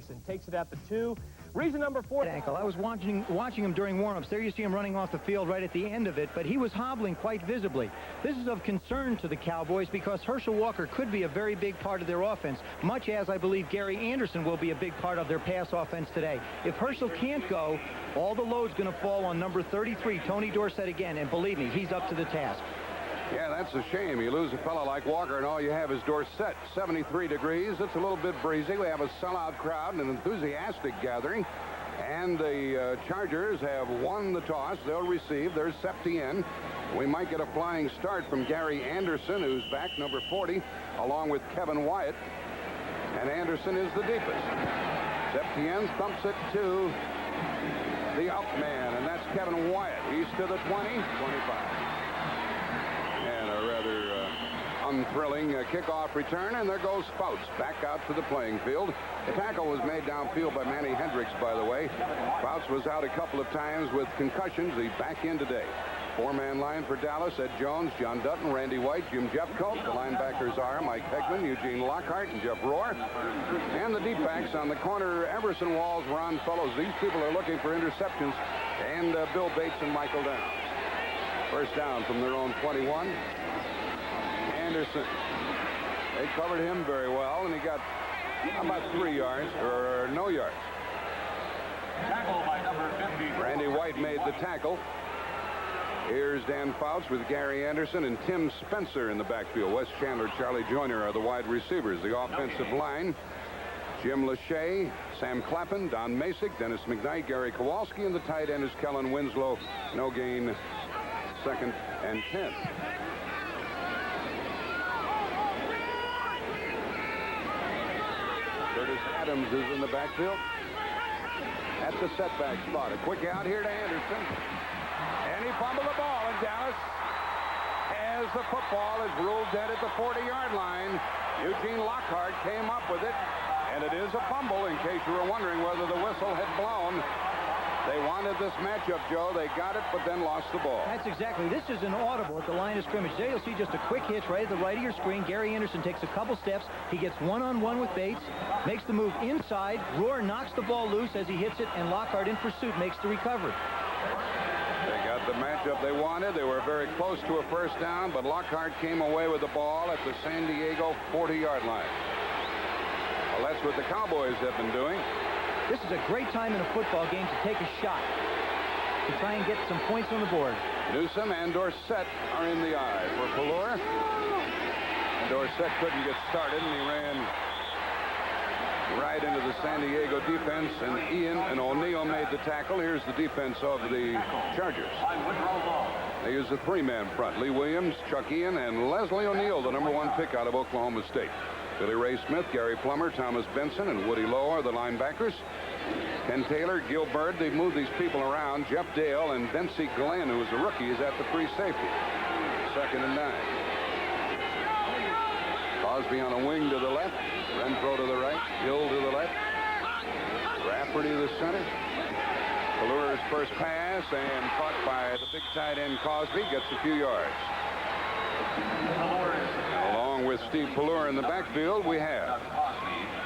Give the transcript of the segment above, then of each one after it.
Anderson takes it at the 2. Reason number 4. Ankle. I was watching him during warm-ups. There you see him running off the field right at the end of it, but he was hobbling quite visibly. This is of concern to the Cowboys because Herschel Walker could be a very big part of their offense, much as I believe Gary Anderson will be a big part of their pass offense today. If Herschel can't go, all the load's going to fall on number 33, Tony Dorsett again, and believe me, he's up to the task. Yeah, that's a shame. You lose a fellow like Walker, and all you have is Dorsett. 73 degrees. It's a little bit breezy. We have a sellout crowd and an enthusiastic gathering. And the Chargers have won the toss. They'll receive. There's Septien. We might get a flying start from Gary Anderson, who's back, number 40, along with Kevin Wyatt. And Anderson is the deepest. Septien thumps it to the up man, and that's Kevin Wyatt. He's to the 20, 25. And a rather unthrilling kickoff return, and there goes Fouts back out to the playing field. The tackle was made downfield by Manny Hendricks, by the way. Fouts was out a couple of times with concussions. He's back in today. Four-man line for Dallas: Ed Jones, John Dutton, Randy White, Jim Jeffcoat. The linebackers are Mike Hegman, Eugene Lockhart, and Jeff Rohr. And the deep backs on the corner: Everson Walls, Ron Fellows. These people are looking for interceptions. And Bill Bates and Michael Downs. First down from their own 21. Anderson. They covered him very well, and he got about 3 yards, or no yards. Tackle by number 50. Randy White made the tackle. Here's Dan Fouts with Gary Anderson and Tim Spencer in the backfield. Wes Chandler, Charlie Joyner are the wide receivers. The offensive line: Jim Lachey, Sam Clappin, Don Masick, Dennis McKnight, Gary Kowalski, and the tight end is Kellen Winslow. No gain, 2nd and 10. Curtis Adams is in the backfield. That's a setback spot. A quick out here to Anderson. And he fumbled the ball in Dallas as the football is ruled dead at the 40-yard line. Eugene Lockhart came up with it, and it is a fumble, in case you were wondering whether the whistle had blown. They wanted this matchup, Joe. They got it, but then lost the ball. That's exactly. This is an audible at the line of scrimmage. There you'll see just a quick hitch right at the right of your screen. Gary Anderson takes a couple steps. He gets one-on-one with Bates, makes the move inside. Rohr knocks the ball loose as he hits it, and Lockhart in pursuit makes the recovery. They got the matchup they wanted. They were very close to a first down, but Lockhart came away with the ball at the San Diego 40-yard line. Well, that's what the Cowboys have been doing. This is a great time in a football game to take a shot, to try and get some points on the board. Newsome and Dorsett are in the eye for Pallure. And Dorsett couldn't get started, and he ran right into the San Diego defense, and Ian and O'Neill made the tackle. Here's the defense of the Chargers. They use a three-man front: Lee Williams, Chuck Ian, and Leslie O'Neill, the #1 pick out of Oklahoma State. Billy Ray Smith, Gary Plummer, Thomas Benson, and Woody Lowe are the linebackers. Ken Taylor, Gil Bird, they've moved these people around. Jeff Dale and Dempsey Glenn, who is a rookie, is at the free safety. 2nd and 9. Cosby on a wing to the left. Renfro to the right. Hill to the left. Rafferty to the center. Pallure's first pass, and caught by the big tight end Cosby, gets a few yards. Along with Steve Pallure in the backfield, we have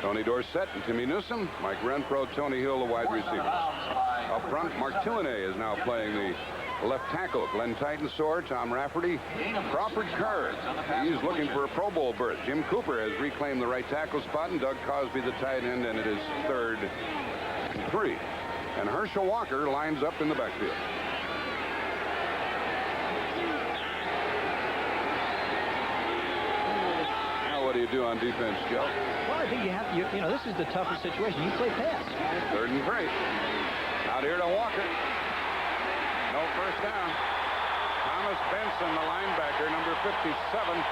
Tony Dorsett and Timmy Newsome, Mike Renfro, Tony Hill, the wide receivers. Up front, Mark Tuinei is now playing the left tackle. Glenn Titensor, Tom Rafferty, Crawford Kerr. He's looking for a Pro Bowl berth. Jim Cooper has reclaimed the right tackle spot, and Doug Cosby the tight end, and it is 3rd and 3. And Herschel Walker lines up in the backfield. What do you do on defense, Joe? Well, I think you have, you know, this is the toughest situation. You play pass. 3rd and 3. Out here to Walker. No first down. Thomas Benson, the linebacker, number 57,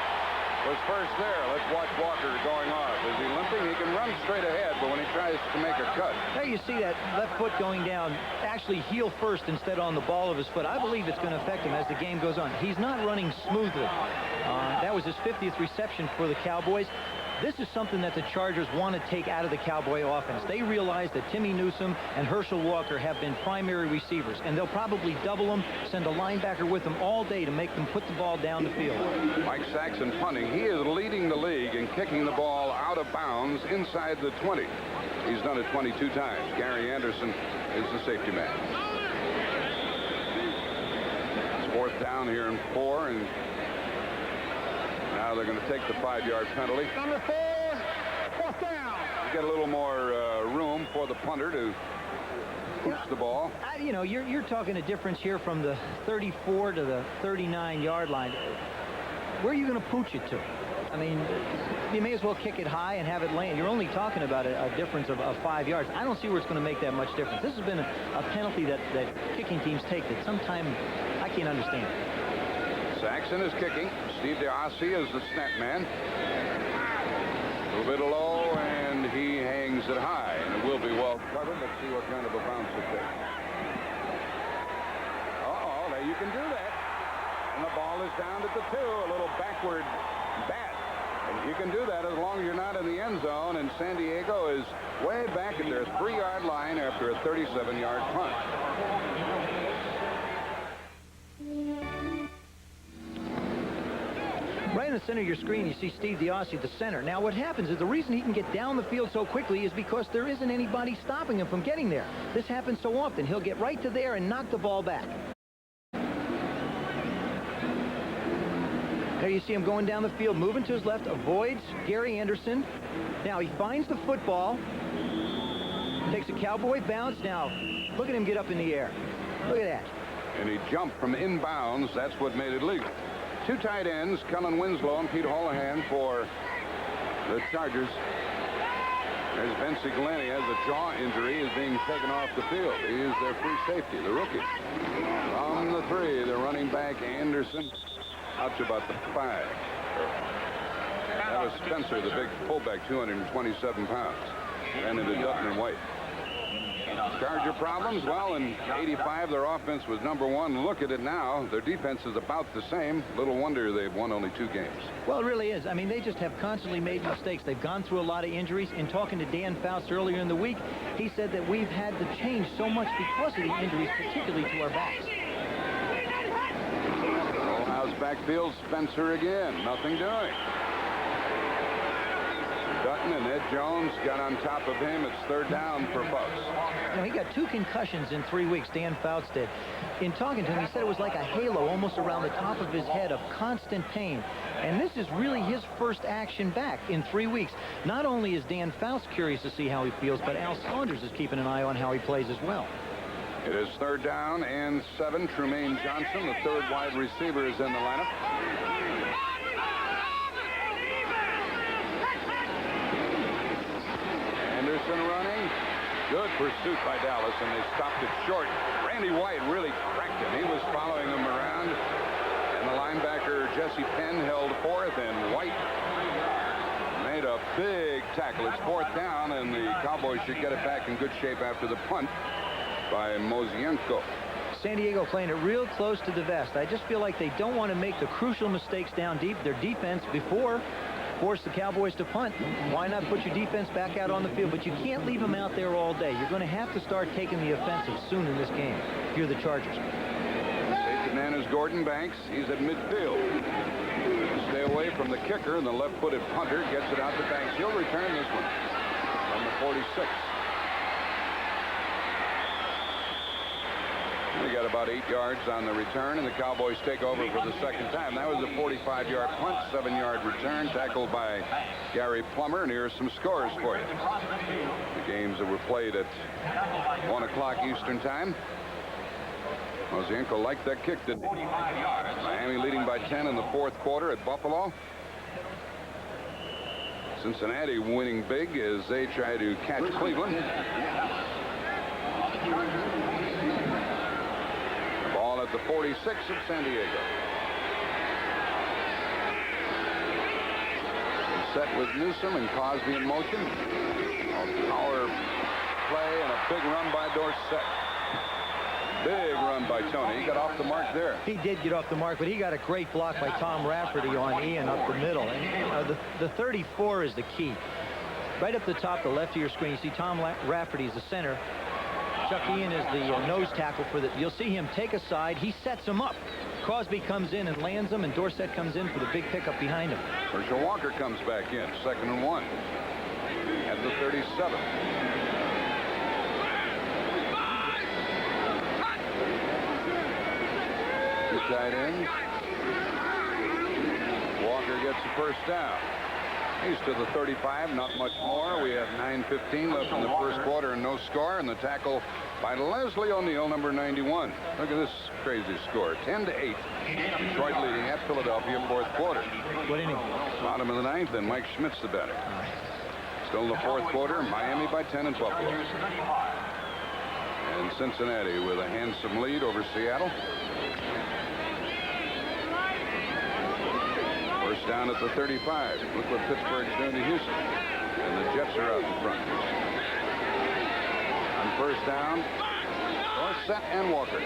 was first there. Let's watch Walker going off. Is he limping? He can run straight ahead, but when he tries to make a cut. There you see that left foot going down, actually heel first instead on the ball of his foot. I believe it's going to affect him as the game goes on. He's not running smoothly. That was his 50th reception for the Cowboys. This is something that the Chargers want to take out of the Cowboy offense. They realize that Timmy Newsome and Herschel Walker have been primary receivers, and they'll probably double them, send a linebacker with them all day to make them put the ball down the field. Mike Saxon punting. He is leading the league in kicking the ball out of bounds inside the 20. He's done it 22 times. Gary Anderson is the safety man. It's 4th down here in 4, and now they're going to take the 5-yard penalty. Number 4, 4th down. You get a little more room for the punter to push the ball. You know, you're talking a difference here from the 34 to the 39-yard line. Where are you going to pooch it to? I mean, you may as well kick it high and have it land. You're only talking about a difference of 5 yards. I don't see where it's going to make that much difference. This has been a penalty that kicking teams take that sometimes I can't understand. Saxon is kicking. Steve DeOssie is the snap man. A little bit low, and he hangs it high, and it will be well covered. Let's see what kind of a bounce it takes. There you can do that. And the ball is down at the 2, a little backward bat. And you can do that as long as you're not in the end zone, and San Diego is way back at their 3-yard line after a 37-yard punt. Right in the center of your screen, you see Steve DeOssie at the center. Now, what happens is the reason he can get down the field so quickly is because there isn't anybody stopping him from getting there. This happens so often. He'll get right to there and knock the ball back. There you see him going down the field, moving to his left, avoids Gary Anderson. Now he finds the football, takes a Cowboy bounce. Now, look at him get up in the air. Look at that. And he jumped from inbounds. That's what made it legal. 2 tight ends, Kellen Winslow and Pete Holohan for the Chargers. There's Vincey Glenn. He has a jaw injury. Is being taken off the field. He is their free safety, the rookie. From the 3, the running back, Anderson. Out to about the 5. That was Spencer, the big fullback, 227 pounds. Ran into Dutton and White. Charger problems? Well, in '85, their offense was #1. Look at it now. Their defense is about the same. Little wonder they've won only 2 games. Well, it really is. I mean, they just have constantly made mistakes. They've gone through a lot of injuries. In talking to Dan Faust earlier in the week, he said that we've had to change so much because of the injuries, particularly to our backs. Backfield, Spencer again. Nothing doing. Dutton and Ed Jones got on top of him. It's 3rd down for Faust. You know, he got 2 concussions in 3 weeks, Dan Faust did. In talking to him, he said it was like a halo almost around the top of his head of constant pain. And this is really his first action back in 3 weeks. Not only is Dan Faust curious to see how he feels, but Al Saunders is keeping an eye on how he plays as well. It is 3rd down and 7. Trumaine Johnson, the 3rd wide receiver, is in the lineup. Anderson running. Good pursuit by Dallas, and they stopped it short. Randy White really cracked him. He was following him around, and the linebacker Jesse Penn held 4th, and White made a big tackle. It's 4th down, and the Cowboys should get it back in good shape after the punt by Mozienko. San Diego playing it real close to the vest. I just feel like they don't want to make the crucial mistakes down deep. Their defense before forced the Cowboys to punt. Why not put your defense back out on the field? But you can't leave them out there all day. You're going to have to start taking the offensive soon in this game if you're the Chargers. Safety man is Gordon Banks. He's at midfield. Stay away from the kicker, and the left-footed punter gets it out to Banks. He'll return this one from the 46. They got about 8 yards on the return, and the Cowboys take over for the 2nd time. That was a 45-yard punt, 7-yard return, tackled by Gary Plummer. And here's some scores for you. The games that were played at 1 o'clock Eastern time. Mozienko liked that kick, didn't he? Miami leading by 10 in the 4th quarter at Buffalo. Cincinnati winning big as they try to catch Cleveland. At the 46 of San Diego. And set with Newsom and Cosby in motion. A power play and a big run by Dorsett. Big run by Tony. He got off the mark there. He did get off the mark, but he got a great block by Tom Rafferty on Ian up the middle. And the 34 is the key. Right up the top, the left of your screen, you see Tom Rafferty is the center. Chuck Ian is the nose tackle for the. You'll see him take a side. He sets him up. Cosby comes in and lands him, and Dorsett comes in for the big pickup behind him. Herschel Walker comes back in, 2nd and 1 at the 37. tight ends. Walker gets the first down. He's to the 35, not much more. We have 9:15 left in the first quarter and no score. And the tackle by Leslie O'Neal, number 91. Look at this crazy score. 10-8. Detroit leading at Philadelphia, fourth quarter. What inning? Bottom of the ninth, and Mike Schmidt's the batter. Still in the fourth quarter, Miami by 10 in Buffalo. And Cincinnati with a handsome lead over Seattle. First down at the 35. Look what Pittsburgh's doing to Houston. And the Jets are out in front. On first down, Dorsett and Walker.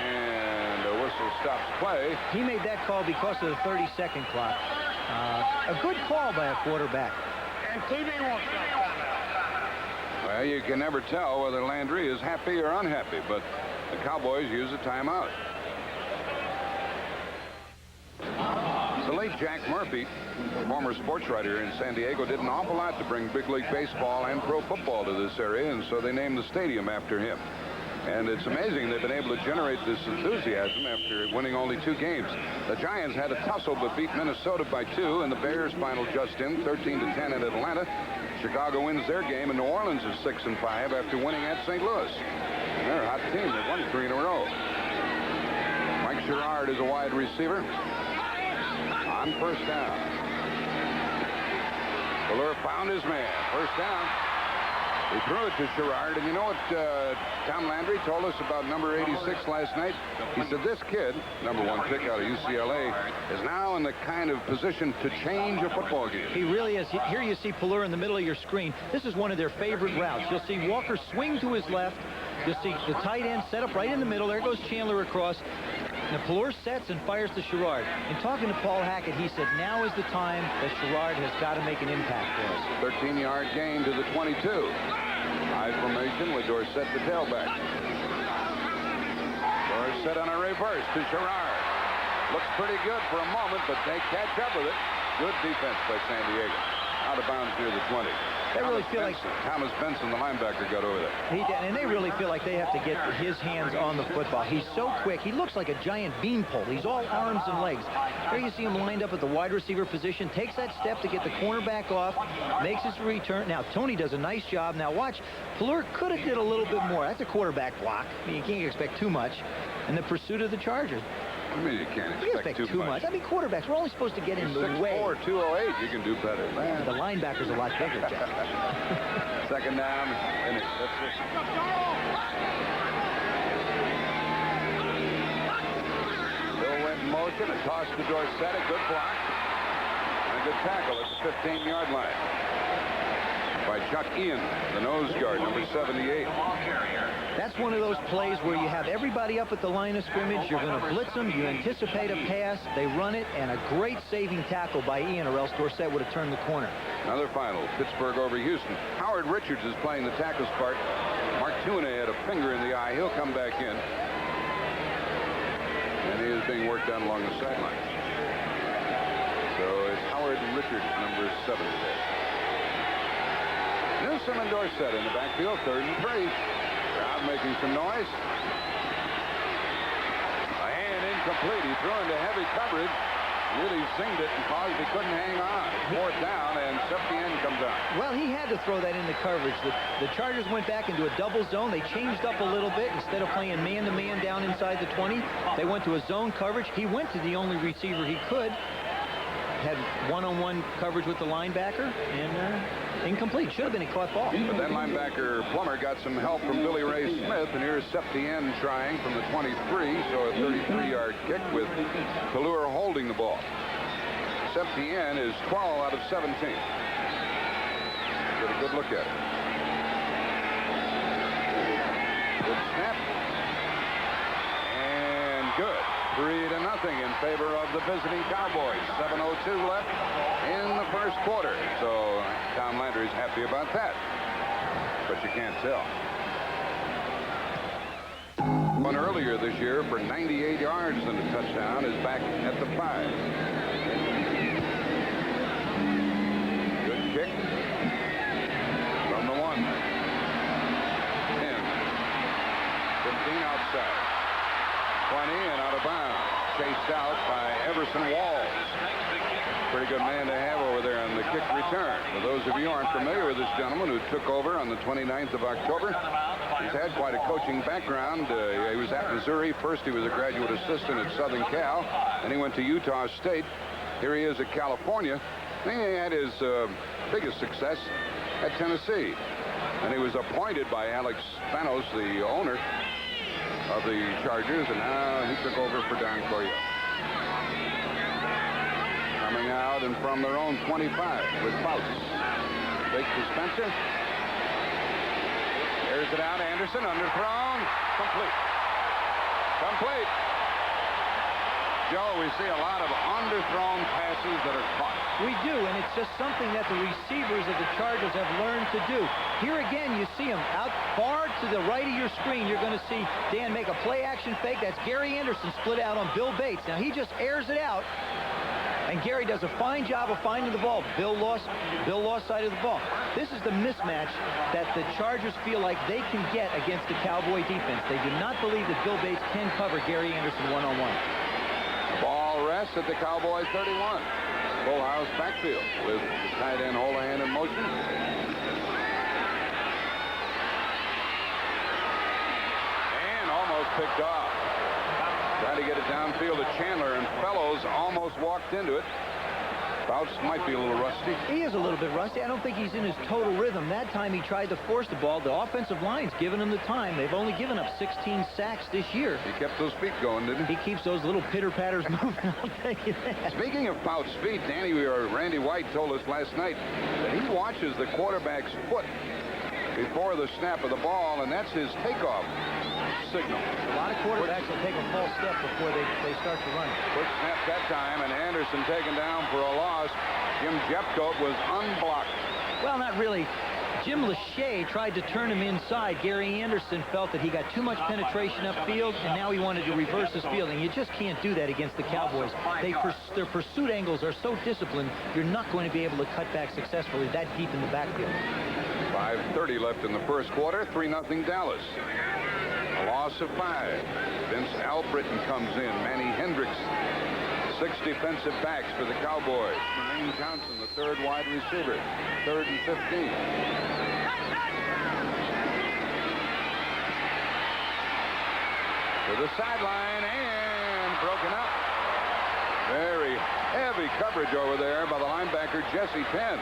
And a whistle stops play. He made that call because of the 30-second clock. A good call by a quarterback. And TV won't stop. Well, you can never tell whether Landry is happy or unhappy, but the Cowboys use a timeout. The late Jack Murphy, former sports writer in San Diego, did an awful lot to bring big league baseball and pro football to this area, and so they named the stadium after him. And it's amazing they've been able to generate this enthusiasm after winning only 2 games. The Giants had a tussle but beat Minnesota by 2, and the Bears final just in 13-10 in Atlanta. Chicago wins their game, and New Orleans is 6-5 after winning at St. Louis. And they're a hot team. They've won 3 in a row. Mike Sherrard is a wide receiver. On first down. Fuller found his man. First down. He threw it to Sherrard, and you know what Tom Landry told us about number 86 last night? He said this kid, number 1 pick out of UCLA, is now in the kind of position to change a football game. He really is. Here you see Fuller in the middle of your screen. This is one of their favorite routes. You'll see Walker swing to his left. You'll see the tight end set up right in the middle. There goes Chandler across. Now, Fuller sets and fires to Sherrard. In talking to Paul Hackett, he said, now is the time that Sherrard has got to make an impact for us. 13-yard gain to the 22. High formation with Dorsett the tailback. Dorsett on a reverse to Sherrard. Looks pretty good for a moment, but they catch up with it. Good defense by San Diego. Out of bounds near the 20. They really feel like Thomas Benson, the linebacker, got over there. He did, and they really feel like they have to get his hands on the football. He's so quick. He looks like a giant beanpole. He's all arms and legs. There you see him lined up at the wide receiver position, takes that step to get the cornerback off, makes his return. Now, Tony does a nice job. Now, watch. Fuller could have did a little bit more. That's a quarterback block. I mean, you can't expect too much. And the pursuit of the Chargers. I mean, you can't expect too much. I mean, quarterbacks, we're only supposed to get in the way. 6'4", 208. You can do better than that. The linebacker's a lot bigger, Jeff. Second down. Finish. That's it. Bill went in motion. A toss to Dorsett. A good block. And a good tackle at the 15-yard line. By Chuck Ian, the nose guard, number 78. That's one of those plays where you have everybody up at the line of scrimmage. You're going to blitz them. You anticipate a pass. They run it, and a great saving tackle by Ian, or else Dorsett would have turned the corner. Another final, Pittsburgh over Houston. Howard Richards is playing the tackle spot. Mark Tune had a finger in the eye. He'll come back in. And he is being worked on along the sidelines. So it's Howard Richards, number 7 today. Newsom and Dorsett in the backfield, 3rd and 3. Crowd making some noise. A hand incomplete. He threw into heavy coverage. Really zinged it and caused he couldn't hang on. 4th down, and Septien comes out. Well, he had to throw that into coverage. The Chargers went back into a double zone. They changed up a little bit. Instead of playing man-to-man down inside the 20, they went to a zone coverage. He went to the only receiver he could. Had one-on-one coverage with the linebacker, and incomplete. Should have been a caught ball. But then linebacker Plummer got some help from Billy Ray Smith, and here's Septien trying from the 23, so a 33-yard kick with Kallur holding the ball. Septien is 12 out of 17. Get a good look at it. Good snap. And good. 3-0 in favor of the visiting Cowboys. 7:02 left in the first quarter. So Tom Landry's happy about that. But you can't tell. One earlier this year for 98 yards and a touchdown is back at the 5. Good kick from the 1. 10. 15 outside. Anderson Walls. Pretty good man to have over there on the kick return. For those of you who aren't familiar with this gentleman who took over on the 29th of October, he's had quite a coaching background. He was at Missouri. First, he was a graduate assistant at Southern Cal. Then he went to Utah State. Here he is at California. Then he had his biggest success at Tennessee. And he was appointed by Alex Spanos, the owner of the Chargers, and now he took over for Don Coryell. Coming out and from their own 25 with Fouts. Fake to Spencer. Airs it out. Anderson underthrown. Complete. Complete. Joe, we see a lot of underthrown passes that are caught. We do, and it's just something that the receivers of the Chargers have learned to do. Here again, you see him out far to the right of your screen. You're going to see Dan make a play-action fake. That's Gary Anderson split out on Bill Bates. Now, he just airs it out, and Gary does a fine job of finding the ball. Bill lost sight of the ball. This is the mismatch that the Chargers feel like they can get against the Cowboy defense. They do not believe that Bill Bates can cover Gary Anderson one-on-one. Ball rests at the Cowboys 31. Full house backfield with the tight end Holohan in motion. And almost picked off. Trying to get it downfield to Chandler, and Fellows almost walked into it. Fouts might be a little rusty. He is a little bit rusty. I don't think he's in his total rhythm. That time he tried to force the ball. The offensive line's giving him the time. They've only given up 16 sacks this year. He kept those feet going, didn't he? He keeps those little pitter-patters moving. I'll tell you that. Speaking of Fouts' feet, Randy White told us last night that he watches the quarterback's foot before the snap of the ball, and that's his takeoff signal. A lot of quarterbacks will take a false step before they start to run. Quick snap that time, and Anderson taken down for a loss. Jim Jeffcoat was unblocked. Well, not really. Jim Lachey tried to turn him inside. Gary Anderson felt that he got too much penetration upfield, and now he wanted to reverse his fielding. You just can't do that against the Cowboys. Their pursuit angles are so disciplined, you're not going to be able to cut back successfully that deep in the backfield. 5:30 left in the first quarter, 3-0 Dallas. A loss of 5. Vince Albritton comes in. Manny Hendricks, 6 defensive backs for the Cowboys. Lane Johnson, the third wide receiver. 3rd and 15. To the sideline and broken up. Very heavy coverage over there by the linebacker Jesse Penn.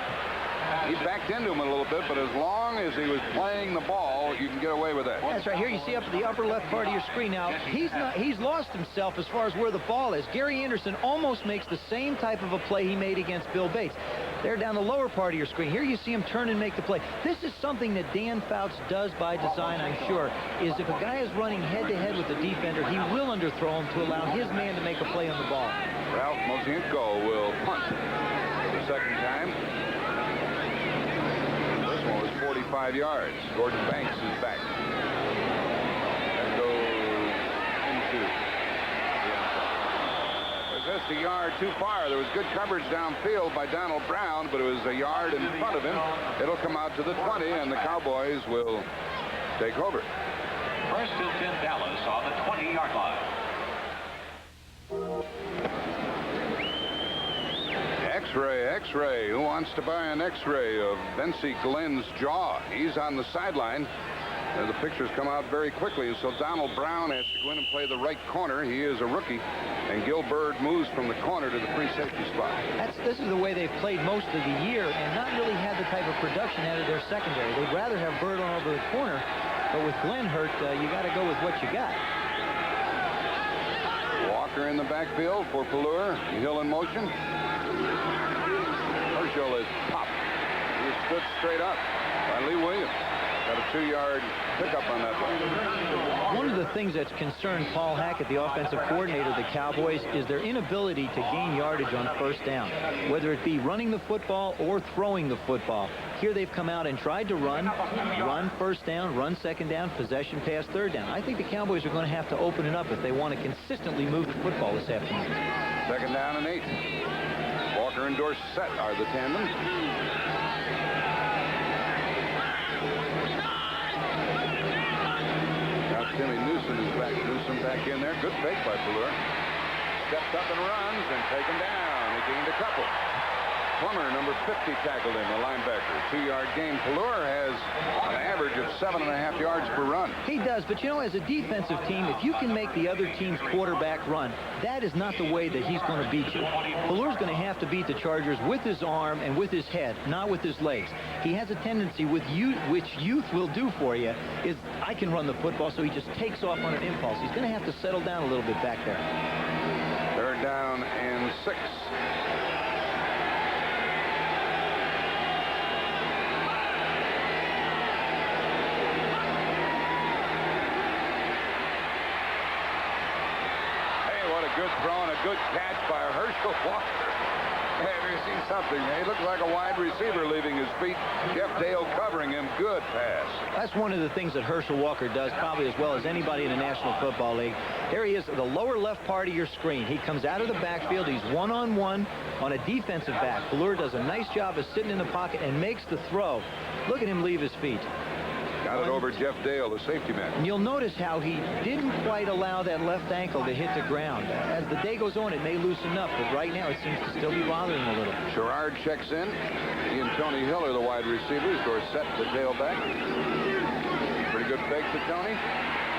He backed into him a little bit, but as long as he was playing the ball, you can get away with that. That's right. Here you see up at the upper left part of your screen now. He's lost himself as far as where the ball is. Gary Anderson almost makes the same type of a play he made against Bill Bates. They're down the lower part of your screen. Here you see him turn and make the play. This is something that Dan Fouts does by design, I'm sure, is if a guy is running head-to-head with the defender, he will underthrow him to allow his man to make a play on the ball. Ralph Mozienko will punt for the second time. This one was 45 yards. Gordon Banks is back. And goes into the end zone. Was just a yard too far. There was good coverage downfield by Donald Brown, but it was a yard in front of him. It'll come out to the 20, and the Cowboys will take over. First till 10 Dallas on the 20-yard line. X-ray. Who wants to buy an X-ray of Vincie Glenn's jaw? He's on the sideline. The pictures come out very quickly, and so Donald Brown has to go in and play the right corner. He is a rookie, and Gil Bird moves from the corner to the free safety spot. This is the way they've played most of the year and not really had the type of production out of their secondary. They'd rather have Bird on over the corner, but with Glenn hurt, you got to go with what you got. Walker in the backfield for Pallure. Hill in motion. Herschel is popped. He stood straight up by Lee Williams. Got a 2-yard pickup on that one. One of the things that's concerned Paul Hackett, the offensive coordinator of the Cowboys, is their inability to gain yardage on first down, whether it be running the football or throwing the football. Here they've come out and tried to run first down, run second down, possession pass third down. I think the Cowboys are going to have to open it up if they want to consistently move the football this afternoon. Second down and 8. Walker and Dorsett are the tandem. Now Timmy Newsom is back. Newsom back in there. Good fake by Pallure. steps up and runs and taken down. He gained a couple. Plummer, number 50, tackled him, the linebacker. 2-yard gain. Pelluer has an average of 7.5 yards per run. He does, but you know, as a defensive team, if you can make the other team's quarterback run, that is not the way that he's going to beat you. Pelluer's going to have to beat the Chargers with his arm and with his head, not with his legs. He has a tendency with youth, which youth will do for you, is I can run the football, so he just takes off on an impulse. He's going to have to settle down a little bit back there. 3rd down and 6. Good throw and a good catch by Herschel Walker. Have you seen something? He looks like a wide receiver leaving his feet. Jeff Dale covering him. Good pass. That's one of the things that Herschel Walker does probably as well as anybody in the National Football League. There he is at the lower left part of your screen. He comes out of the backfield. He's one-on-one on a defensive back. Pelluer does a nice job of sitting in the pocket and makes the throw. Look at him leave his feet. Got it over Jeff Dale, the safety man. And you'll notice how he didn't quite allow that left ankle to hit the ground. As the day goes on, it may loosen up, but right now it seems to still be bothering him a little. Sherrard checks in. He and Tony Hill are the wide receivers. Dorsett, the tailback. Pretty good fake to Tony.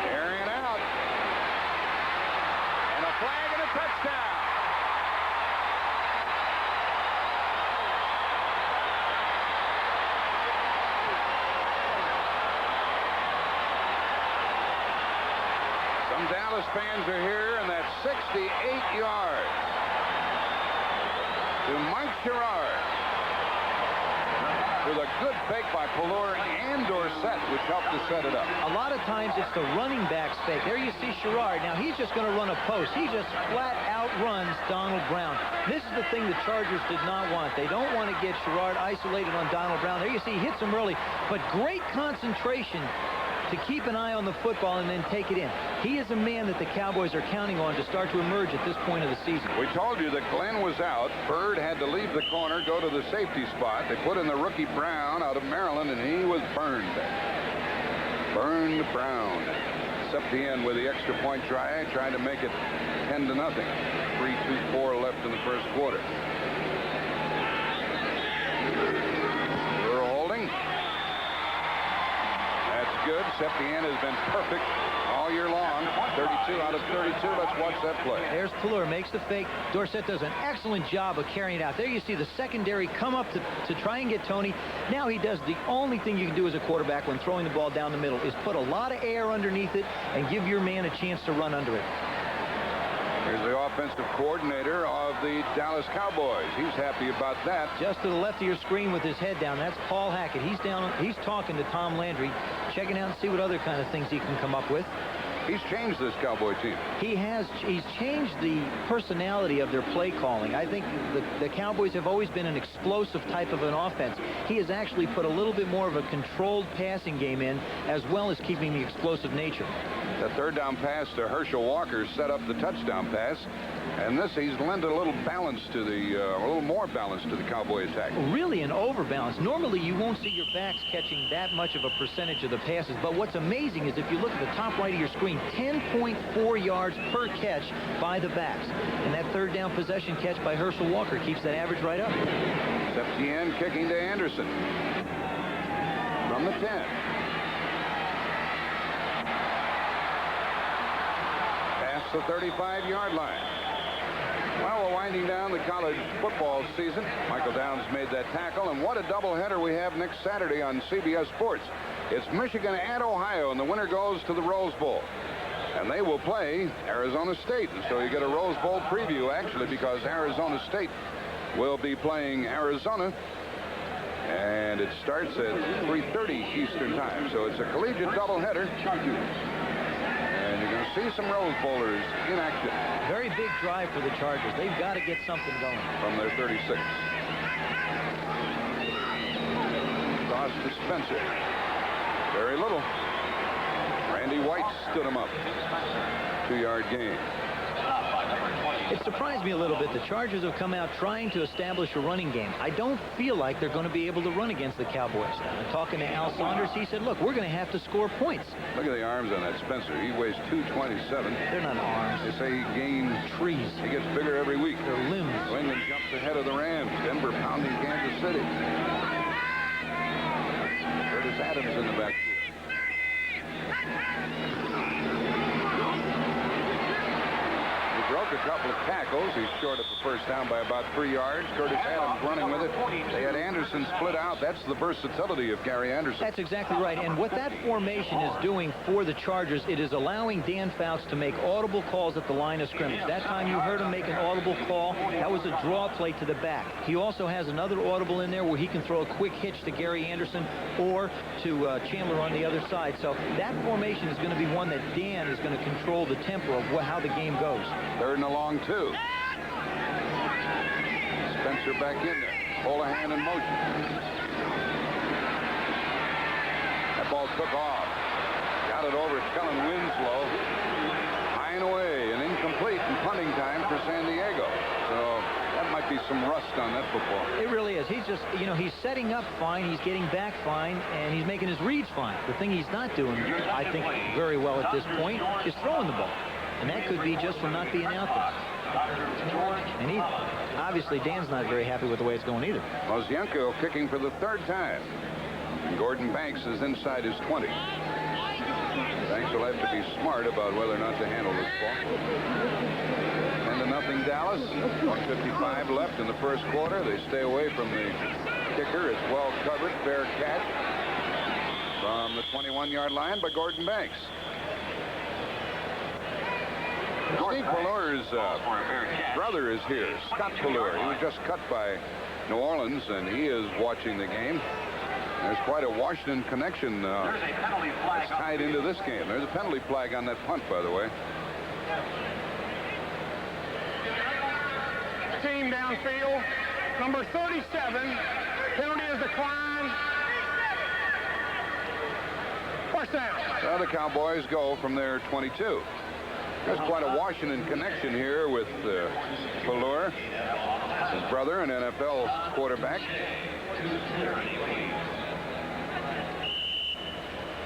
Carrying out. And a flag and a touchdown. Dallas fans are here, and that's 68 yards to Mike Sherrard with a good fake by Pelluer and Dorsett, which helped to set it up. A lot of times it's the running back's fake. There you see Sherrard. Now he's just going to run a post. He just flat out runs Donald Brown. This is the thing the Chargers did not want. They don't want to get Sherrard isolated on Donald Brown. There you see he hits him early, but great concentration to keep an eye on the football and then take it in. He is a man that the Cowboys are counting on to start to emerge at this point of the season. We told you that Glenn was out. Bird had to leave the corner, go to the safety spot. They put in the rookie Brown out of Maryland, and he was burned. Burned Brown. Septien with the extra point try, trying to make it 10-0. 3-2-4 left in the first quarter. We're holding. That's good. Septien has been perfect all year long. 32 out of 32. Let's watch that play. There's Pelluer, makes the fake. Dorsett does an excellent job of carrying it out. There you see the secondary come up to try and get Tony. Now he does the only thing you can do as a quarterback when throwing the ball down the middle is put a lot of air underneath it and give your man a chance to run under it. Here's the offensive coordinator of the Dallas Cowboys. He's happy about that. Just to the left of your screen with his head down, that's Paul Hackett. He's down. He's talking to Tom Landry, checking out and see what other kind of things he can come up with. He's changed this Cowboy team. He has. He's changed the personality of their play calling. I think the Cowboys have always been an explosive type of an offense. He has actually put a little bit more of a controlled passing game in, as well as keeping the explosive nature. The third down pass to Herschel Walker set up the touchdown pass. And this, he's lent a little balance to the, a little more balance to the Cowboy attack. Really an overbalance. Normally you won't see your backs catching that much of a percentage of the passes. But what's amazing is if you look at the top right of your screen, 10.4 yards per catch by the backs. And that third down possession catch by Herschel Walker keeps that average right up. Septien kicking to Anderson from the 10. Past the 35-yard line. Well, we're winding down the college football season. Michael Downs made that tackle, and what a doubleheader we have next Saturday on CBS Sports. It's Michigan at Ohio, and the winner goes to the Rose Bowl. And they will play Arizona State. And so you get a Rose Bowl preview, actually, because Arizona State will be playing Arizona. And it starts at 3:30 Eastern time. So it's a collegiate doubleheader. And you're going to see some Rose Bowlers in action. Very big drive for the Chargers. They've got to get something going. From their 36. Toss to Spencer. Very little. Randy White stood him up. 2-yard gain. It surprised me a little bit. The Chargers have come out trying to establish a running game. I don't feel like they're going to be able to run against the Cowboys. Talking to Al Saunders, he said, look, we're going to have to score points. Look at the arms on that Spencer. He weighs 227. They're not arms. They say he gains trees. He gets bigger every week. They're limbs. New England jumps ahead of the Rams. Denver pounding Kansas City. Curtis Adams in the backfield. Broke a couple of tackles. He's short of the first down by about 3 yards. Curtis Adams running with it. They had Anderson split out. That's the versatility of Gary Anderson. That's exactly right. And what that formation is doing for the Chargers, it is allowing Dan Fouts to make audible calls at the line of scrimmage. That time you heard him make an audible call. That was a draw play to the back. He also has another audible in there where he can throw a quick hitch to Gary Anderson or to Chandler on the other side. So that formation is going to be one that Dan is going to control the tempo of how the game goes. Third and a long 2. Spencer back in there. Holohan in motion. That ball took off. Got it over Kellen Winslow. High and away and incomplete in punting time for San Diego. So that might be some rust on that football. It really is. He's just, he's setting up fine. He's getting back fine. And he's making his reads fine. The thing he's not doing, I think, very well at this point is throwing the ball. And that could be just from not being out there. And obviously, Dan's not very happy with the way it's going either. Mosienko kicking for the 3rd time. And Gordon Banks is inside his 20. Banks will have to be smart about whether or not to handle this ball. 10-0 Dallas. 1:55 left in the first quarter. They stay away from the kicker. It's well covered. Fair catch from the 21-yard line by Gordon Banks. Steve Pellure's brother is here, Scott Pellure. He was just cut by New Orleans, and he is watching the game. There's quite a Washington connection that's tied into this game. There's a penalty flag on that punt, by the way. Team downfield, number 37. Penalty is declined. First down. Well, the Cowboys go from their 22. There's quite a Washington connection here with Pellure, his brother, an NFL quarterback.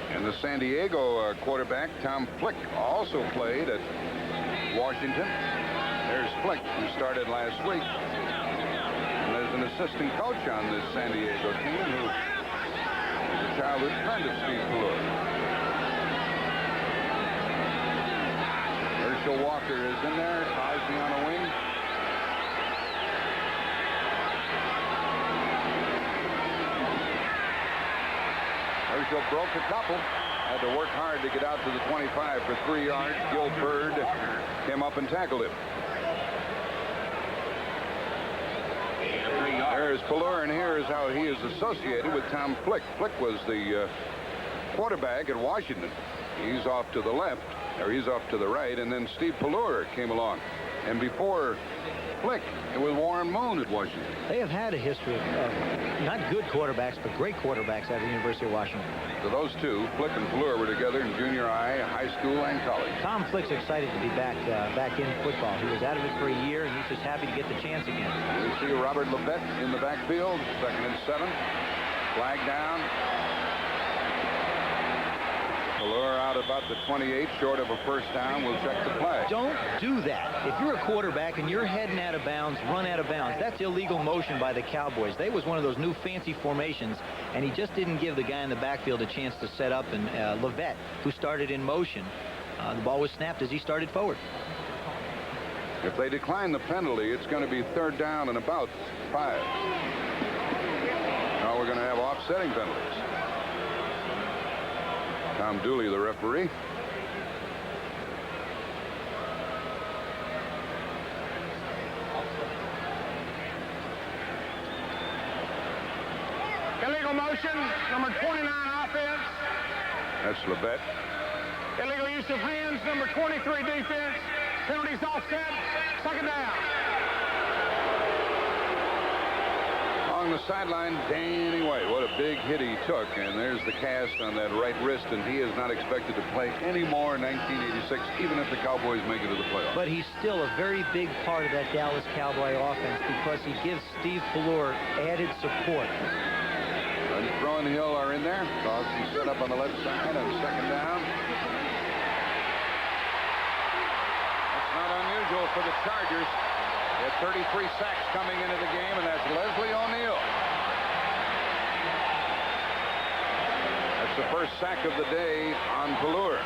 And the San Diego quarterback, Tom Flick, also played at Washington. There's Flick, who started last week. And there's an assistant coach on this San Diego team who is a childhood friend of Steve Pellure. Herschel Walker is in there. Cosby on a wing. Herschel broke a couple. Had to work hard to get out to the 25 for 3 yards. Gil Bird came up and tackled him. There's Pellure, and here is how he is associated with Tom Flick. Flick was the quarterback at Washington. He's off to the left. Or he's off to the right, and then Steve Pellure came along. And before Flick, it was Warren Moon at Washington. They have had a history of not good quarterbacks, but great quarterbacks at the University of Washington. So those two, Flick and Pellure, were together in junior high school, and college. Tom Flick's excited to be back in football. He was out of it for a year, and he's just happy to get the chance again. We see Robert Labette in the backfield, 2nd and 7. Flag down. Pellure out about the 28, short of a first down. We'll check the play. Don't do that. If you're a quarterback and you're heading out of bounds, run out of bounds. That's illegal motion by the Cowboys. They was one of those new fancy formations, and he just didn't give the guy in the backfield a chance to set up. And Labette, who started in motion, the ball was snapped as he started forward. If they decline the penalty, it's going to be 3rd down and about 5. Now we're going to have offsetting penalties. Tom Dooley, the referee. Illegal motion, number 29 offense. That's Labette. Illegal use of hands, number 23 defense. Penalties offset, 2nd down. Long along the sideline, Danny White. What a big hit he took. And there's the cast on that right wrist, and he is not expected to play anymore in 1986, even if the Cowboys make it to the playoffs. But he's still a very big part of that Dallas Cowboy offense because he gives Steve Ballure added support. And Throw and Hill are in there. Dawson set up on the left side on second down. That's not unusual for the Chargers. They had 33 sacks coming into the game, and that's Leslie O'Neal. That's the first sack of the day on Ballure.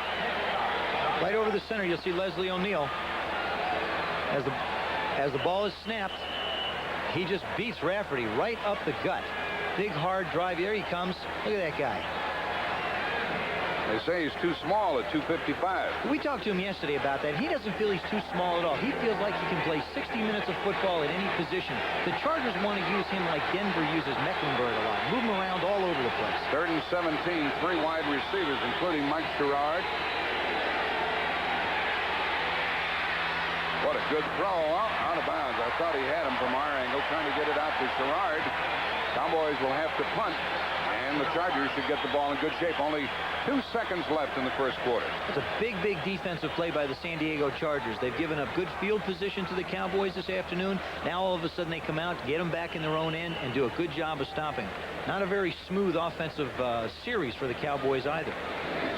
Right over the center, you'll see Leslie O'Neal. As the ball is snapped, he just beats Rafferty right up the gut. Big, hard drive. There he comes. Look at that guy. They say he's too small at 255. We talked to him yesterday about that. He doesn't feel he's too small at all. He feels like he can play 60 minutes of football at any position. The Chargers want to use him like Denver uses Mecklenburg a lot. Move him around all over the place. 3rd and 17, 3 wide receivers, including Mike Sherrard. What a good throw. Out of bounds. I thought he had him from our angle, trying to get it out to Sherrard. Cowboys will have to punt, and the Chargers should get the ball in good shape. Only 2 seconds left in the first quarter. It's a big, big defensive play by the San Diego Chargers. They've given up good field position to the Cowboys this afternoon. Now all of a sudden they come out, get them back in their own end, and do a good job of stopping. Not a very smooth offensive series for the Cowboys either.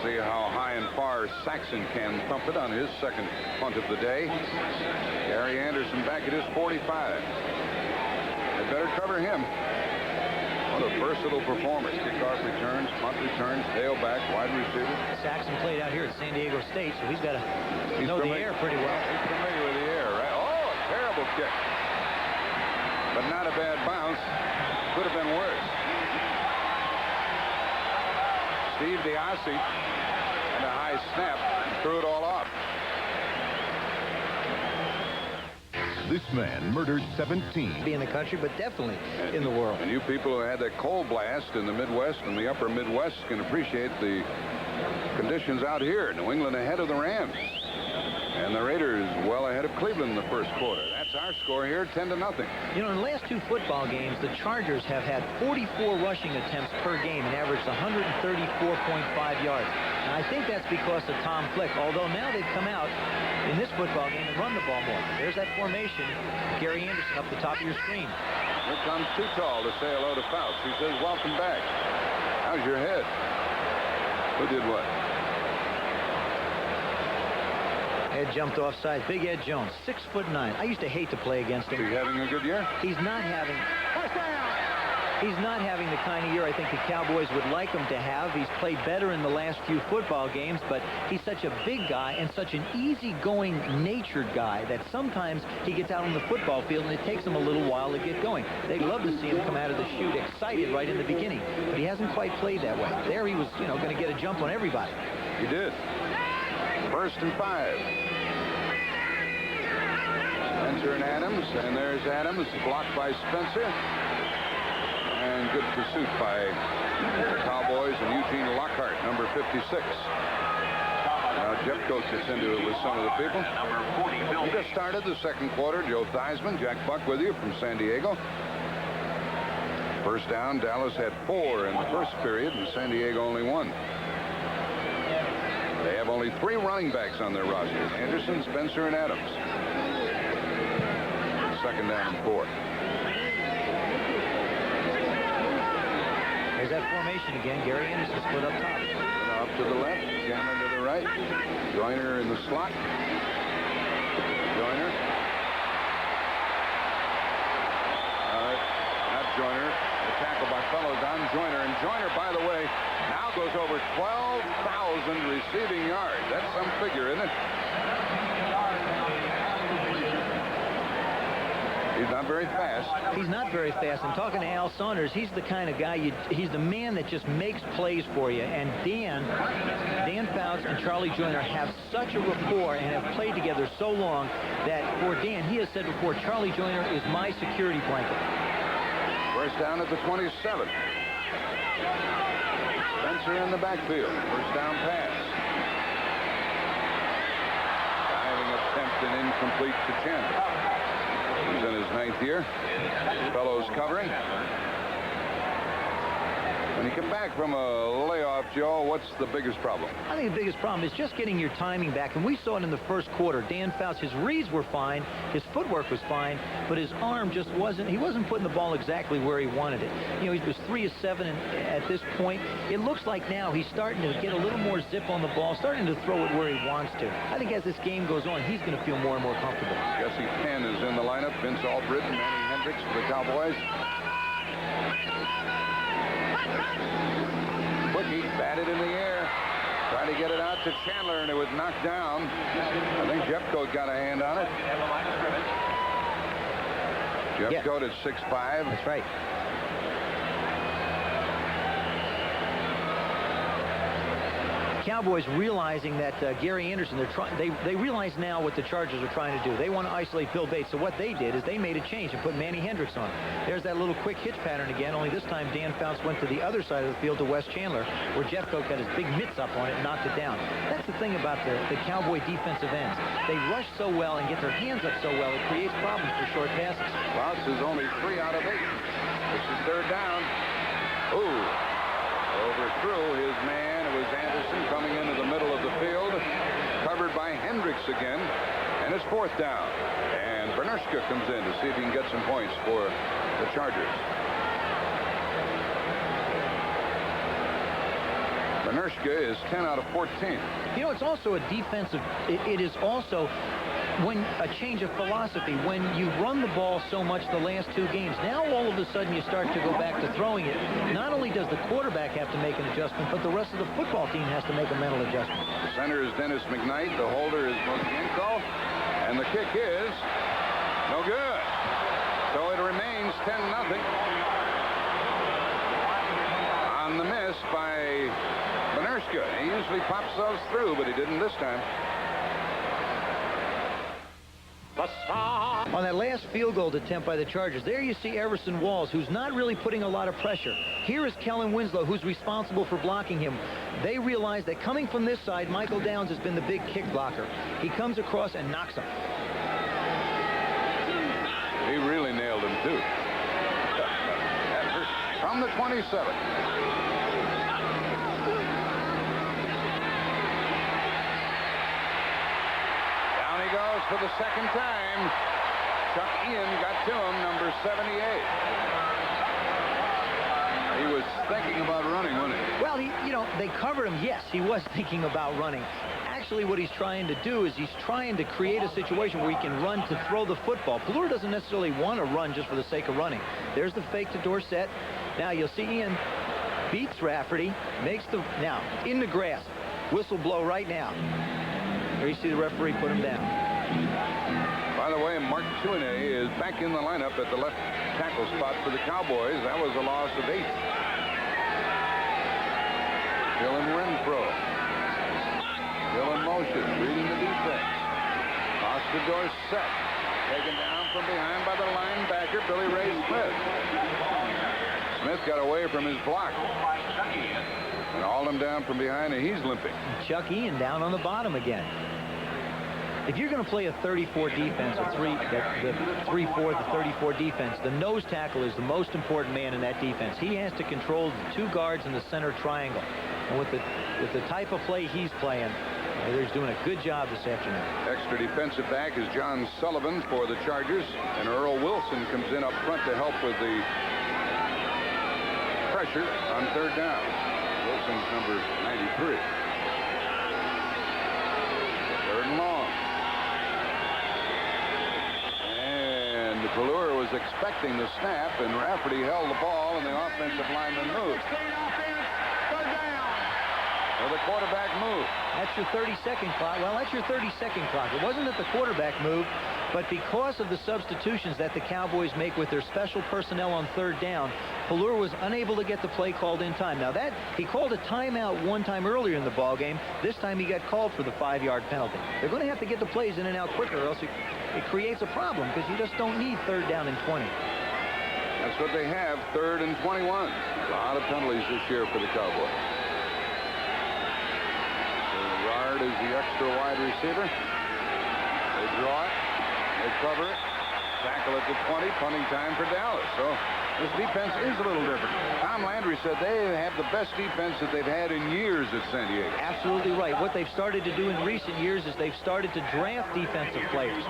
See how high and far Saxon can thump it on his second punt of the day. Gary Anderson back at his 45. They better cover him. What a versatile performer. Kickoff returns, punt returns, tailback, wide receiver. Saxon played out here at San Diego State, so he's got to know the air pretty well. He's familiar with the air, right? Oh, a terrible kick. But not a bad bounce. Could have been worse. Steve DiAsi and a high snap threw it all off. This man murdered 17. Be in the country, but definitely in the world. And you people who had that cold blast in the Midwest and the upper Midwest can appreciate the conditions out here. New England ahead of the Rams. And the Raiders well ahead of Cleveland in the first quarter. That's our score here, 10-0. You know, in the last 2 football games, the Chargers have had 44 rushing attempts per game and averaged 134.5 yards. And I think that's because of Tom Flick, although now they've come out in this football game and run the ball more. There's that formation. Gary Anderson up the top of your screen. Here comes Too Tall to say hello to Fouts. He says, welcome back. How's your head? Who did what? Ed jumped offside. Big Ed Jones, 6'9". I used to hate to play against him. Is he having a good year? He's not having the kind of year I think the Cowboys would like him to have. He's played better in the last few football games, but he's such a big guy and such an easygoing, natured guy that sometimes he gets out on the football field and it takes him a little while to get going. They'd love to see him come out of the chute excited right in the beginning, but he hasn't quite played that way. There he was, going to get a jump on everybody. He did. 1st and 5. Spencer and Adams, and there's Adams, blocked by Spencer. And good pursuit by the Cowboys and Eugene Lockhart, number 56. Now Jeff Coates gets into it with some of the people. We just started the second quarter. Joe Theismann, Jack Buck with you from San Diego. First down, Dallas had 4 in the first period, and San Diego only 1. They have only 3 running backs on their roster: Anderson, Spencer, and Adams. Second down and 4. There's that formation again. Gary Anderson split up top. Off to the left, Cameron to the right. Joyner in the slot. Joyner. Not Joyner. The tackle by fellow Don Joyner. And Joyner, by the way, now goes over 12,000 receiving yards. That's some figure, isn't it? He's not very fast. He's not very fast. And talking to Al Saunders, he's the kind of guy, he's the man that just makes plays for you. And Dan Fouts and Charlie Joyner have such a rapport and have played together so long that for Dan, he has said before, Charlie Joyner is my security blanket. First down at the 27. Spencer in the backfield. First down pass. Diving attempt and incomplete to Chandler. He's in his 9th year. Fellows covering. When you come back from a layoff, Joe, what's the biggest problem? I think the biggest problem is just getting your timing back. And we saw it in the first quarter. Dan Fouts, his reads were fine. His footwork was fine. But his arm just wasn't, he wasn't putting the ball exactly where he wanted it. You know, he was 3 of 7 at this point. It looks like now he's starting to get a little more zip on the ball, starting to throw it where he wants to. I think as this game goes on, he's going to feel more and more comfortable. Jesse Penn is in the lineup. Vince Albritton, Manny Hendricks for the Cowboys. Quickie batted in the air. Tried to get it out to Chandler, and it was knocked down. I think Jeffcoat got a hand on it. Jeffcoat at 6'5". That's right. Cowboys realizing that Gary Anderson, they realize now what the Chargers are trying to do. They want to isolate Bill Bates. So what they did is they made a change and put Manny Hendricks on. There's that little quick hitch pattern again, only this time Dan Fouts went to the other side of the field to Wes Chandler, where Jeffcoat got his big mitts up on it and knocked it down. That's the thing about the Cowboy defensive ends. They rush so well and get their hands up so well, it creates problems for short passes. Fouts is only 3 out of 8. This is 3rd down. Ooh. Overthrew his man. It was Anderson coming into the middle of the field. Covered by Hendricks again. And it's 4th down. And Bernerska comes in to see if he can get some points for the Chargers. Bernerska is 10 out of 14. You know, it's also a defensive, it is also when a change of philosophy. When you run the ball so much the last 2 games, now all of a sudden you start to go back to throwing it. Not only does the quarterback have to make an adjustment, but the rest of the football team has to make a mental adjustment. The center is Dennis McKnight. The holder is Mozienko. And the kick is no good. So it remains 10-0 on the miss by Bernerska. He usually pops those through, but he didn't this time. On that last field goal attempt by the Chargers, there you see Everson Walls, who's not really putting a lot of pressure. Here is Kellen Winslow, who's responsible for blocking him. They realize that coming from this side, Michael Downs has been the big kick blocker. He comes across and knocks him. He really nailed him, too. From the 27. Goes for the 2nd time. Chuck Ian got to him, number 78. He was thinking about running, wasn't he? Well, they covered him. Yes, he was thinking about running. Actually, what he's trying to do is he's trying to create a situation where he can run to throw the football. Plur doesn't necessarily want to run just for the sake of running. There's the fake to Dorsett. Now you'll see Ian beats Rafferty, now in the grass. Whistle blow right now. Here you see the referee put him down. By the way, Mark Tuinei is back in the lineup at the left tackle spot for the Cowboys. That was a loss of 8. Dylan Renfro. Still in motion, reading the defense. Toss to Dorsett. Taken down from behind by the linebacker, Billy Ray Smith. Smith got away from his block. And hauled him down from behind, and he's limping. Chuck Ian down on the bottom again. If you're going to play a 34 defense, the 3-4, the 34 defense, the nose tackle is the most important man in that defense. He has to control the 2 guards in the center triangle. And with the type of play he's playing, he's doing a good job this afternoon. Extra defensive back is John Sullivan for the Chargers, and Earl Wilson comes in up front to help with the pressure on 3rd down. Wilson's number 93. 3rd and long. And Plur was expecting the snap, and Rafferty held the ball, and the offensive lineman moved. Well, the quarterback moved. That's your 30-second clock. Well, that's your 30-second clock. It wasn't that the quarterback moved, but because of the substitutions that the Cowboys make with their special personnel on 3rd down, Plur was unable to get the play called in time. Now, he called a timeout one time earlier in the ballgame. This time he got called for the 5-yard penalty. They're going to have to get the plays in and out quicker, or else it creates a problem, because you just don't need 3rd down and 20. That's what they have, 3rd and 21. A lot of penalties this year for the Cowboys. Gerard is the extra wide receiver. They draw it. They cover it. Tackle at the 20, punting time for Dallas. So this defense is a little different. Tom Landry said they have the best defense that they've had in years at San Diego. Absolutely right. What they've started to do in recent years is they've started to draft defensive players.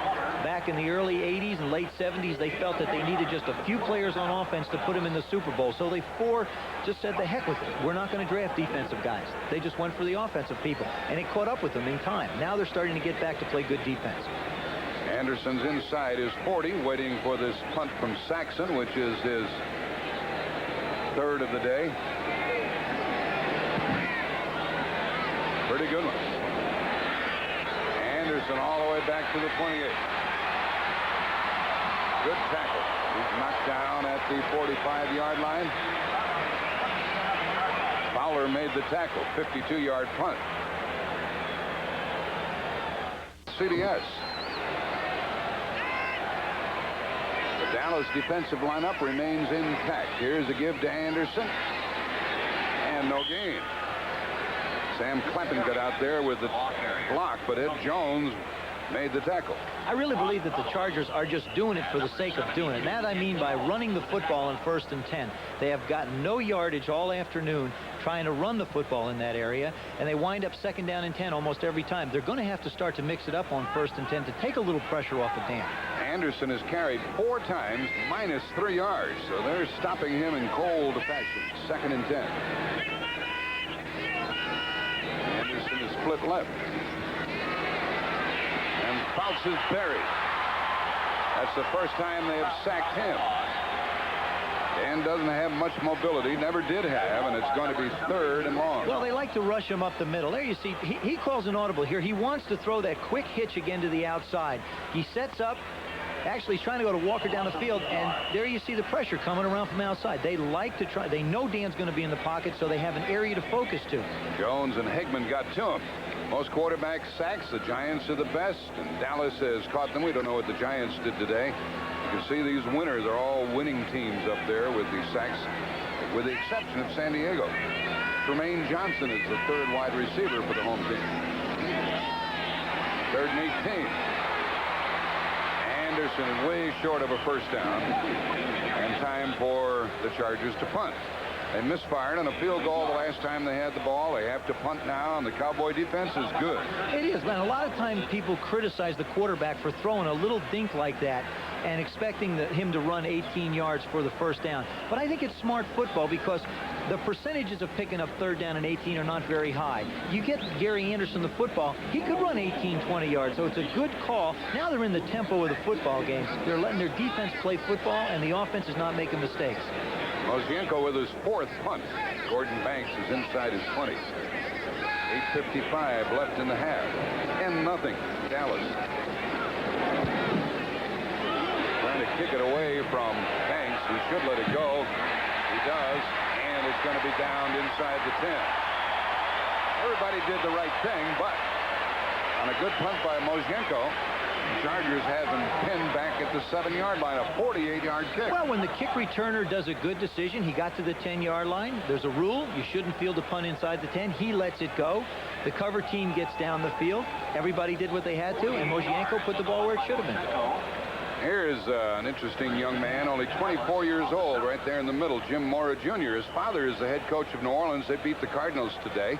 Back in the early 80s and late 70s, they felt that they needed just a few players on offense to put them in the Super Bowl. So they just said, the heck with it. We're not going to draft defensive guys. They just went for the offensive people. And it caught up with them in time. Now they're starting to get back to play good defense. Anderson's inside his 40, waiting for this punt from Saxon, which is his third of the day. Pretty good one. Anderson all the way back to the 28. Good tackle. He's knocked down at the 45-yard line. Fowler made the tackle. 52-yard punt. CDS. The Dallas defensive lineup remains intact. Here's a give to Anderson. And no gain. Sam Clappin got out there with the block, but Ed Jones made the tackle. I really believe that the Chargers are just doing it for the sake of doing it. And that I mean by running the football on 1st and 10. They have gotten no yardage all afternoon trying to run the football in that area, and they wind up 2nd down and 10 almost every time. They're going to have to start to mix it up on 1st and 10 to take a little pressure off of Dan. Anderson has carried 4 times, minus 3 yards, so they're stopping him in cold fashion. 2nd and 10. Anderson is split left. And Fouts is buried. That's the first time they have sacked him. Dan doesn't have much mobility, never did have, and it's going to be 3rd and long. Well, they like to rush him up the middle. There you see, he calls an audible here. He wants to throw that quick hitch again to the outside. He sets up. Actually, he's trying to go to Walker down the field, and there you see the pressure coming around from outside. They like to try. They know Dan's going to be in the pocket, so they have an area to focus to. Jones and Hegman got to him. Most quarterback sacks, the Giants are the best, and Dallas has caught them. We don't know what the Giants did today. You can see these winners are all winning teams up there with the sacks, with the exception of San Diego. Tremaine Johnson is the 3rd wide receiver for the home team. 3rd and 18. Anderson is way short of a 1st down, and time for the Chargers to punt. They misfired on a field goal the last time they had the ball. They have to punt now, and the Cowboy defense is good. It is, man. A lot of times people criticize the quarterback for throwing a little dink like that and expecting him to run 18 yards for the 1st down. But I think it's smart football because the percentages of picking up 3rd down and 18 are not very high. You get Gary Anderson the football, he could run 18, 20 yards, so it's a good call. Now they're in the tempo of the football games. They're letting their defense play football, and the offense is not making mistakes. Mosienko with his 4th punt. Gordon Banks is inside his 20. 8:55 left in the half. 10-0 Dallas. Trying to kick it away from Banks. He should let it go. He does. And it's going to be downed inside the 10. Everybody did the right thing, but on a good punt by Mosienko, the Chargers have him pinned back at the 7-yard line, a 48-yard kick. Well, when the kick returner does a good decision, he got to the 10-yard line. There's a rule. You shouldn't field a punt inside the 10. He lets it go. The cover team gets down the field. Everybody did what they had to, and Mosienko put the ball where it should have been. Here's an interesting young man, only 24 years old, right there in the middle, Jim Mora Jr. His father is the head coach of New Orleans. They beat the Cardinals today.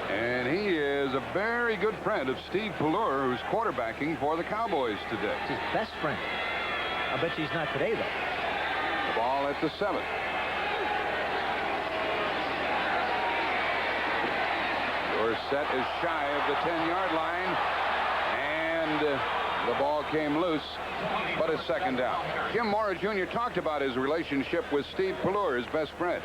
And he is a very good friend of Steve Pellure, who's quarterbacking for the Cowboys today. It's his best friend. I bet you he's not today, though. The ball at the 7. Dorsett is shy of the 10-yard line. And the ball came loose, but it's 2nd down. Jim Mora Jr. talked about his relationship with Steve Pellure, his best friend.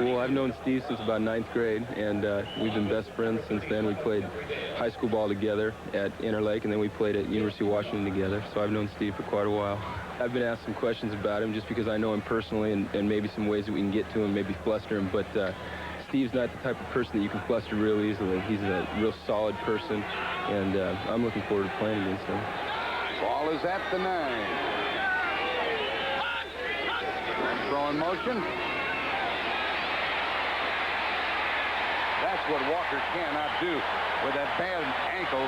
Well, I've known Steve since about 9th grade, and we've been best friends since then. We played high school ball together at Interlake, and then we played at University of Washington together, so I've known Steve for quite a while. I've been asked some questions about him just because I know him personally and maybe some ways that we can get to him, maybe fluster him, but Steve's not the type of person that you can fluster real easily. He's a real solid person, and I'm looking forward to playing against him. Ball is at the 9. Throw in motion. That's That's what Walker cannot do with that bad ankle.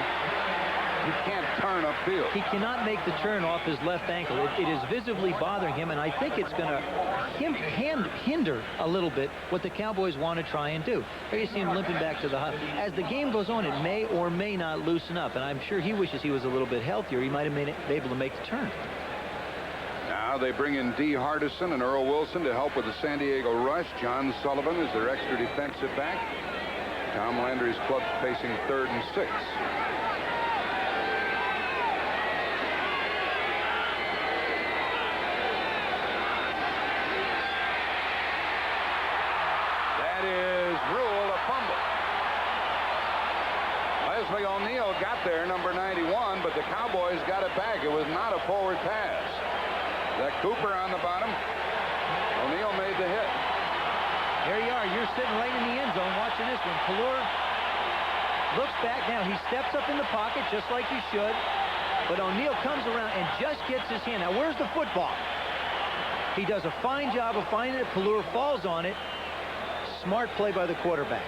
He can't turn upfield. He cannot make the turn off his left ankle. It is visibly bothering him, and I think it's going to hinder a little bit what the Cowboys want to try and do. There you see him limping back to the hut. As the game goes on, it may or may not loosen up, and I'm sure he wishes he was a little bit healthier. He might have been able to make the turn. Now they bring in D. Hardison and Earl Wilson to help with the San Diego rush. John Sullivan is their extra defensive back. Tom Landry's club facing 3rd and 6. That is ruled a fumble. Leslie O'Neal got there, number 91, but the Cowboys got it back. It was not a forward pass. That Cooper on the bottom. O'Neal made the hit. There you are. You're sitting right in the end zone watching this one. Pelluer looks back. Now he steps up in the pocket just like he should. But O'Neal comes around and just gets his hand. Now where's the football? He does a fine job of finding it. Pelluer falls on it. Smart play by the quarterback.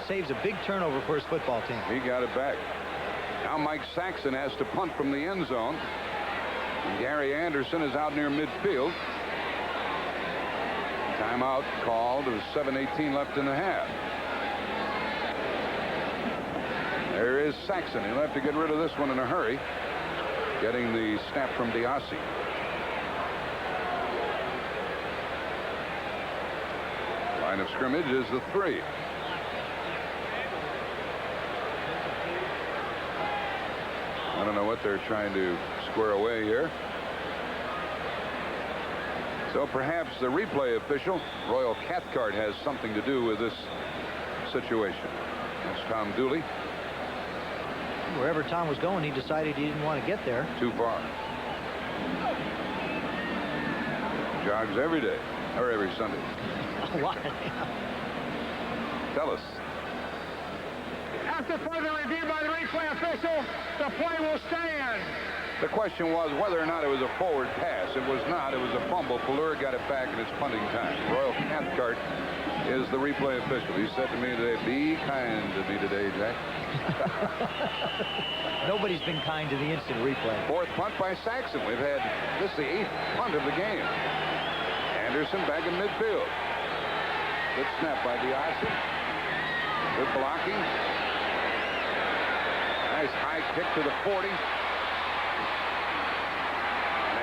Saves a big turnover for his football team. He got it back. Now Mike Saxon has to punt from the end zone. And Gary Anderson is out near midfield. Timeout called. There's 7:18 left in the half. There is Saxon. He'll have to get rid of this one in a hurry. Getting the snap from Diassi. Line of scrimmage is the 3. I don't know what they're trying to square away here. So perhaps the replay official, Royal Cathcart, has something to do with this situation. That's Tom Dooley. Wherever Tom was going, he decided he didn't want to get there. Too far. Jogs every day, or every Sunday. A lot. Tell us. After further review by the replay official, the play will stand. The question was whether or not it was a forward pass. It was not. It was a fumble. Pelluer got it back, and it's punting time. Royal Cathcart is the replay official. He said to me today, "Be kind to me today, Jack." Nobody's been kind to the instant replay. 4th punt by Saxon. We've had this is the 8th punt of the game. Anderson back in midfield. Good snap by Diassi. Good blocking. Nice high kick to the 40.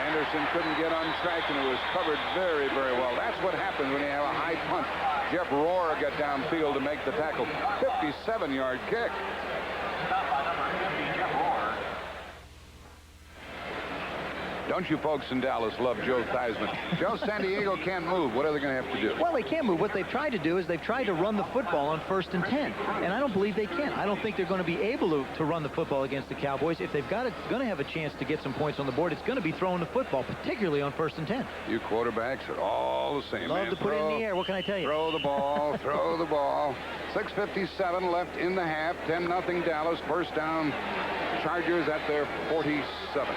Anderson couldn't get on track, and it was covered very, very well. That's what happens when you have a high punt. Jeff Rohr got downfield to make the tackle. 57-yard kick. Stop by number 50, Jeff Rohr. Don't you folks in Dallas love Joe Theismann? Joe, San Diego can't move. What are they going to have to do? Well, they can't move. What they've tried to do is they've tried to run the football on 1st and 10. And I don't believe they can. I don't think they're going to be able to run the football against the Cowboys. If they've going to have a chance to get some points on the board, it's going to be throwing the football, particularly on 1st and 10. You quarterbacks are all the same. Love man. to put it in the air. What can I tell you? Throw the ball. Throw the ball. 6:57 left in the half. 10-0 Dallas. First down. Chargers at their 47.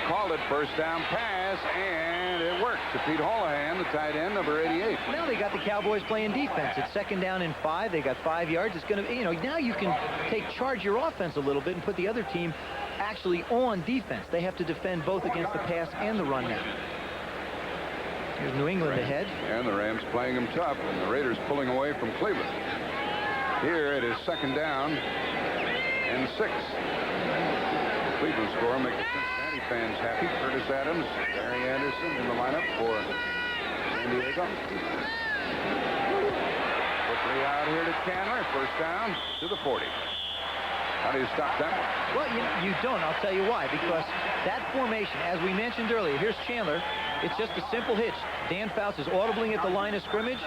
Called it first down pass, and it worked to Pete Holohan, the tight end, number 88. Now they got the Cowboys playing defense. It's 2nd down and 5. They got 5 yards. It's going to, now you can charge your offense a little bit and put the other team actually on defense. They have to defend both against the pass and the run now. Here's New England ahead. And the Rams playing them tough, and the Raiders pulling away from Cleveland. Here it is 2nd down and 6. Cleveland score make the Cincinnati fans happy. Curtis Adams, Gary Anderson in the lineup for San Diego. Quickly out here to Chandler. First down to the 40. How do you stop that one? Well, you don't. I'll tell you why. Because that formation, as we mentioned earlier, here's Chandler. It's just a simple hitch. Dan Fouts is audibling at the line of scrimmage.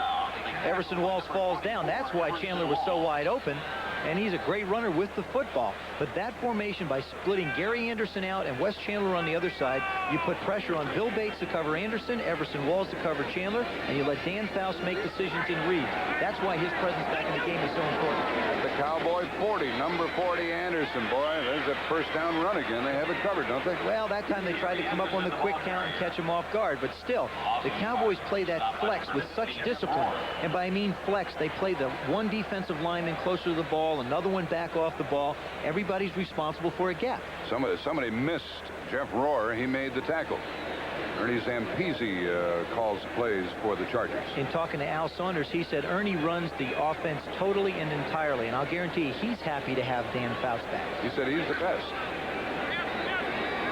Everson Walls falls down. That's why Chandler was so wide open. and he's a great runner with the football. But that formation, by splitting Gary Anderson out and Wes Chandler on the other side, you put pressure on Bill Bates to cover Anderson, Everson Walls to cover Chandler, and you let Dan Faust make decisions in reads. That's why his presence back in the game is so important. At the Cowboy 40, number 40, Anderson. Boy, there's that first down run again. They have it covered, don't they? Well, that time they tried to come up on the quick count and catch him off guard. But still, the Cowboys play that flex with such discipline. And by I mean flex, they play the one defensive lineman closer to the ball, another one back off the ball. Everybody's responsible for a gap. Somebody missed Jeff Rohr. He made the tackle. Ernie Zampese calls plays for the Chargers. In talking to Al Saunders, he said Ernie runs the offense totally and entirely, and I'll guarantee you he's happy to have Dan Faust back. He said he's the best.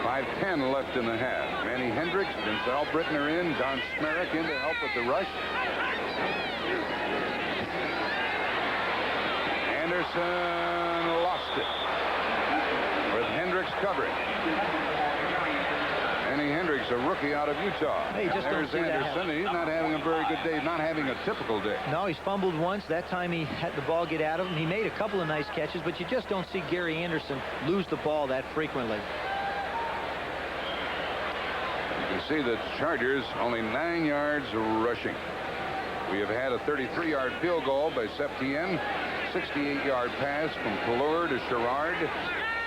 5:10 left in the half. Manny Hendricks, Vince Albritton are in. Don Smerrick in to help with the rush. Anderson lost it with Hendricks covering. Manny Hendricks, a rookie out of Utah. Hey, just there's don't see Anderson. He's not having a very good day. He's not having a typical day. No, he's fumbled once. That time he had the ball get out of him. He made a couple of nice catches, but you just don't see Gary Anderson lose the ball that frequently. You see the Chargers only 9 yards rushing. We have had a 33-yard field goal by Septien, 68-yard pass from Couleur to Sherrard.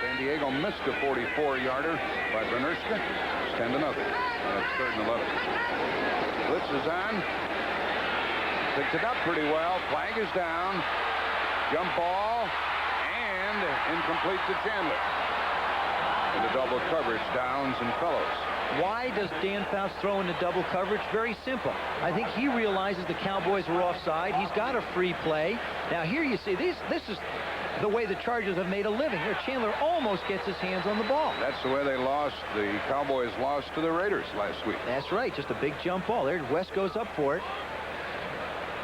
San Diego missed a 44-yarder by Bernerska. It's 10-0. It's 3rd and 11. Blitz is on. Picked it up pretty well. Flag is down. Jump ball and incomplete to Chandler. And the double coverage, Downs and Fellows. Why does Dan Faust throw into double coverage? Very simple. I think he realizes the Cowboys were offside. He's got a free play. Now here you see this is the way the Chargers have made a living. Here, Chandler almost gets his hands on the ball. That's the way they lost. The Cowboys lost to the Raiders last week. That's right. Just a big jump ball. There, West goes up for it.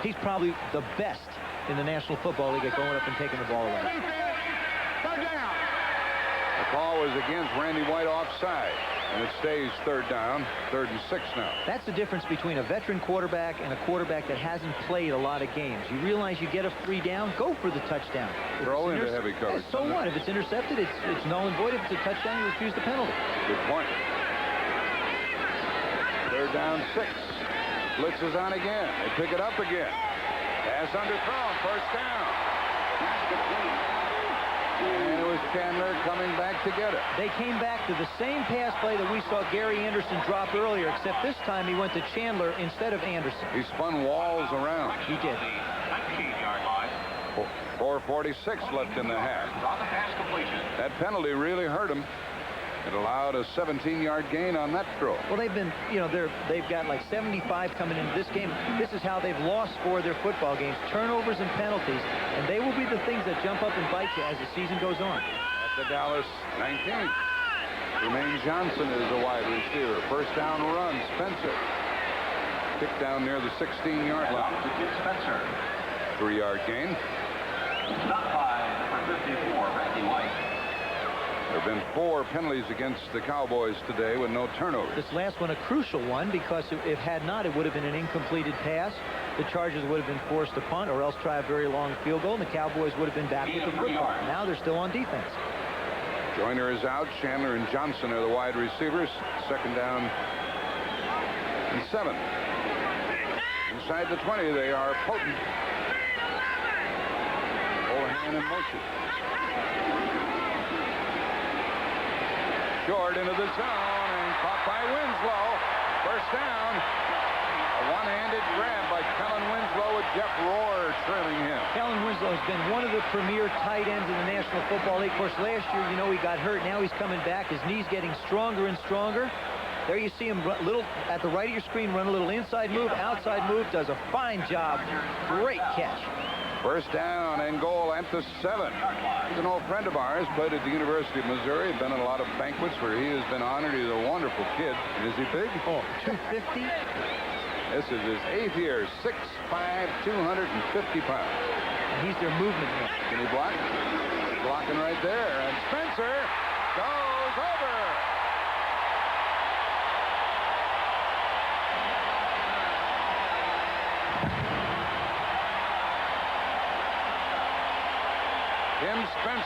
He's probably the best in the National Football League at going up and taking the ball away. Third down. The call was against Randy White offside. And it stays 3rd down, 3rd and 6 now. That's the difference between a veteran quarterback and a quarterback that hasn't played a lot of games. You realize you get a free down, go for the touchdown. Throw into heavy coverage. Yeah, so what? If it's intercepted, it's null and void. If it's a touchdown, you refuse the penalty. Good point. 3rd down, 6. Blitz is on again. They pick it up again. Pass underthrown, 1st down. And it was Chandler coming back to get it. They came back to the same pass play that we saw Gary Anderson drop earlier, except this time he went to Chandler instead of Anderson. He spun Walls around. He did. 19-yard line. 4:46 left in the half. On the pass completion. That penalty really hurt him. It allowed a 17-yard gain on that throw. Well, they've been, they've got like 75 coming into this game. This is how they've lost 4 of their football games, turnovers and penalties, and they will be the things that jump up and bite you as the season goes on. At the Dallas 19. Jermaine Johnson is a wide receiver. 1st down run, Spencer. Kick down near the 16-yard line. Spencer. 3-yard gain. Stop by number 54, Randy White. There have been 4 penalties against the Cowboys today with no turnovers. This last one a crucial one because if had not, it would have been an incompleted pass. The Chargers would have been forced to punt or else try a very long field goal, and the Cowboys would have been back with the football. Now they're still on defense. Joyner is out. Chandler and Johnson are the wide receivers. 2nd down and 7. Inside the 20, they are potent. Overhand in motion. Short into the zone and caught by Winslow. 1st down. A one-handed grab by Kellen Winslow with Jeff Rohr trailing him. Kellen Winslow has been one of the premier tight ends in the National Football League. Of course, last year, he got hurt. Now he's coming back. His knee's getting stronger and stronger. There you see him at the right of your screen, run a little inside move, outside move. Does a fine job. Great catch. 1st down and goal at the 7. He's an old friend of ours, played at the University of Missouri, been at a lot of banquets where he has been honored. He's a wonderful kid. Is he big? Oh, 250. This is his 8th year, 6'5", 250 pounds. And he's their movement man. Can he block? Blocking right there. And Spencer goes over.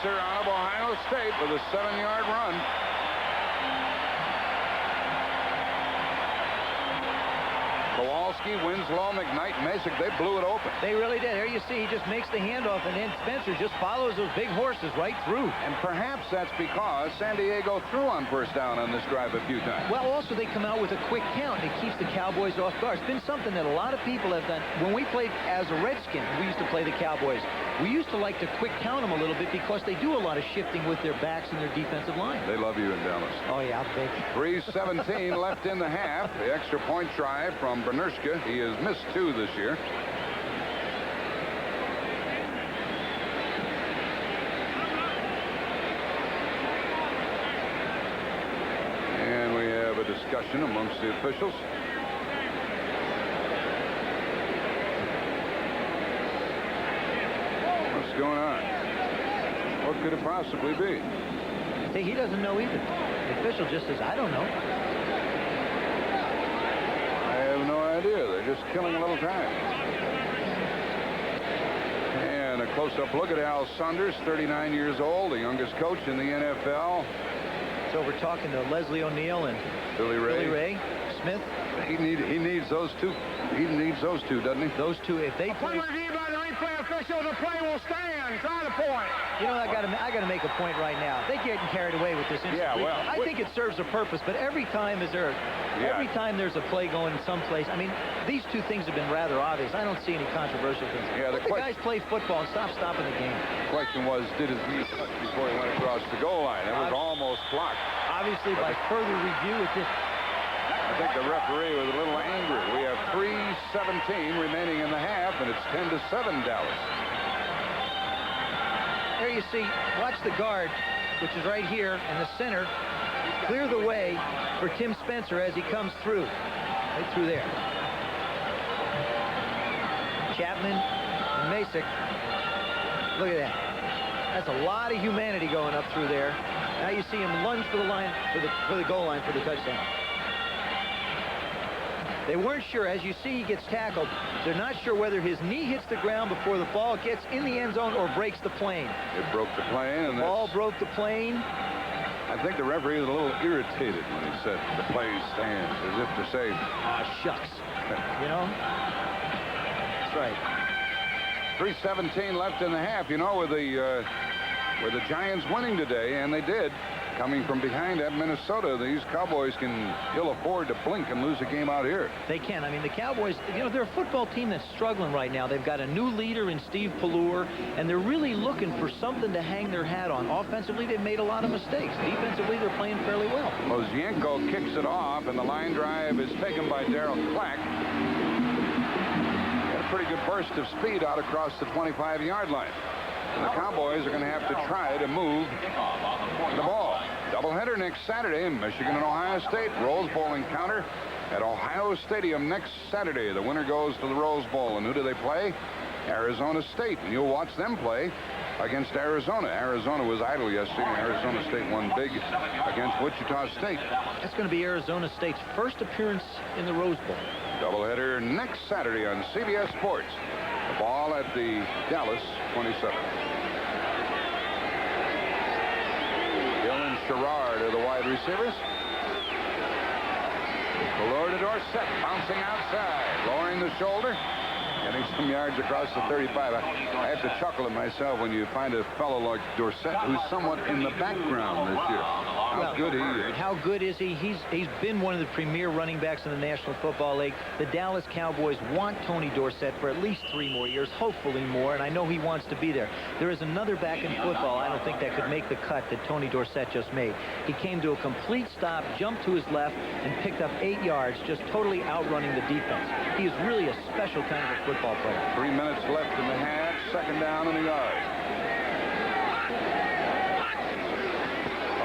Spencer out of Ohio State with a 7-yard run. Kowalski, Winslow, McKnight, Masick, they blew it open. They really did. Here you see he just makes the handoff, and then Spencer just follows those big horses right through. And perhaps that's because San Diego threw on first down on this drive a few times. Well, also they come out with a quick count. It keeps the Cowboys off guard. It's been something that a lot of people have done. When we played as a Redskin, we used to play the Cowboys. We used to like to quick count them a little bit because they do a lot of shifting with their backs and their defensive line. They love you in Dallas. Oh, yeah, big. 3:17 left in the half. The extra point try from Bernershka. He has missed 2 this year. And we have a discussion amongst the officials. What's going on? What could it possibly be? See, he doesn't know either. The official just says, I don't know. I have no idea. They're just killing a little time. And a close-up look at Al Saunders, 39 years old, the youngest coach in the NFL. So we're talking to Leslie O'Neal and Billy Ray. Smith. He needs those two. He needs those two, doesn't he? Those two, if they play. Point review by the replay official. The play will stand. Try the point. You know, I got to make a point right now. They're getting carried away with this. Yeah, well, I think it serves a purpose, but every time there's a play going someplace, I mean, these two things have been rather obvious. I don't see any controversial things. Yeah, Let the guys play football and stop stopping the game. The question was, did his knee touch before he went across the goal line? It was almost blocked. Obviously, by further review, it just. I think the referee was a little angry. We have 3:17 remaining in the half, and it's 10-7 Dallas. There you see, watch the guard, which is right here in the center, clear the way for Tim Spencer as he comes through. Right through there. Chapman and Masick. Look at that. That's a lot of humanity going up through there. Now you see him lunge for the line, for the goal line for the touchdown. They weren't sure. As you see, he gets tackled. They're not sure whether his knee hits the ground before the ball gets in the end zone or breaks the plane. It broke the plane. And the ball broke the plane. I think the referee was a little irritated when he said the play stands, as if to say, shucks. You know? That's right. 3:17 left in the half. You know, with the Giants winning today, and they did, coming from behind at Minnesota, these Cowboys can ill afford to blink and lose a game out here. They can. I mean, the Cowboys, you know, they're a football team that's struggling right now. They've got a new leader in Steve Pallure, and they're really looking for something to hang their hat on. Offensively, they've made a lot of mistakes. Defensively, they're playing fairly well. Ozienko kicks it off, and the line drive is taken by Darryl Clack. Got a pretty good burst of speed out across the 25-yard line. And the Cowboys are going to have to try to move the ball. Doubleheader next Saturday. Michigan and Ohio State. Rose Bowl encounter at Ohio Stadium next Saturday. The winner goes to the Rose Bowl. And who do they play? Arizona State. And you'll watch them play against Arizona. Arizona was idle yesterday. Arizona State won big against Wichita State. That's going to be Arizona State's first appearance in the Rose Bowl. Doubleheader next Saturday on CBS Sports. The ball at the Dallas 27. Dylan Sherrard are the wide receivers. Below to Dorsett, bouncing outside, lowering the shoulder, getting some yards across the 35. I have to chuckle at myself when you find a fellow like Dorsett who's somewhat in the background this year. How good he is. How good is he? He's been one of the premier running backs in the National Football League. The Dallas Cowboys want Tony Dorsett for at least 3 more years, hopefully more, and I know he wants to be there. There is another back in football I don't think that could make the cut that Tony Dorsett just made. He came to a complete stop, jumped to his left, and picked up 8 yards, just totally outrunning the defense. He is really a special kind of a football player. 3 minutes left in the half, second down and a yard.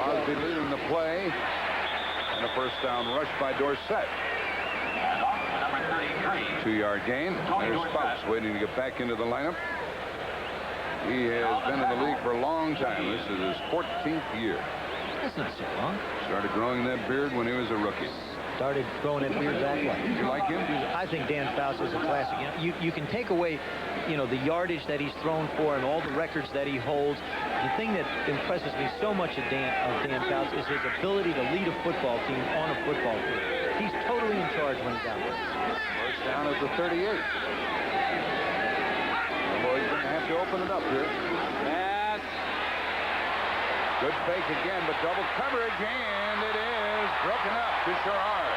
Crosby leading the play, and a first down rush by Dorsett. 2-yard gain. There's Spouts waiting to get back into the lineup. He has been in the league for a long time. This is his 14th year. That's not so long. Started growing that beard when he was a rookie. Started throwing that beard back when. You like him? I think Dan Fouts is a classic. You can take away, the yardage that he's thrown for and all the records that he holds, the thing that impresses me so much of Dan Fouts is his ability to lead a football team on a football field. He's totally in charge when he's out there. First down at the 38. The boys going to have to open it up here. Pass. Good fake again, but double coverage, and it is broken up to Sherrard.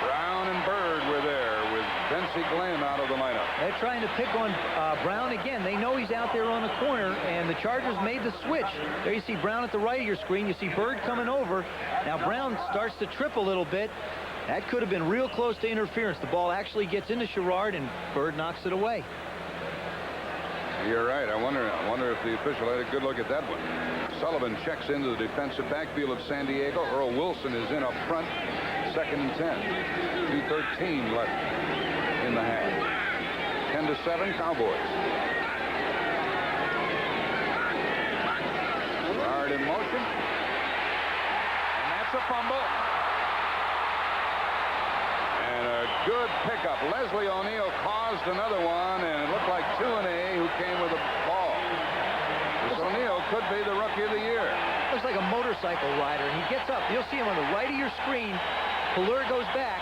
Brown and Bird were there with Vincie Glenn out of the lineup. They're trying to pick on Brown again. They know he's out there on the corner, and the Chargers made the switch. There you see Brown at the right of your screen. You see Bird coming over. Now Brown starts to trip a little bit. That could have been real close to interference. The ball actually gets into Sherrard, and Bird knocks it away. You're right. I wonder if the official had a good look at that one. Sullivan checks into the defensive backfield of San Diego. Earl Wilson is in up front. 2nd and 10. 2:13 left in the half. 10-7 Cowboys. Sherrard in motion. And that's a fumble. And a good pickup. Leslie O'Neal caused another one, and it looked like Tuanay who came with the ball. This O'Neal could be the rookie of the year. Looks like a motorcycle rider, and he gets up. You'll see him on the right of your screen. Pallure goes back.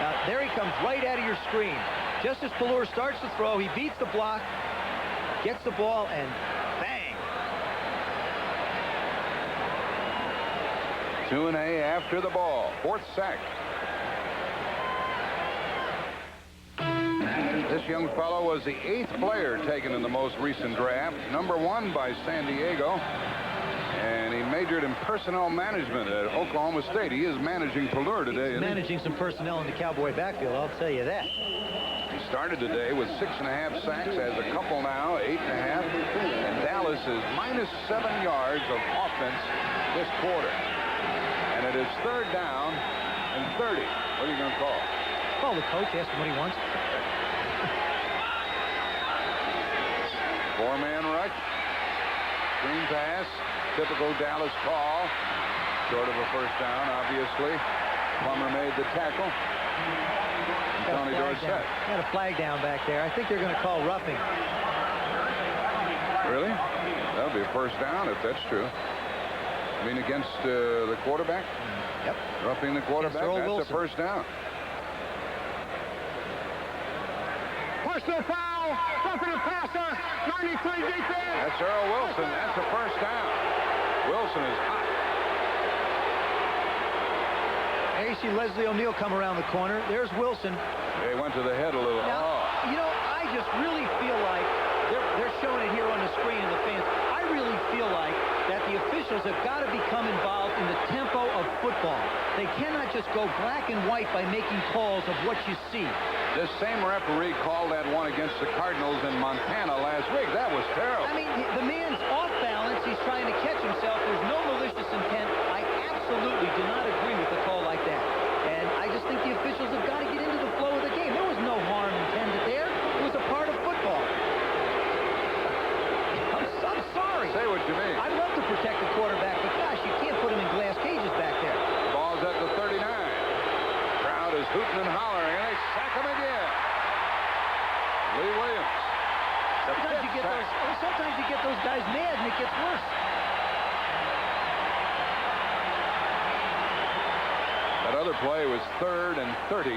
Now, there he comes right out of your screen. Just as Pallure starts to throw, he beats the block, gets the ball, and bang. Tuanay after the ball. 4th sack. This young fellow was the 8th player taken in the most recent draft. Number 1 by San Diego. And he majored in personnel management at Oklahoma State. He is managing Pallure today. He's managing some personnel in the Cowboy backfield, I'll tell you that. He started today with 6.5 sacks, has a couple now, 8.5. And Dallas is -7 yards of offense this quarter. And it is 3rd down and 30. What are you going to call? Call the coach, ask him what he wants. 4-man rush. Screen pass. Typical Dallas call. Short of a first down, obviously. Plummer made the tackle. And Tony Dorsett. Got a flag down back there. I think they're going to call roughing. Really? That'll be a first down if that's true. I mean, against the quarterback? Yep. Roughing the quarterback, that's a first down. Personal foul. Roughing the passer. 93 defense. That's Earl Wilson. That's a first down. Wilson is hot. There you see Leslie O'Neal come around the corner. There's Wilson. They went to the head a little. Now, you know, I just really feel like they're showing it here on the screen and the fans. I really feel like that the officials have got to become involved in the tempo of football. They cannot just go black and white by making calls of what you see. This same referee called that one against the Cardinals in Montana last week. That was terrible. I mean, the man's off balance. He's trying to catch himself. There's no malicious intent. I absolutely do not agree with a call like that. And I just think the officials have got to get into the flow of the game. There was no harm intended there. It was a part of football. I'm sorry. Say what you mean. I'd love to protect the quarterback, but gosh, you can't put him in glass cages back there. The ball's at the 39. Crowd is hooting and hollering, and they sack him again. Lee Williams. Sometimes you get those guys mad, and it gets worse. That other play was 3rd and 30.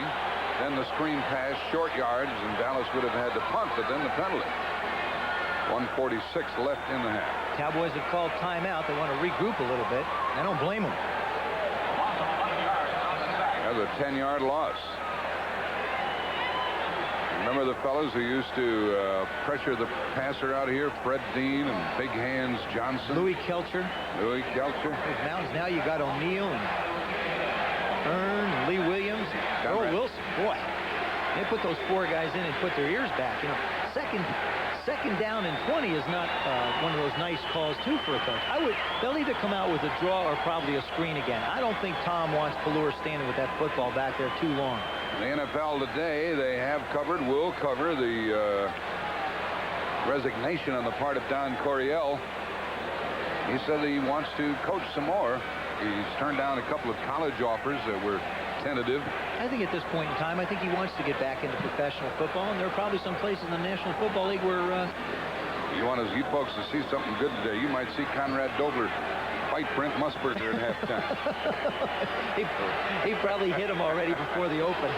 Then the screen pass, short yards, and Dallas would have had to punt, but then the penalty. 1:46 left in the half. Cowboys have called timeout. They want to regroup a little bit. I don't blame them. That's a 10-yard loss. Remember the fellows who used to pressure the passer out here? Fred Dean and Big Hands Johnson. Louis Kelcher. Now you got O'Neal and Hearn and Lee Williams. Earl Wilson. Boy, they put those 4 guys in and put their ears back. You know, second down and 20 is not one of those nice calls, too, for a coach. They'll either come out with a draw or probably a screen again. I don't think Tom wants Pallure standing with that football back there too long. The NFL today, they have covered, will cover the resignation on the part of Don Coryell. He said he wants to coach some more. He's turned down a couple of college offers that were tentative. I think at this point in time, I think he wants to get back into professional football, and there are probably some places in the National Football League where You want you folks to see something good today, you might see Conrad Dobler fight Brent Musburger at halftime. he probably hit him already before the open.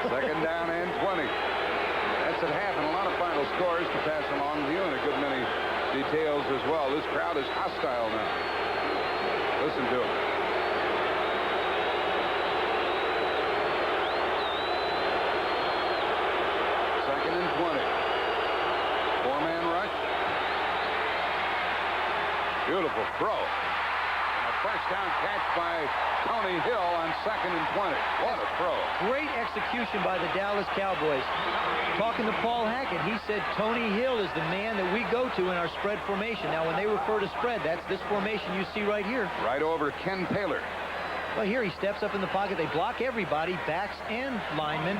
Second down and 20. That's at half, and a lot of final scores to pass along to you, and a good many details as well. This crowd is hostile now. Listen to it. Second and 20. Four-man rush. Beautiful throw. And a first down catch by Tony Hill on second and 20. What a throw. Great execution by the Dallas Cowboys. Talking to Paul Hackett, he said Tony Hill is the man that we go to in our spread formation. Now, when they refer to spread, that's this formation you see right here. Right over Ken Taylor. Well, here he steps up in the pocket. They block everybody, backs and linemen.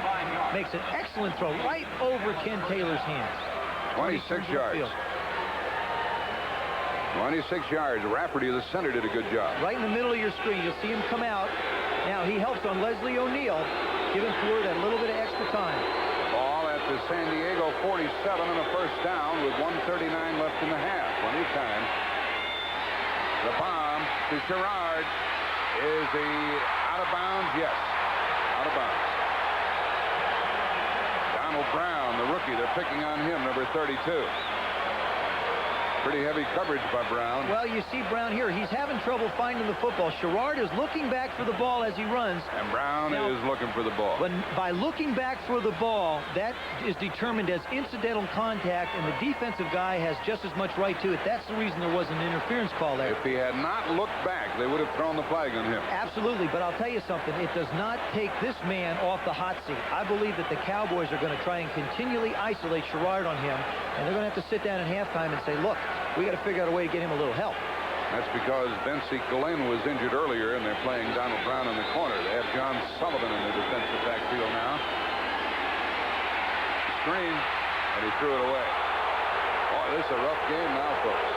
Makes an excellent throw right over Ken Taylor's hands. 26 yards. 26 yards. Rafferty of the center did a good job. Right in the middle of your screen, you'll see him come out. Now, he helps on Leslie O'Neal, giving Fleur that little bit of extra time. Ball at the San Diego 47 and a first down with 1:39 left in the half. Plenty of time. The bomb to Sherrard. Is he out of bounds? Yes. Out of bounds. Donald Brown, the rookie, they're picking on him, number 32. Pretty heavy coverage by Brown. Well, you see Brown here. He's having trouble finding the football. Sherrard is looking back for the ball as he runs. And Brown is looking for the ball. But by looking back for the ball, that is determined as incidental contact, and the defensive guy has just as much right to it. That's the reason there was an interference call there. If he had not looked back, they would have thrown the flag on him. Absolutely, but I'll tell you something. It does not take this man off the hot seat. I believe that the Cowboys are going to try and continually isolate Sherrard on him, and they're going to have to sit down at halftime and say, look, we got to figure out a way to get him a little help. That's because Vince Glenn was injured earlier, and they're playing Donald Brown in the corner. They have John Sullivan in the defensive backfield now. Screen, and he threw it away. Boy, this is a rough game now, folks.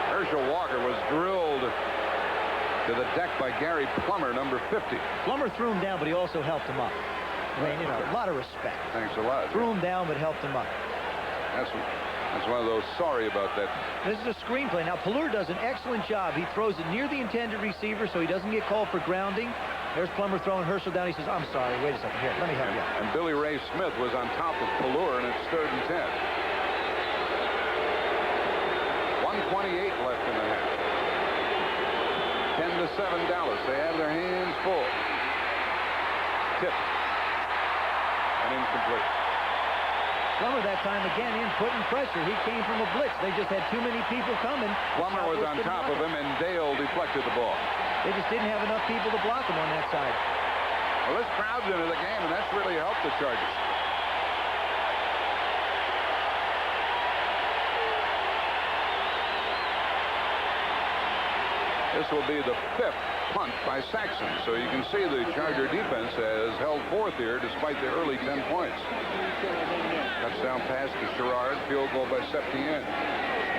Herschel Walker was drilled to the deck by Gary Plummer, number 50. Plummer threw him down, but he also helped him up. I mean, you know, a lot of respect. Thanks a lot. Threw him down, but helped him up. That's one of those sorry about that. This is a screenplay. Now, Plummer does an excellent job. He throws it near the intended receiver so he doesn't get called for grounding. There's Plummer throwing Herschel down. He says, I'm sorry. Wait a second. Here, let me help you. And Billy Ray Smith was on top of Plummer, and it's 3rd and 10. 1:28 left in the half. 10-7 Dallas. They have their hands full. Tipped. And incomplete. Plummer that time again in putting pressure. He came from a blitz. They just had too many people coming. Plummer was on top of him, and Dale deflected the ball. They just didn't have enough people to block him on that side. Well, this crowd's into the game, and that's really helped the Chargers. This will be the 5th punt by Saxon. So you can see the Charger defense has held forth here despite the early 10 points. Touchdown pass to Sherrard. Field goal by Septien.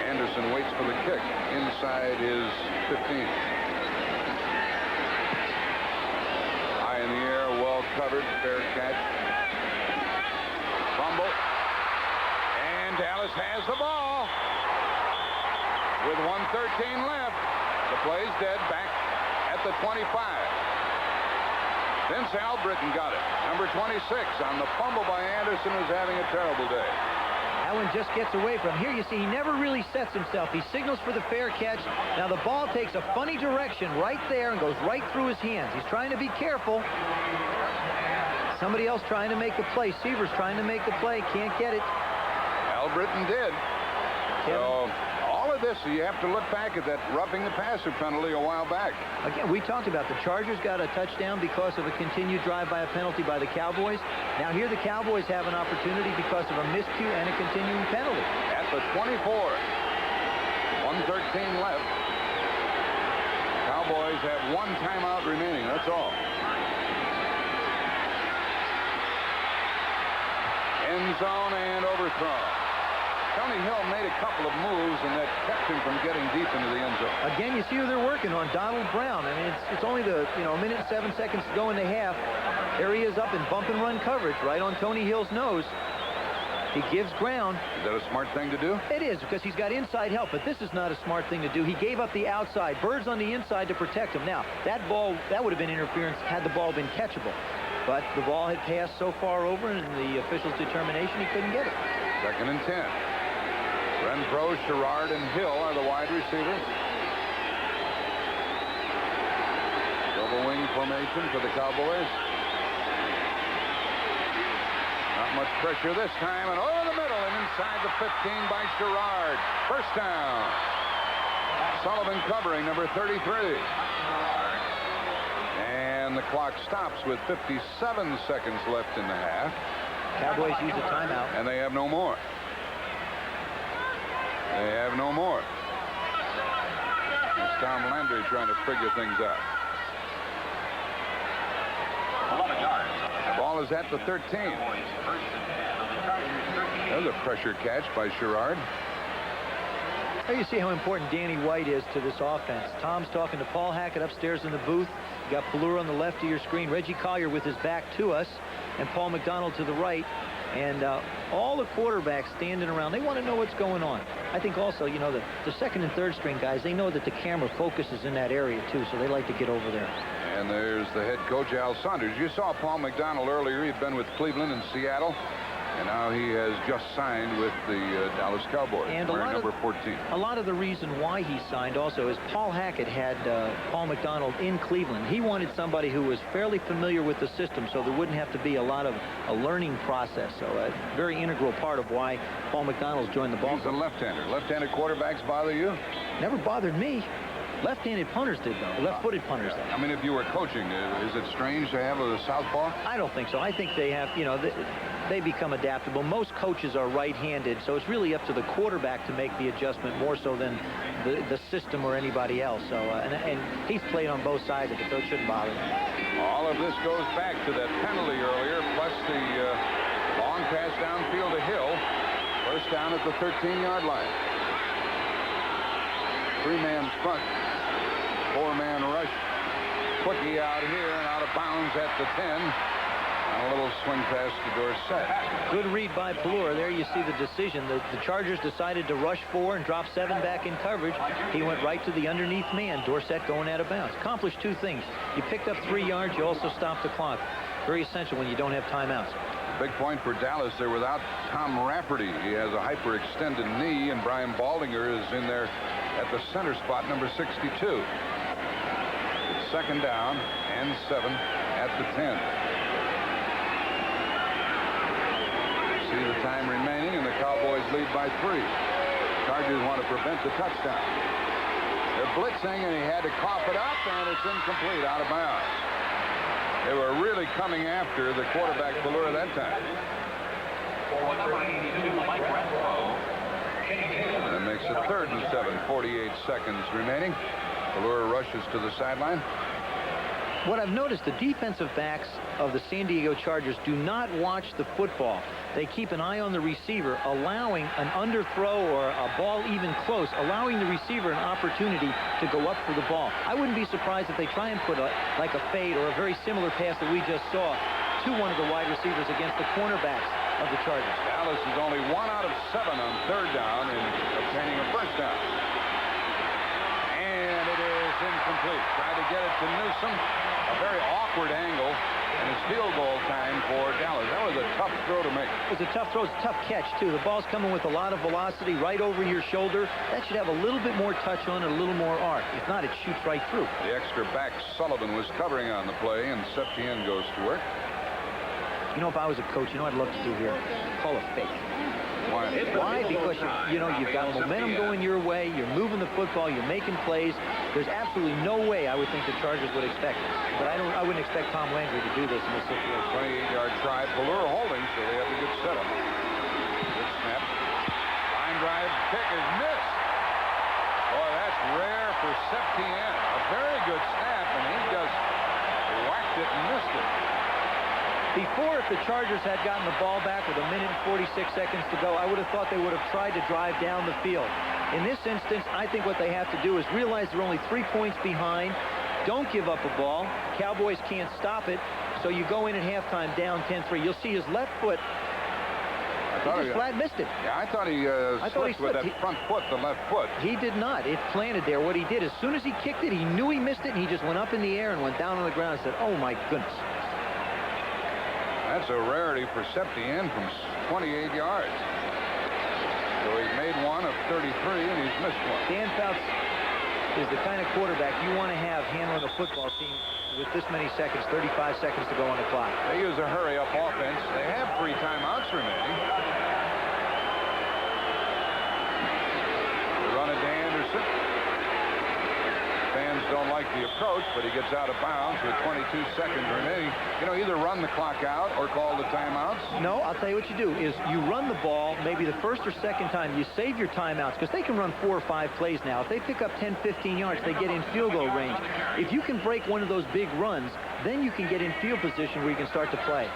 Anderson waits for the kick inside his 15. High in the air, well covered, fair catch. Fumble. And Dallas has the ball. With 1:13 left. The play's dead, back at the 25. Vince Albritton got it. Number 26 on the fumble by Anderson, who's having a terrible day. That one just gets away from him. Here you see he never really sets himself. He signals for the fair catch. Now the ball takes a funny direction right there and goes right through his hands. He's trying to be careful. Somebody else trying to make the play. Seaver's trying to make the play. Can't get it. Albritton did. So all of this, you have to look back at that roughing the passer penalty a while back. Again, we talked about the Chargers got a touchdown because of a continued drive by a penalty by the Cowboys. Now here the Cowboys have an opportunity because of a miscue and a continuing penalty. At the 24. 1:13 left. Cowboys have one timeout remaining. That's all. End zone and overthrown. Tony Hill made a couple of moves, and that kept him from getting deep into the end zone. Again, you see who they're working on, Donald Brown. I mean, it's only a minute and 7 seconds to go in the half. There he is up in bump and run coverage right on Tony Hill's nose. He gives ground. Is that a smart thing to do? It is, because he's got inside help, but this is not a smart thing to do. He gave up the outside. Birds on the inside to protect him. Now, that would have been interference had the ball been catchable. But the ball had passed so far over, and the official's determination, he couldn't get it. 2nd and 10. Renfro, Sherrard, and Hill are the wide receivers. Double wing formation for the Cowboys. Not much pressure this time, and over the middle and inside the 15 by Sherrard. First down. Sullivan covering number 33. And the clock stops with 57 seconds left in the half. Cowboys use a timeout. And they have no more. They have no more. It's Tom Landry trying to figure things out. 11 yards. The ball is at the 13. There's a pressure catch by Sherrard. There you see how important Danny White is to this offense. Tom's talking to Paul Hackett upstairs in the booth. You got Pelluer on the left of your screen, Reggie Collier with his back to us, and Paul McDonald to the right. And all the quarterbacks standing around, they want to know what's going on. I think also, the 2nd and 3rd string guys, they know that the camera focuses in that area too, so they like to get over there. And there's the head coach, Al Saunders. You saw Paul McDonald earlier. He'd been with Cleveland and Seattle. And now he has just signed with the Dallas Cowboys, and wearing number 14. A lot of the reason why he signed also is Paul Hackett had Paul McDonald in Cleveland. He wanted somebody who was fairly familiar with the system, so there wouldn't have to be a lot of a learning process. So a very integral part of why Paul McDonald's joined the ball. He's a left-hander. Left-handed quarterbacks bother you? Never bothered me. Left-handed punters did, though. Left-footed punters did. I mean, if you were coaching, is it strange to have a southpaw? I don't think so. I think they have, they become adaptable. Most coaches are right-handed, so it's really up to the quarterback to make the adjustment more so than the system or anybody else. So, and he's played on both sides of it, so it shouldn't bother him. All of this goes back to that penalty earlier, plus the long pass downfield to Hill. First down at the 13-yard line. 3-man front. 4-man rush. Quickie out here and out of bounds at the 10. And a little swing pass to Dorsett. Good read by Pelluer. There you see the decision. The Chargers decided to rush 4 and drop 7 back in coverage. He went right to the underneath man. Dorsett going out of bounds. Accomplished 2 things. You picked up 3 yards. You also stopped the clock. Very essential when you don't have timeouts. Big point for Dallas. They're without Tom Rafferty. He has a hyperextended knee, and Brian Baldinger is in there at the center spot, number 62. It's 2nd down and 7 at the 10. See the time remaining, and the Cowboys lead by 3. Chargers want to prevent the touchdown. They're blitzing, and he had to cough it up, and it's incomplete, out of bounds. They were really coming after the quarterback Pelluer that time. And it makes it 3rd and 7, 48 seconds remaining. Pelluer rushes to the sideline. What I've noticed, the defensive backs of the San Diego Chargers do not watch the football. They keep an eye on the receiver, allowing an underthrow or a ball even close, allowing the receiver an opportunity to go up for the ball. I wouldn't be surprised if they try and put like a fade or a very similar pass that we just saw to one of the wide receivers against the cornerbacks of the Chargers. Dallas is only 1 out of 7 on 3rd down in obtaining a first down. And it is incomplete. Tried to get it to Newsom. A very awkward angle, and it's field goal time for Dallas. That was a tough throw to make. It was a tough throw. It's a tough catch, too. The ball's coming with a lot of velocity right over your shoulder. That should have a little bit more touch on it, a little more arc. If not, it shoots right through. The extra back, Sullivan, was covering on the play, and Septien goes to work. You know, if I was a coach, you know what I'd love to do here? Call a fake. Why? Why? Because you've got momentum going your way. You're moving the football. You're making plays. There's absolutely no way I would think the Chargers would expect it. But I wouldn't expect Tom Landry to do this in this situation. 28-yard try. Pelluer holding, so they have a good setup. Good snap. Line drive kick is missed. Boy, that's rare for Septien. A very good snap, and he just whacked it and missed it. Before, if the Chargers had gotten the ball back with 1 minute and 46 seconds to go, I would have thought they would have tried to drive down the field. In this instance, I think what they have to do is realize they're only 3 points behind. Don't give up a ball. Cowboys can't stop it. So you go in at halftime down 10-3. You'll see his left foot. He just flat missed it. Yeah, I thought he slipped with that front foot, the left foot. He did not. It planted there. What he did, as soon as he kicked it, he knew he missed it, and he just went up in the air and went down on the ground and said, oh, my goodness. That's a rarity for Septien from 28 yards. So he's made one of 33, and he's missed one. Dan Fouts is the kind of quarterback you want to have handling a football team with this many seconds, 35 seconds to go on the clock. They use a hurry-up offense. They have 3 timeouts remaining. They run it to Anderson. Fans don't like the approach, but he gets out of bounds with 22 seconds remaining. You know, either run the clock out or call the timeouts. No, I'll tell you what you do is you run the ball maybe the first or second time. You save your timeouts because they can run 4 or 5 plays now. If they pick up 10, 15 yards, they get in field goal range. If you can break one of those big runs, then you can get in field position where you can start to play.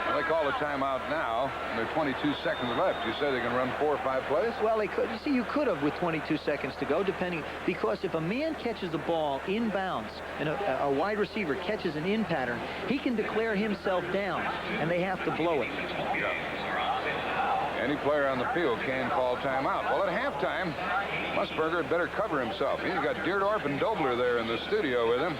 Well, they call a timeout now, and there are 22 seconds left. You say they can run 4 or 5 plays? Well, they could. You see, you could have with 22 seconds to go, depending, because if a man catches the ball inbounds and a wide receiver catches an in pattern, he can declare himself down, and they have to blow it. Any player on the field can call timeout. Well, at halftime, Musburger had better cover himself. He's got Deerdorf and Dobler there in the studio with him.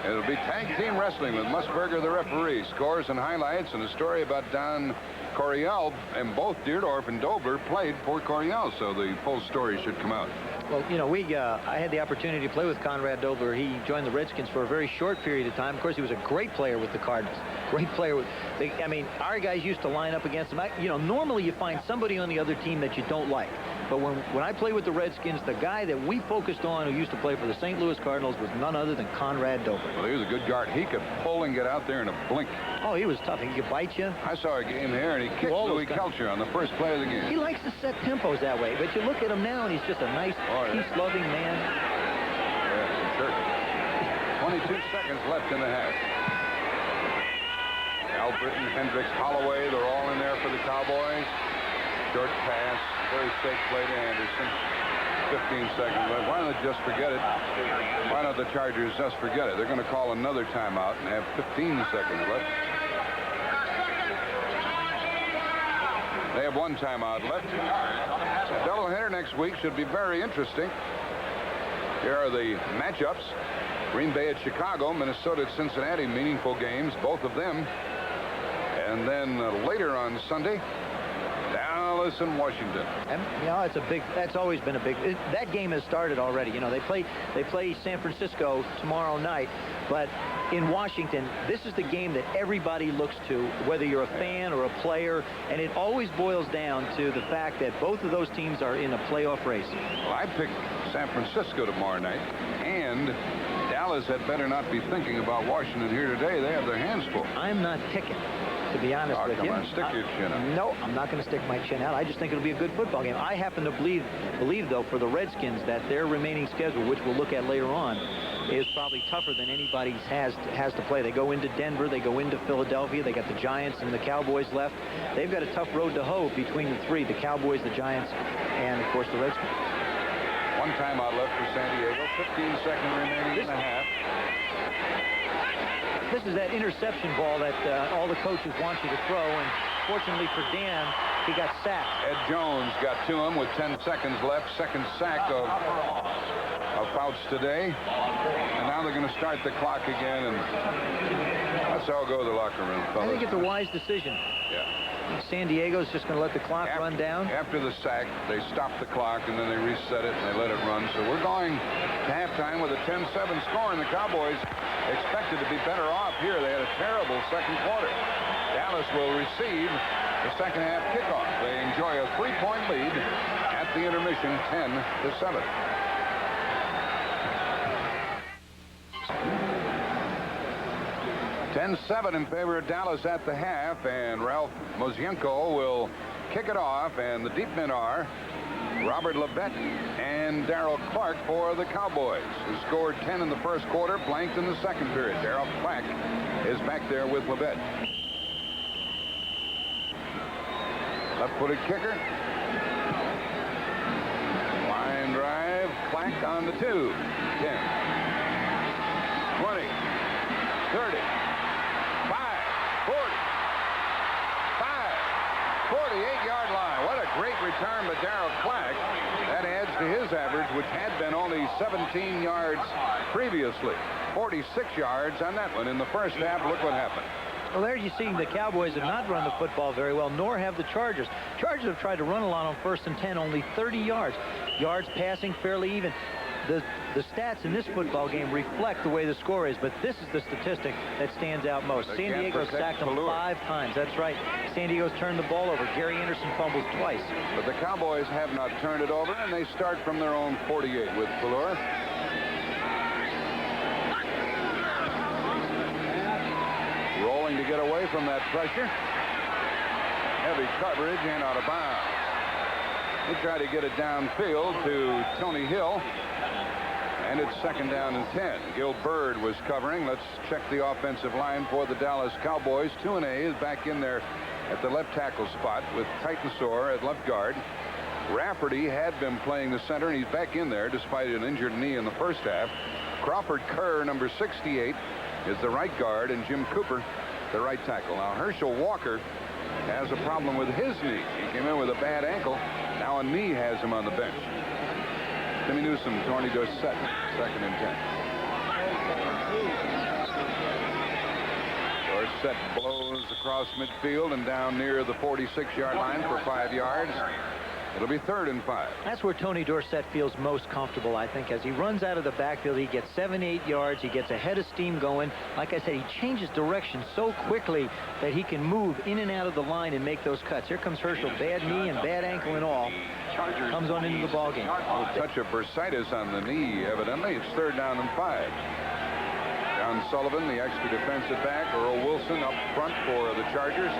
It'll be tag team wrestling with Musburger, the referee. Scores and highlights and a story about Don Coryell. And both Deerdorf and Dobler played for Coryell, so the full story should come out. Well, you know, I had the opportunity to play with Conrad Dobler. He joined the Redskins for a very short period of time. Of course, he was a great player with the Cardinals. Great player. I mean, our guys used to line up against him. You know, normally you find somebody on the other team that you don't like. But when I played with the Redskins, the guy that we focused on who used to play for the St. Louis Cardinals was none other than Conrad Dobler. Well, he was a good guard. He could pull and get out there in a blink. Oh, he was tough. He could bite you. I saw a game here, and he kicked Louis Kelcher on the first play of the game. He likes to set tempos that way. But you look at him now, and he's just a nice, peace-loving man. Yeah, sure. 22 seconds left in the half. Albritton, Hendricks, Holloway, they're all in there for the Cowboys. Short pass, very safe play to Anderson. 15 seconds left. Why don't they just forget it? Why don't the Chargers just forget it? They're going to call another timeout and have 15 seconds left. They have 1 timeout left. A doubleheader next week should be very interesting. Here are the matchups. Green Bay at Chicago, Minnesota at Cincinnati, meaningful games, both of them. And then later on Sunday, Dallas and Washington. And, you know, that's always been a big, that game has started already. You know, they play San Francisco tomorrow night, but in Washington, this is the game that everybody looks to, whether you're a fan or a player, and it always boils down to the fact that both of those teams are in a playoff race. Well, I picked San Francisco tomorrow night, and Dallas had better not be thinking about Washington here today. They have their hands full. I'm not picking, to be honest with you. Come on, stick your chin out. No, I'm not going to stick my chin out. I just think it'll be a good football game. I happen to believe though, for the Redskins, that their remaining schedule, which we'll look at later on, is probably tougher than anybody's has to play. They go into Denver, they go into Philadelphia, they got the Giants and the Cowboys left. They've got a tough road to hoe between the three, the Cowboys, the Giants, and, of course, the Redskins. 1 timeout left for San Diego. 15 seconds remaining in the half. This is that interception ball that all the coaches want you to throw, and fortunately for Dan, he got sacked. Ed Jones got to him with 10 seconds left. Second sack of Fouts today. And now they're going to start the clock again, and that's how it'll go to the locker room, fellas. I think it's a wise decision. Yeah. San Diego's just going to let the clock run down. After the sack, they stop the clock, and then they reset it, and they let it run. So we're going to halftime with a 10-7 score, and the Cowboys expected to be better off here. They had a terrible second quarter. Dallas will receive the second half kickoff. They enjoy a 3-point lead at the intermission, 10-7. (10-7) in favor of Dallas at the half, and Ralph Mozienko will kick it off, and the deep men are Robert Levette and Darrell Clark for the Cowboys, who scored 10 in the first quarter, blanked in the second period. Darrell Clark is back there with Levette. Left-footed kicker. Line drive. Clack on the 2. 10. 20. 30. 5. 40. 48-yard line. What a great return by Darryl Clack. That adds to his average, which had been only 17 yards previously. 46 yards on that one in the first half. Look what happened. Well, there you see the Cowboys have not run the football very well, nor have the Chargers. Chargers have tried to run a lot on 1st and 10, only 30 yards. Yards passing fairly even. The stats in this football game reflect the way the score is, but this is the statistic that stands out most. They San Diego sacked them 5 times. That's right. San Diego's turned the ball over. Gary Anderson fumbles twice. But the Cowboys have not turned it over, and they start from their own 48 with Fuller. Rolling to get away from that pressure. Heavy coverage and out of bounds. They try to get it downfield to Tony Hill. And it's 2nd down and 10. Gil Byrd was covering. Let's check the offensive line for the Dallas Cowboys. Tuanay is back in there at the left tackle spot with Titensor at left guard. Rafferty had been playing the center, and he's back in there despite an injured knee in the first half. Crawford Kerr, number 68, is the right guard, and Jim Cooper, the right tackle. Now, Herschel Walker has a problem with his knee. He came in with a bad ankle. Now a knee has him on the bench. Timmy Newsome, Tony Dorsett, 2nd and 10. Dorsett blows across midfield and down near the 46-yard line for 5 yards. It'll be 3rd and 5. That's where Tony Dorsett feels most comfortable, I think. As he runs out of the backfield, he gets 7-8 yards. He gets a head of steam going. Like I said, he changes direction so quickly that he can move in and out of the line and make those cuts. Here comes Herschel, bad knee and bad ankle and all. Comes on into the ballgame. A touch of bursitis on the knee, evidently. It's 3rd down and 5. John Sullivan, the extra defensive back. Earl Wilson up front for the Chargers.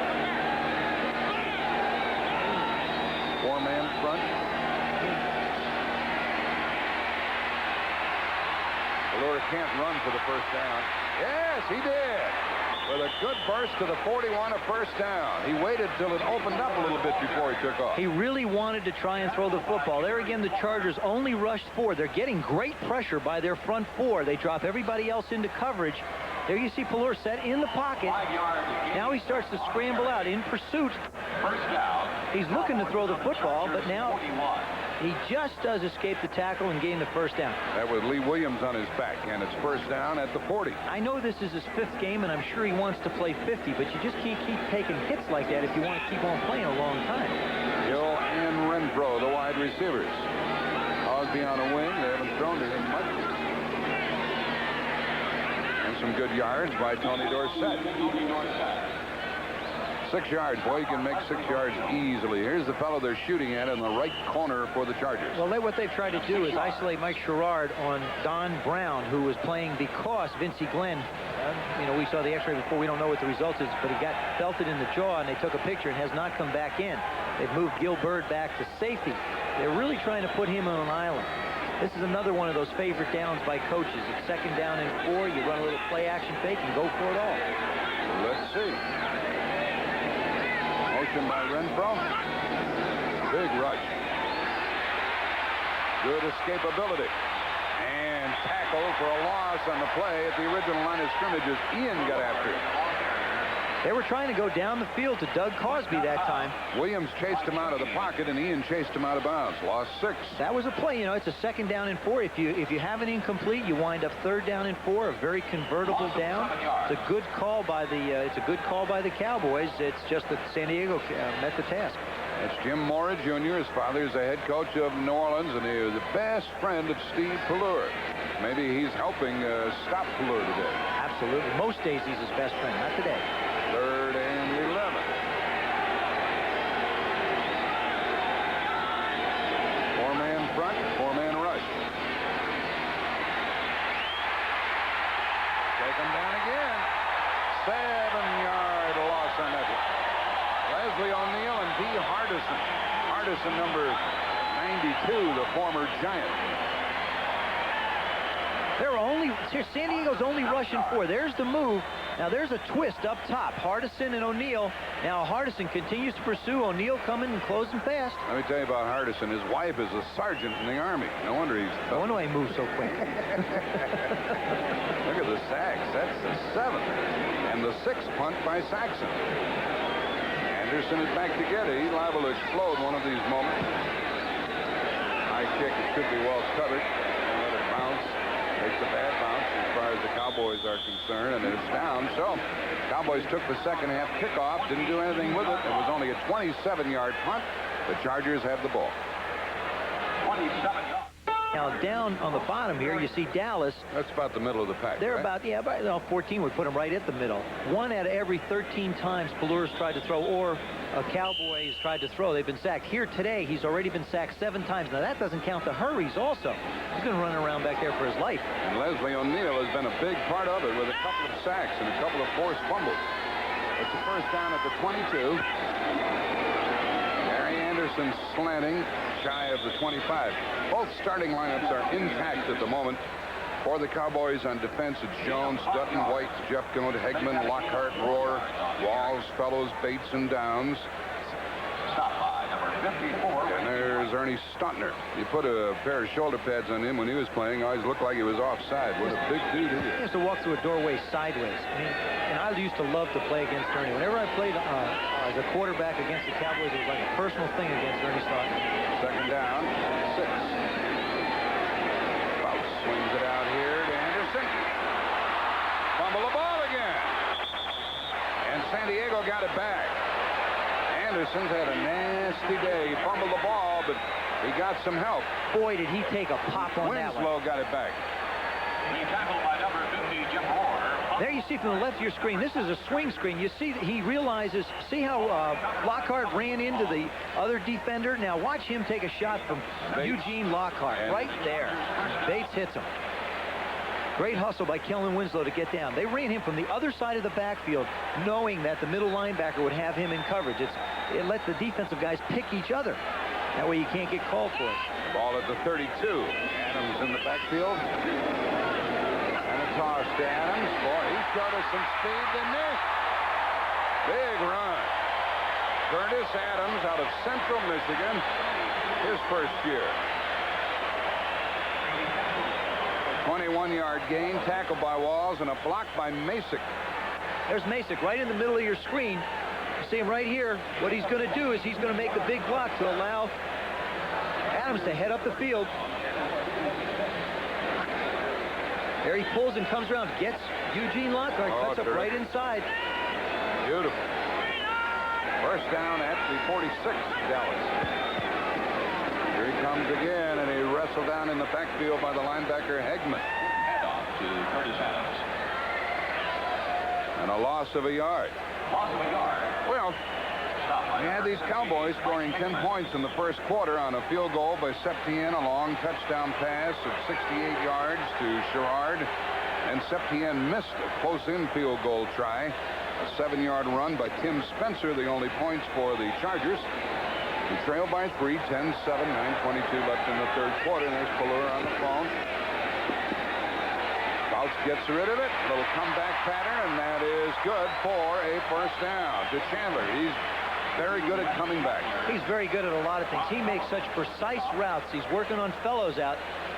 4-man front. Fuller can't run for the 1st down. Yes, he did. With a good burst to the 41, a 1st down. He waited till it opened up a little bit before he took off. He really wanted to try and throw the football. There again, the Chargers only rushed 4. They're getting great pressure by their front 4. They drop everybody else into coverage. There you see Fuller set in the pocket. Now he starts to scramble out in pursuit. He's looking to throw the football, but now he just does escape the tackle and gain the 1st down. That with Lee Williams on his back, and it's 1st down at the 40. I know this is his 5th game, and I'm sure he wants to play 50, but you just can't keep taking hits like that if you want to keep on playing a long time. Hill and Renfro, the wide receivers. Osby on a wing. They haven't thrown to him much. And some good yards by Tony Dorsett. 6 yards. Boy, you can make 6 yards easily. Here's the fellow they're shooting at in the right corner for the Chargers. Well, what they've tried to do is isolate Mike Sherrard on Don Brown, who was playing because Vincey Glenn, we saw the x-ray before. We don't know what the result is, but he got belted in the jaw, and they took a picture and has not come back in. They've moved Gil Byrd back to safety. They're really trying to put him on an island. This is another one of those favorite downs by coaches. It's 2nd down and 4. You run a little play action fake and go for it all. Let's see. Motion by Renfro. Big rush. Good escapability. And tackle for a loss on the play at the original line of scrimmage as Ian got after it. They were trying to go down the field to Doug Cosby that time. Williams chased him out of the pocket, and Ian chased him out of bounds. Lost 6. That was a play. It's a 2nd down and 4. If you have an incomplete, you wind up 3rd down and 4. A very convertible down. It's a good call by the Cowboys. It's just that San Diego met the task. That's Jim Mora Jr. His father is the head coach of New Orleans, and he was the best friend of Steve Fuller. Maybe he's helping stop Fuller today. Absolutely. Most days he's his best friend. Not today. 3rd and 11. 4-man front, 4-man rush. Take him down again. 7-yard loss on that one. Leslie O'Neal and D. Hardison. Hardison, number 92, the former Giant. San Diego's only rushing 4. There's the move. Now there's a twist up top. Hardison and O'Neal. Now Hardison continues to pursue. O'Neal coming and closing fast. Let me tell you about Hardison. His wife is a sergeant in the Army. No wonder he's tough. No wonder he moves so quick. Look at the sacks. That's the 7th. And the 6th punt by Saxon. Anderson is back to get it. He's liable to explode one of these moments. High kick. It could be well covered. And let it bounce. Takes a bad bounce as far as the Cowboys are concerned, and it's down. So Cowboys took the second half kickoff, didn't do anything with it. It was only a 27-yard punt. The Chargers have the ball. 27 yards. Now down on the bottom here, you see Dallas. That's about the middle of the pack. They're right? about 14 would put them right at the middle. 1 out of every 13 times Pelur's tried to throw or a Cowboys tried to throw, they've been sacked. Here today, he's already been sacked 7 times. Now that doesn't count the hurries also. He's been running around back there for his life. And Leslie O'Neal has been a big part of it with a couple of sacks and a couple of forced fumbles. It's a first down at the 22. Gary Anderson slanting shy of the 25. Both starting lineups are intact at the moment. For the Cowboys on defense, it's Jones, Dutton, White, Jeffcoat, Hegman, Lockhart, Rohr, Walls, Fellows, Bates, and Downs. Stop by number 54. And there's Ernie Stotner. You put a pair of shoulder pads on him when he was playing. Always looked like he was offside. What a big dude he is. He has to walk through a doorway sideways. I mean, and I used to love to play against Ernie. Whenever I played as a quarterback against the Cowboys, it was like a personal thing against Ernie Stotner. Second down, 6. Fouts swings it out here to Anderson. Fumble the ball again. And San Diego got it back. Anderson's had a nasty day. He fumbled the ball, but he got some help. Boy, did he take a pop on that one. Winslow got it back. He tackled by number 50, Jim Rohr. There you see from the left of your screen, this is a swing screen. You see that he realizes, see how Lockhart ran into the other defender? Now watch him take a shot from Eugene Lockhart, right there. Bates hits him. Great hustle by Kellen Winslow to get down. They ran him from the other side of the backfield, knowing that the middle linebacker would have him in coverage. It let the defensive guys pick each other. That way you can't get called for it. Ball at the 32. Adams in the backfield. And a toss to Adams. Boy, he showed us some speed to Nick. Big run. Curtis Adams out of Central Michigan. His first year. 21-yard gain, tackle by Walls, and a block by Masick. There's Masick right in the middle of your screen. You see him right here. What he's going to do is he's going to make the big block to allow Adams to head up the field. There he pulls and comes around, gets Eugene Lockhart, cuts up right inside. Beautiful. First down at the 46, Dallas. Here he comes again, and he wrestled down in the backfield by the linebacker Hegman. Handoff to Curtis Adams. And a loss of a yard. Loss of a yard. Well, we had these Cowboys scoring 10 points in the first quarter on a field goal by Septien, a long touchdown pass of 68 yards to Sherrard. And Septien missed a close-in field goal try. A 7-yard run by Tim Spencer, the only points for the Chargers. We trail by 3, 10-7, 9:22 left in the third quarter. And there's Pelur on the phone. Fouts gets rid of it. Little comeback pattern, and that is good for a first down to Chandler. He's very good at coming back. He's very good at a lot of things. He makes such precise routes. He's working on Fellows out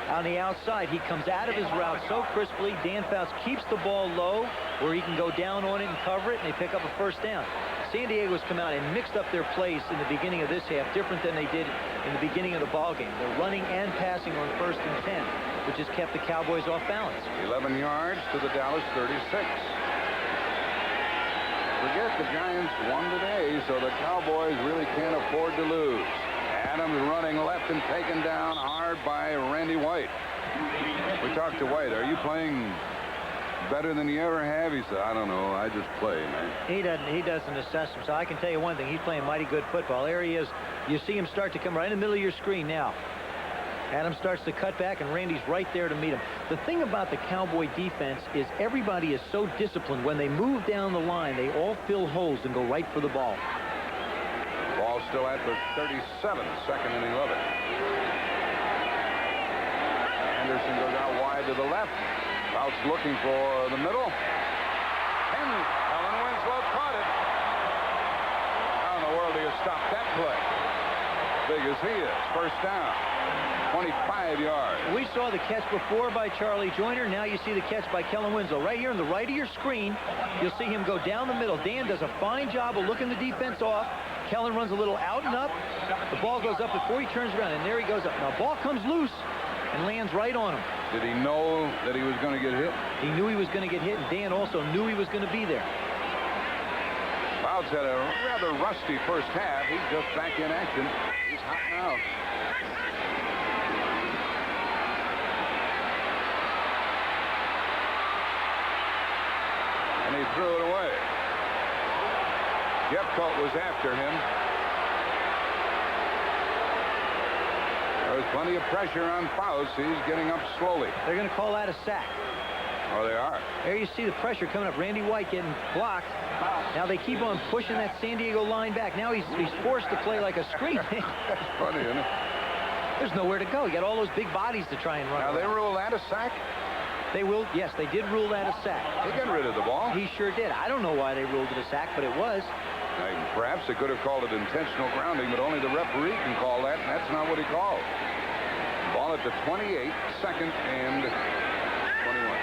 on the outside. He comes out of his route so crisply. Dan Fouts keeps the ball low where he can go down on it and cover it, and they pick up a first down. San Diego's come out and mixed up their plays in the beginning of this half, different than they did in the beginning of the ball game. They're running and passing on 1st and 10, which has kept the Cowboys off balance. 11 yards to the Dallas 36. Forget the Giants won today, so the Cowboys really can't afford to lose. Adams running left and taken down hard by Randy White. We talked to White. Are you playing better than you ever have? He said, I don't know. I just play, man. He doesn't assess him. So I can tell you one thing. He's playing mighty good football. There he is. You see him start to come right in the middle of your screen now. Adams starts to cut back, and Randy's right there to meet him. The thing about the Cowboy defense is everybody is so disciplined. When they move down the line, they all fill holes and go right for the ball. Ball still at the 37, second and 11. Anderson goes out wide to the left. Fouts looking for the middle. And Alan Winslow caught it. How in the world do you stop that play? Big as he is. First down. 25 yards. We saw the catch before by Charlie Joyner. Now you see the catch by Kellen Winslow. Right here on the right of your screen, you'll see him go down the middle. Dan does a fine job of looking the defense off. Kellen runs a little out and up. The ball goes up before he turns around, and there he goes up. Now, ball comes loose and lands right on him. Did he know that he was going to get hit? He knew he was going to get hit, and Dan also knew he was going to be there. Fouts had a rather rusty first half. He's just back in action. He's hot now. And he threw it away. Jeffcoat was after him. There was plenty of pressure on Fouts. He's getting up slowly. They're going to call that a sack. Oh, they are. There you see the pressure coming up. Randy White getting blocked. Now they keep on pushing that San Diego line back. Now he's forced to play like a screen. That's funny, isn't it? There's nowhere to go. You got all those big bodies to try and run. Now, they rule that a sack? They will. Yes, they did rule that a sack. He got rid of the ball. He sure did. I don't know why they ruled it a sack, but it was. Perhaps they could have called it intentional grounding, but only the referee can call that, and that's not what he called. Ball at the 28, second and 21.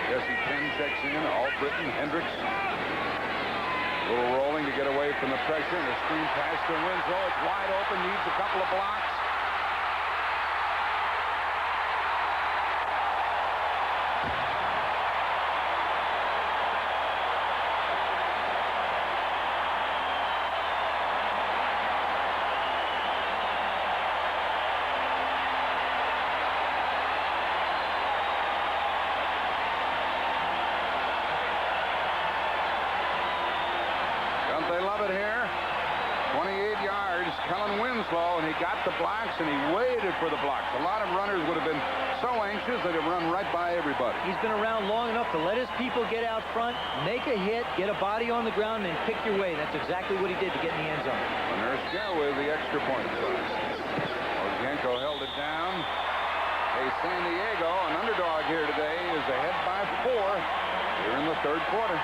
Jesse Penn checks in. Albritton, Hendricks. A little rolling to get away from the pressure, and the screen pass to Winslow. It's wide open, needs a couple of blocks. They love it here. 28 yards, Kellen Winslow, and he got the blocks, and he waited for the blocks. A lot of runners would have been so anxious they'd have run right by everybody. He's been around long enough to let his people get out front, make a hit, get a body on the ground, and pick your way. That's exactly what he did to get in the end zone. Nerska with the extra point. Ozienko held it down. Hey, San Diego, an underdog here today, is ahead by 4 here in the third quarter.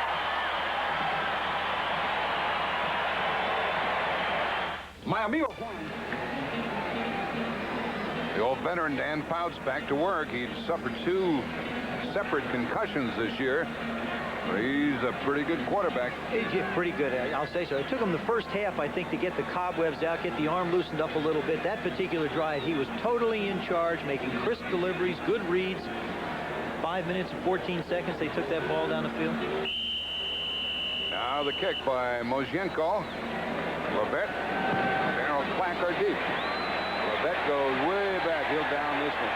My amigo Juan. The old veteran Dan Fouts back to work. He'd suffered 2 separate concussions this year. But he's a pretty good quarterback. He's pretty good, I'll say so. It took him the first half, I think, to get the cobwebs out, get the arm loosened up a little bit. That particular drive, he was totally in charge, making crisp deliveries, good reads. 5 minutes and 14 seconds, they took that ball down the field. Now the kick by Mozienko. Levette. Darryl Clack are deep. Levette goes way back. He'll down this one.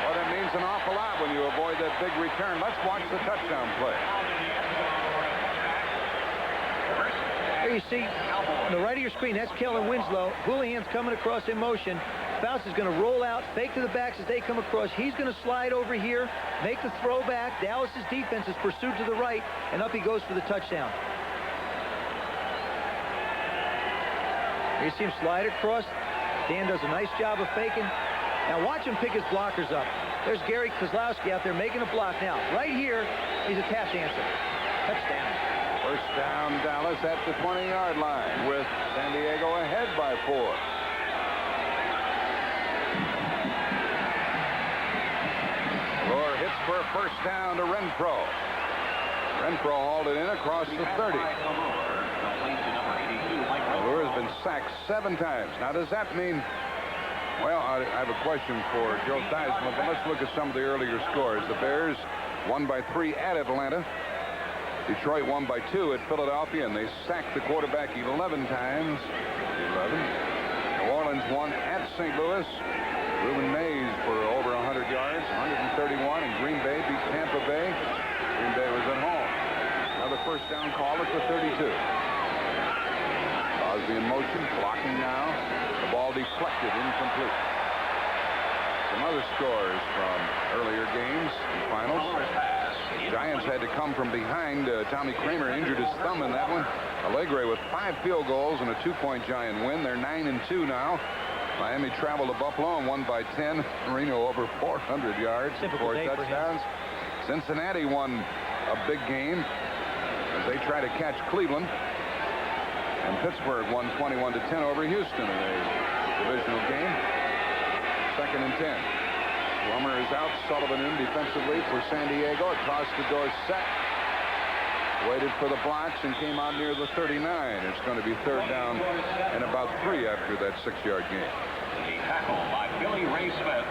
Well, that means an awful lot when you avoid that big return. Let's watch the touchdown play. There you see, on the right of your screen, that's Kellen Winslow. Houlihan's coming across in motion. Fouts is going to roll out, fake to the backs as they come across. He's going to slide over here, make the throw back. Dallas's defense is pursued to the right, and up he goes for the touchdown. You see him slide across. Dan does a nice job of faking. Now watch him pick his blockers up. There's Gary Kozlowski out there making a block. Now, right here, he's a tap dancer. Touchdown. First down, Dallas at the 20-yard line with San Diego ahead by 4. Lohr hits for a first down to Renfro. Renfro hauled it in across the 30. Lohr has been sacked 7 times. Now, does that mean... Well, I have a question for Joe Theismann, but let's look at some of the earlier scores. The Bears won by 3 at Atlanta. Detroit won by 2 at Philadelphia, and they sacked the quarterback 11 times. 11. New Orleans won at St. Louis. Reuben Mays for over 100 yards, 131, and Green Bay beat Tampa Bay. Green Bay was at home. Another first down call at the 32. Crosby in motion, blocking now. The ball deflected, incomplete. Some other scores from earlier games and finals. The Giants had to come from behind. Tommy Kramer injured his thumb in that one. Allegre with 5 field goals and a 2-point Giant win. They're 9-2 now. Miami traveled to Buffalo and won by 10. Reno over 400 yards, Typical 4 day for touchdowns. Cincinnati won a big game as they try to catch Cleveland. And Pittsburgh won 21-10 over Houston in a divisional game. 2nd and 10. Plummer is out. Sullivan in defensively for San Diego. Toss to Dorsett. Waited for the blocks and came out near the 39. It's going to be 3rd down and about 3 after that 6-yard gain. A tackle by Billy Ray Smith.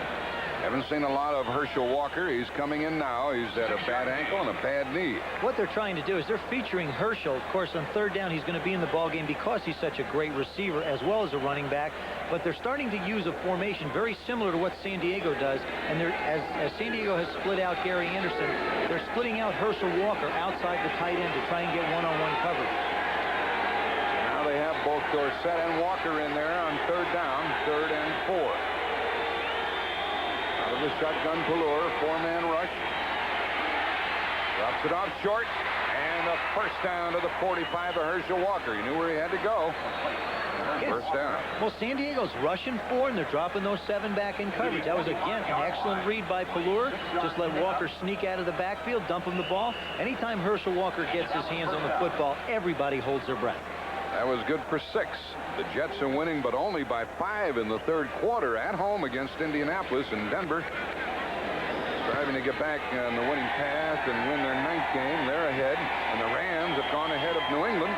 Haven't seen a lot of Herschel Walker. He's coming in now. He's had a bad ankle and a bad knee. What they're trying to do is they're featuring Herschel. Of course, on 3rd down, he's going to be in the ball game because he's such a great receiver as well as a running back. But they're starting to use a formation very similar to what San Diego does. And as San Diego has split out Gary Anderson, they're splitting out Herschel Walker outside the tight end to try and get one-on-one coverage. Now they have both Dorsett and Walker in there on 3rd down, 3rd and 4. Out of the shotgun, Pallur, 4-man rush. Drops it off short, and a 1st down to the 45 of Herschel Walker. He knew where he had to go. 1st down. Well, San Diego's rushing 4, and they're dropping those 7 back in coverage. That was, again, an excellent read by Pallur. Just let Walker sneak out of the backfield, dump him the ball. Anytime Herschel Walker gets his hands on the football, everybody holds their breath. That was good for 6. The Jets are winning, but only by 5 in the 3rd quarter at home against Indianapolis and Denver. Striving to get back on the winning path and win their 9th game. They're ahead, and the Rams have gone ahead of New England.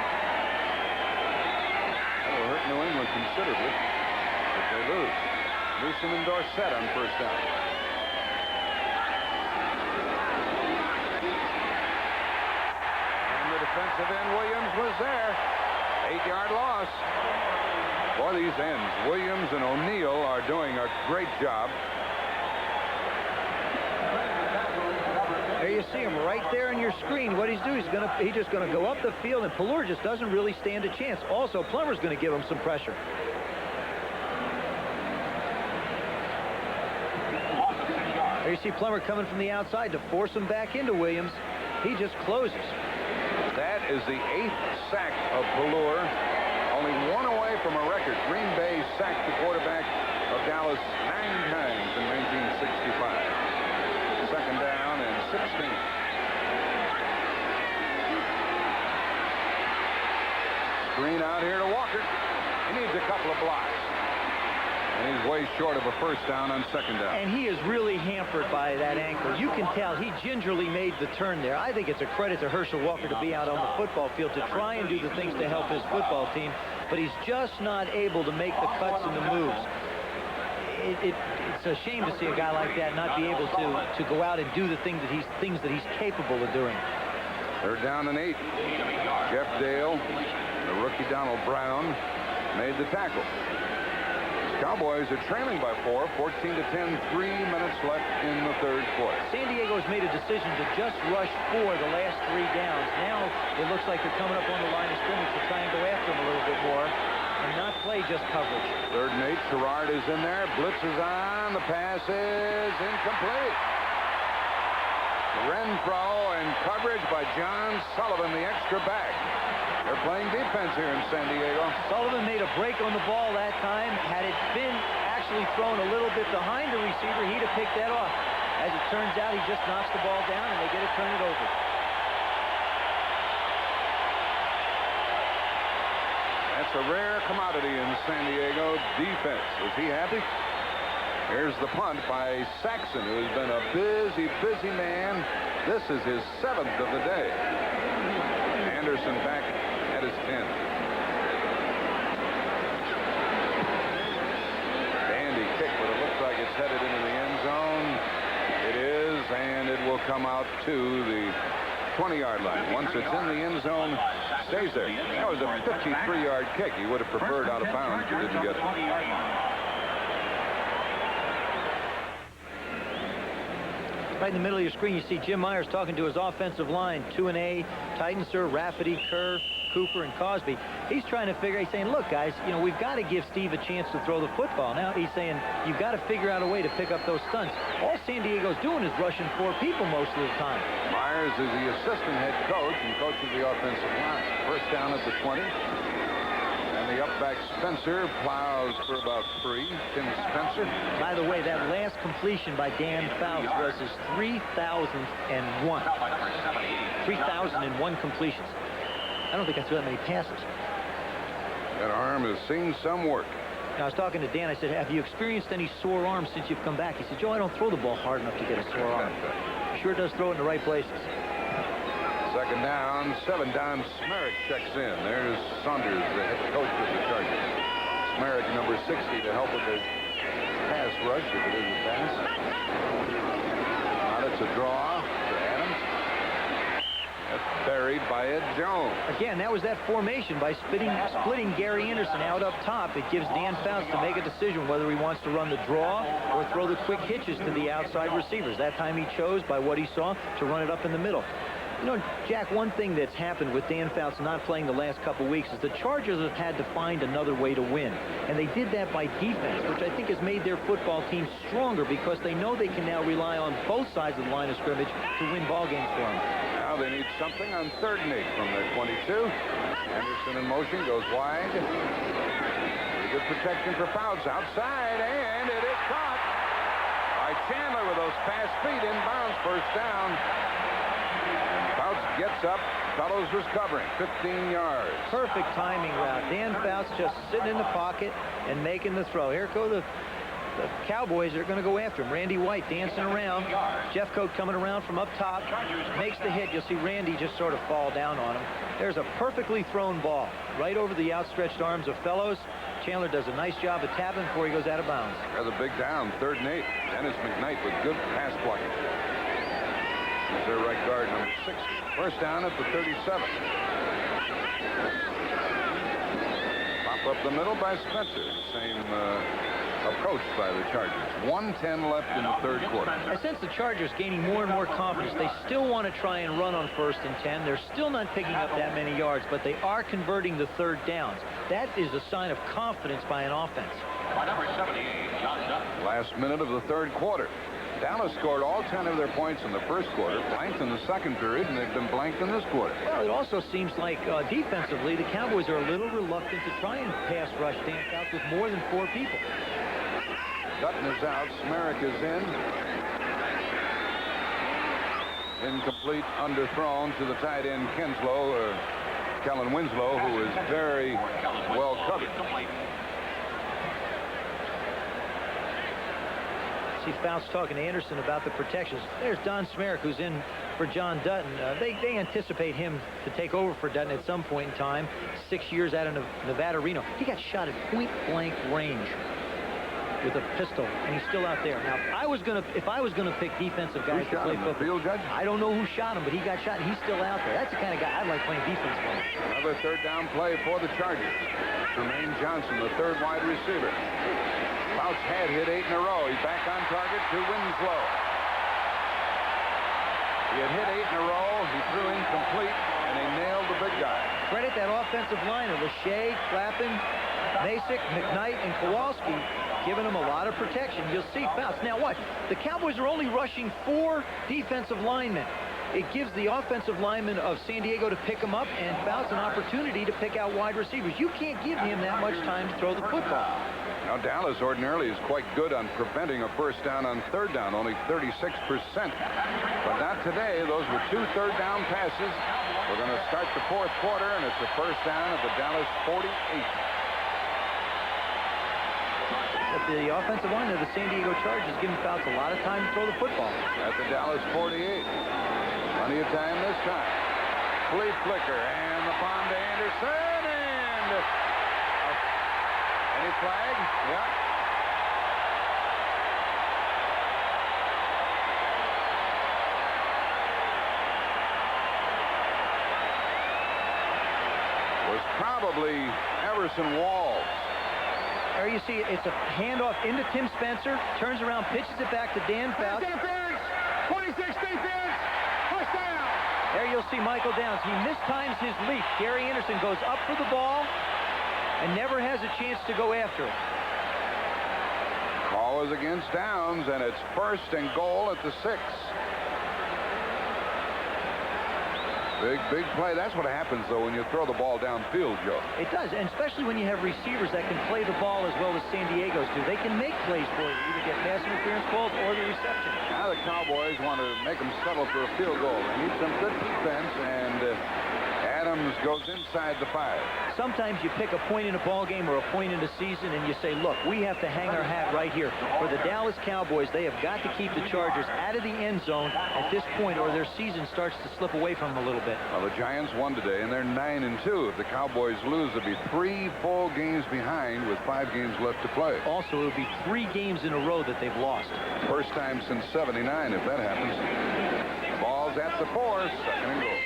That will hurt New England considerably if they lose. Newsom and Dorsett on 1st down. And the defensive end, Williams, was there. 8-yard loss. Boy, these ends, Williams and O'Neal, are doing a great job. There you see him right there on your screen. What he's doing, he's just going to go up the field, and Pallur just doesn't really stand a chance. Also, Plummer's going to give him some pressure. There you see Plummer coming from the outside to force him back into Williams. He just closes. That is the 8th sack of Pallur. Only 1 away from a record. Green Bay sacked the quarterback of Dallas 9 times in 1965. 2nd down and 16. Screen out here to Walker. He needs a couple of blocks. And he's way short of a 1st down on 2nd down. And he is really hampered by that ankle. You can tell he gingerly made the turn there. I think it's a credit to Herschel Walker to be out on the football field to try and do the things to help his football team, but he's just not able to make the cuts and the moves. It's a shame to see a guy like that not be able to go out and do the things that he's capable of doing. 3rd down and 8. Jeff Dale, the rookie Donald Brown, made the tackle. Cowboys are trailing by 4, 14-10, 3 minutes left in the 3rd quarter. San Diego's made a decision to just rush 4 the last 3 downs. Now it looks like they're coming up on the line of scrimmage to try and go after him a little bit more and not play just coverage. 3rd and 8. Sherrard is in there. Blitz is on. The pass is incomplete. Renfro and coverage by John Sullivan, the extra back. They're playing defense here in San Diego. Sullivan made a break on the ball that time. Had it been actually thrown a little bit behind the receiver, he'd have picked that off. As it turns out, he just knocks the ball down, and they get to turn it over. That's a rare commodity in San Diego defense. Is he happy? Here's the punt by Saxon, who has been a busy man. This is his 7th of the day. Anderson back at his 10th. Dandy kick, but it looks like it's headed into the end zone. It is, and it will come out to the 20-yard line. Once it's in the end zone, stays there. That was a 53-yard kick. He would have preferred out of bounds, but didn't get it. Right in the middle of your screen, you see Jim Myers talking to his offensive line. 2-A, Titanser, Rafferty, Kerr, Cooper, and Cosby. He's trying to figure, he's saying, look, guys, you know, we've got to give Steve a chance to throw the football. Now he's saying, you've got to figure out a way to pick up those stunts. All San Diego's doing is rushing 4 people most of the time. Myers is the assistant head coach and coaches the offensive line. 1st down at the 20. And the up back Spencer plows for about 3. Tim Spencer. By the way, that last completion by Dan Fouts was his 3,001. 3,001 completions. I don't think I threw that many passes. That arm has seen some work. I was talking to Dan. I said, have you experienced any sore arms since you've come back? He said, Joe, I don't throw the ball hard enough to get a sore arm. Sure does throw it in the right places. Second down, 7 down. Smerrick checks in. There's Saunders, the head coach of the Chargers. Smerrick, number 60, to help with the pass rush, if it is a pass. Now it's a draw to Adams. That's buried by Ed Jones. Again, that was that formation by splitting Gary Anderson out up top. It gives Dan Fouts to make a decision whether he wants to run the draw or throw the quick hitches to the outside receivers. That time he chose, by what he saw, to run it up in the middle. You know, Jack, one thing that's happened with Dan Fouts not playing the last couple weeks is the Chargers have had to find another way to win. And they did that by defense, which I think has made their football team stronger because they know they can now rely on both sides of the line of scrimmage to win ball games for them. Now they need something on 3rd and 8 from their 22. Anderson in motion, goes wide. Pretty good protection for Fouts outside, and it is caught by Chandler with those fast feet inbounds. First down. Fouts gets up. Fellows was covering 15 yards. Perfect timing route. Dan Fouts just sitting in the pocket and making the throw. Here go the Cowboys are going to go after him. Randy White dancing around. Jeffcoat coming around from up top. Makes the hit. You'll see Randy just sort of fall down on him. There's a perfectly thrown ball right over the outstretched arms of Fellows. Chandler does a nice job of tapping before he goes out of bounds. There's a big down, 3rd and 8. Dennis McKnight with good pass blocking. Here's their right guard, number 60. First down at the 37. Pop up the middle by Spencer. Same approach by the Chargers. 1:10 left in the 3rd quarter. I sense the Chargers gaining more and more confidence. They still want to try and run on 1st and 10. They're still not picking up that many yards, but they are converting the 3rd downs. That is a sign of confidence by an offense. By number 78, John Dutton. Last minute of the 3rd quarter. Dallas scored all 10 of their points in the 1st quarter, blanked in the 2nd period, and they've been blanked in this quarter. Well, it also seems like defensively, the Cowboys are a little reluctant to try and pass rush Dan Fouts with more than 4 people. Dutton is out. Smerrick is in. Incomplete, underthrown to the tight end Kellen Winslow, who is very well covered. See Fouts talking to Anderson about the protections. There's Don Smerrick, who's in for John Dutton. They anticipate him to take over for Dutton at some point in time. 6 years out of Nevada, Reno. He got shot at point-blank range with a pistol, and he's still out there. Now, if I was gonna pick defensive guys to play football, field judge? I don't know who shot him, but he got shot, and he's still out there. That's the kind of guy I like playing defense for. Another 3rd down play for the Chargers. Tremaine Johnson, the 3rd wide receiver. Fouts had hit 8 in a row. He's back on target to Winslow. He had hit 8 in a row. He threw incomplete, and he nailed the big guy. Credit that offensive line of Lachey, Clappin, Masick, McKnight, and Kowalski, giving them a lot of protection. You'll see Fouts. Now what? The Cowboys are only rushing 4 defensive linemen. It gives the offensive linemen of San Diego to pick them up, and Fouts an opportunity to pick out wide receivers. You can't give him that much time to throw the football. Now, Dallas ordinarily is quite good on preventing a first down on 3rd down, only 36%. But not today. Those were 2 3rd down passes. We're going to start the 4th quarter, and it's a first down at the Dallas 48. But the offensive line of the San Diego Chargers giving Fouts a lot of time to throw the football. At the Dallas 48. Plenty of time this time. Flea flicker, and the bomb to Anderson, and any flag? Yeah. Was probably Everson Walls. There you see it's a handoff into Tim Spencer, turns around, pitches it back to Dan Fouts. Defense, 26 defense, first down. There you'll see Michael Downs. He mistimes his leap. Gary Anderson goes up for the ball and never has a chance to go after it. Call is against Downs, and it's 1st and goal at the 6. Big play. That's what happens, though, when you throw the ball downfield, Joe. It does, and especially when you have receivers that can play the ball as well as San Diego's do. They can make plays for you, either get pass interference calls or the reception. Now the Cowboys want to make them settle for a field goal. They need some good defense, and Adams goes inside the 5. Sometimes you pick a point in a ball game or a point in a season and you say, look, we have to hang our hat right here. For the Dallas Cowboys, they have got to keep the Chargers out of the end zone at this point or their season starts to slip away from them a little bit. Well, the Giants won today, and they're 9-2. If the Cowboys lose, they'll be 3 full games behind with 5 games left to play. Also, it'll be 3 games in a row that they've lost. First time since '79 if that happens. Ball's at the 4, second and goal.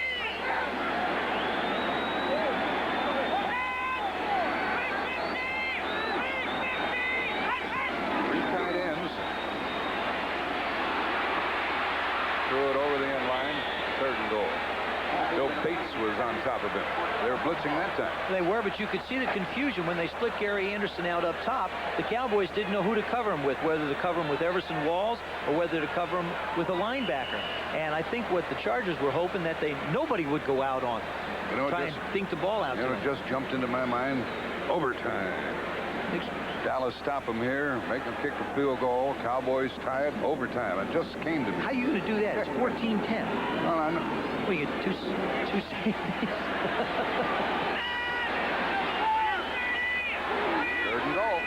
Threw it over the end line, third and goal. Bill Bates was on top of him. They were blitzing that time. They were, but you could see the confusion when they split Gary Anderson out up top. The Cowboys didn't know who to cover him with, whether to cover him with Everson Walls or whether to cover him with a linebacker. And I think what the Chargers were hoping that nobody would go out on. Try and think the ball out. It just jumped into my mind. Overtime. Dallas stop them here, make them kick the field goal. Cowboys tie it, overtime. It just came to me. How are you going to do that? It's 14-10. Well, I know. We get two safeties. Third and goal.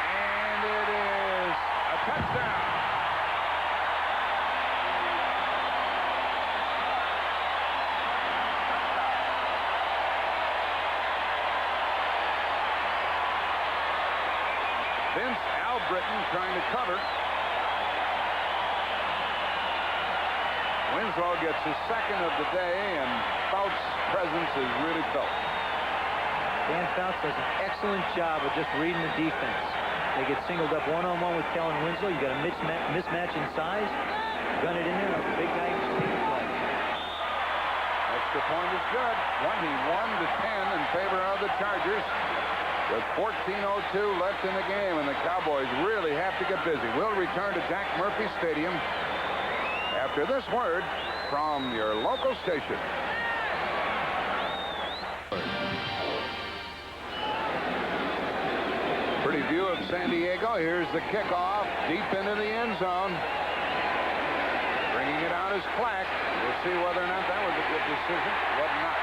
And it is a touchdown. Vince Albritton trying to cover. Winslow gets his second of the day, and Fouts' presence is really felt. Dan Fouts does an excellent job of just reading the defense. They get singled up one-on-one with Kellen Winslow. You got a mismatch in size. Gun it in there. A big guy can take the play. Extra point is good. 21-10 in favor of the Chargers. With 14:02 left in the game, and the Cowboys really have to get busy. We'll return to Jack Murphy Stadium after this word from your local station. Pretty view of San Diego. Here's the kickoff deep into the end zone. Bringing it out is Clack. We'll see whether or not that was a good decision. Was not.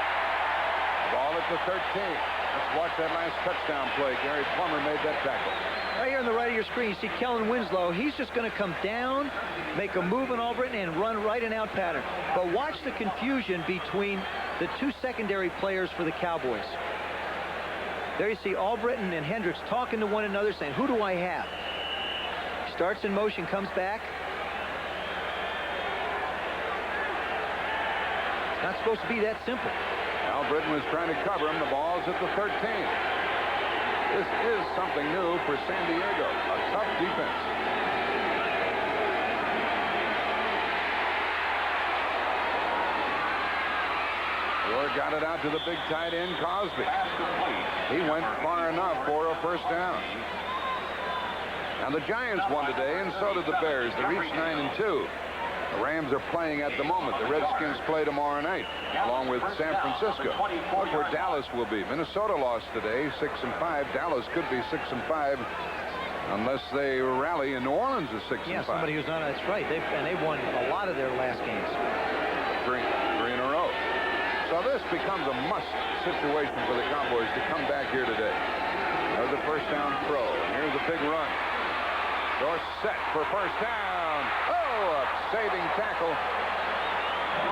Ball at the 13. Let's watch that last touchdown play. Gary Plummer made that tackle. Right here on the right of your screen, you see Kellen Winslow. He's just going to come down, make a move on Albritton, and run right and out pattern. But watch the confusion between the 2 secondary players for the Cowboys. There you see Albritton and Hendricks talking to one another, saying, who do I have? Starts in motion, comes back. It's not supposed to be that simple. Albritton was trying to cover him. The ball's at the 13. This is something new for San Diego. A tough defense. Gore got it out to the big tight end, Cosby. He went far enough for a first down. Now the Giants won today, and so did the Bears. They reached 9-2. The Rams are playing at the moment. The Redskins play tomorrow night, along with San Francisco. Look where Dallas will be. Minnesota lost today, 6-5. Dallas could be 6-5 unless they rally, and New Orleans is 6-5. Yeah, somebody who's on. That's right. They've won a lot of their last games. Three in a row. So this becomes a must situation for the Cowboys to come back here today. There's a first down throw. Here's a big run. Dorsett for first down. Oh, a saving tackle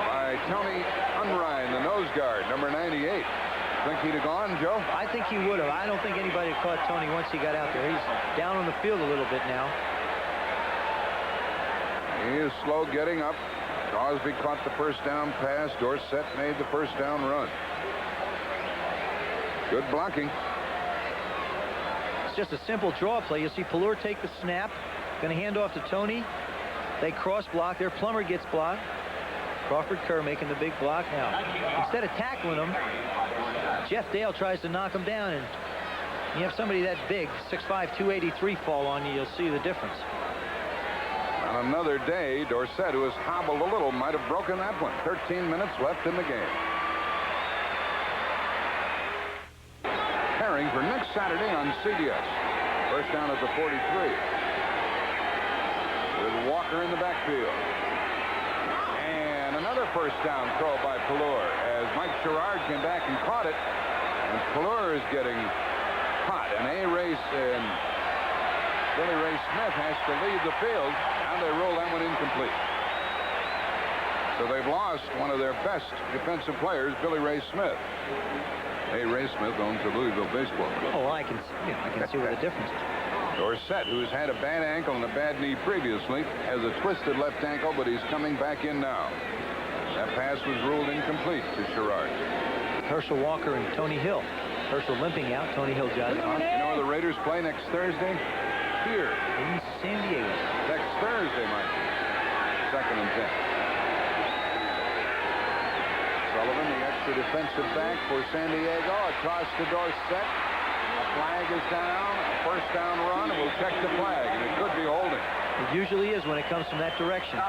by Tony Unrein, the nose guard, number 98. Think he'd have gone, Joe? I think he would have. I don't think anybody caught Tony once he got out there. He's down on the field a little bit now. He is slow getting up. Crosby caught the first down pass. Dorsett made the first down run. Good blocking. It's just a simple draw play. You see Pallur take the snap. Going to hand off to Tony. They cross block there. Plummer gets blocked. Crawford Kerr making the big block. Now, instead of tackling him, Jeff Dale tries to knock him down. And you have somebody that big, 6'5", 283 fall on you, you'll see the difference. Well, On another day, Dorsett, who has hobbled a little, might have broken that one. 13 minutes left in the game. Pairing for next Saturday on CBS. First down at the 43. With Walker in the backfield. And another first down throw by Pallure as Mike Sherrard came back and caught it. And Pallure is getting hot. And Billy Ray Smith has to leave the field. Now they roll that one incomplete. So they've lost one of their best defensive players, Billy Ray Smith. Hey, Ray Smith owns the Louisville baseball club. Oh, I can see what the difference is. Dorsett, who's had a bad ankle and a bad knee previously, has a twisted left ankle, but he's coming back in now. That pass was ruled incomplete to Sherrard. Herschel Walker and Tony Hill. Herschel limping out, Tony Hill jogging on. You know where the Raiders play next Thursday? Here. In San Diego. Next Thursday, Mike. 2nd and 10. Sullivan, the extra defensive back for San Diego, across to Dorsett. A flag is down. A first down run, and we'll check the flag, and it could be holding. It usually is when it comes from that direction.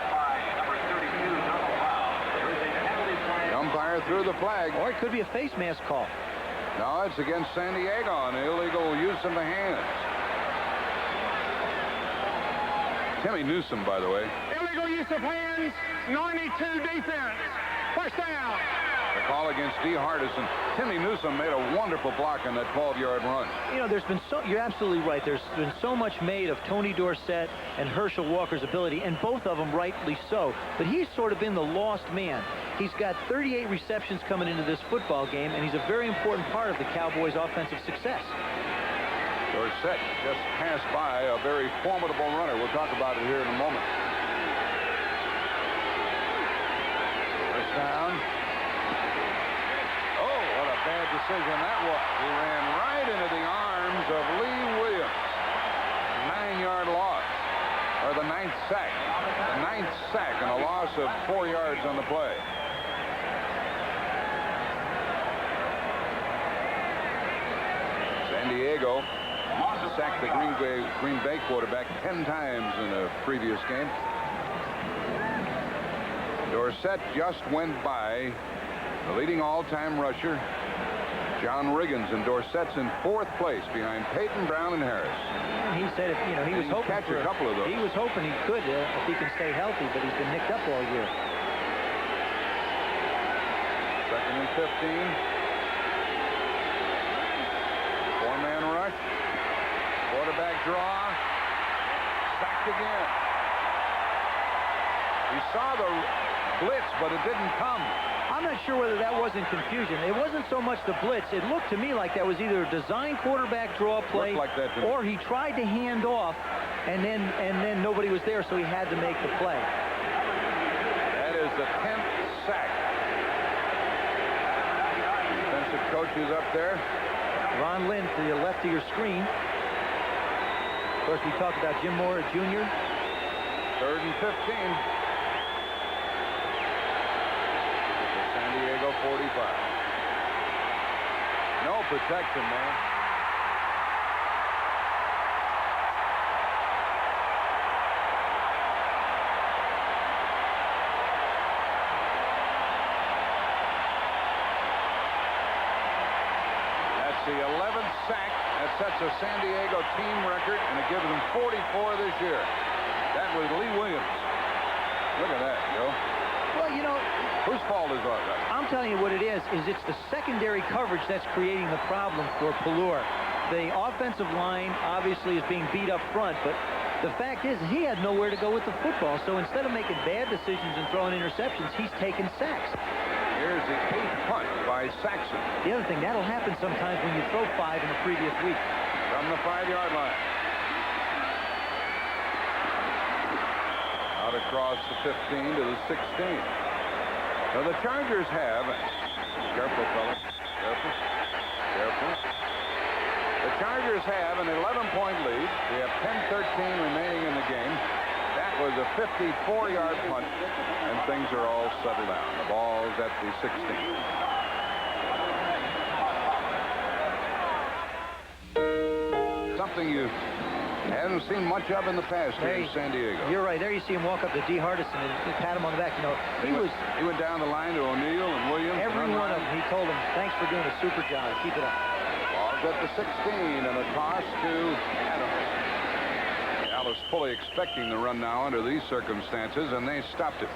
The umpire threw the flag. Or it could be a face mask call. No, it's against San Diego on illegal use of the hands. Timmy Newsome, by the way. Illegal use of hands, 92 defense. First down. The call against D. Hardison. Timmy Newsome made a wonderful block on that 12-yard run. You know, you're absolutely right. There's been so much made of Tony Dorsett and Herschel Walker's ability, and both of them rightly so. But he's sort of been the lost man. He's got 38 receptions coming into this football game, and he's a very important part of the Cowboys' offensive success. Dorsett just passed by a very formidable runner. We'll talk about it here in a moment. First down. Oh, what a bad decision that was. He ran right into the arms of Lee Williams. 9-yard loss. Or the 9th sack. The 9th sack and a loss of 4 yards on the play. San Diego sacked the Green Bay quarterback 10 times in a previous game. Dorsett just went by the leading all-time rusher, John Riggins, and Dorsett's in 4th place behind Peyton, Brown, and Harris. And he said, he was hoping catch a couple of those. He was hoping he could if he can stay healthy, but he's been nicked up all year. 2nd and 15. 4-man rush. Quarterback draw. Sacked again. He saw the blitz, but it didn't come. I'm not sure whether that wasn't confusion. It wasn't so much the blitz. It looked to me like that was either a design quarterback draw play, like that to me. or he tried to hand off, and then nobody was there, so he had to make the play. That is the 10th sack. Defensive coach is up there. Ron Lynn to the left of your screen. Of course, we talked about Jim Mora Jr. 3rd and 15. The San Diego 45. No protection, man. That's the 11th sack. That sets a San Diego team record, and it gives them 44 this year. That was Lee Williams. Look at that, Joe. Well, you know, whose fault is that? I'm telling you what it is it's the secondary coverage that's creating the problem for Pallure. The offensive line obviously is being beat up front, but the fact is he had nowhere to go with the football, so instead of making bad decisions and throwing interceptions, he's taking sacks. Here's the 8th punt by Saxon. The other thing, that'll happen sometimes when you throw 5 in the previous week. From the 5-yard line. Out across the 15 to the 16. So the Chargers have... Careful, fellas. Careful. The Chargers have an 11-point lead. We have 10-13 remaining in the game. That was a 54-yard punt, and things are all settled down. The ball's at the 16. Something you Hasn't seen much of in the past here in San Diego. You're right. There you see him walk up to D. Hardison and pat him on the back. You know, he went down the line to O'Neill and Williams. Every one of them, he told them, thanks for doing a super job. Keep it up. Ball's at the 16 and a toss to Adams. Dallas fully expecting the run now under these circumstances, and they stopped it.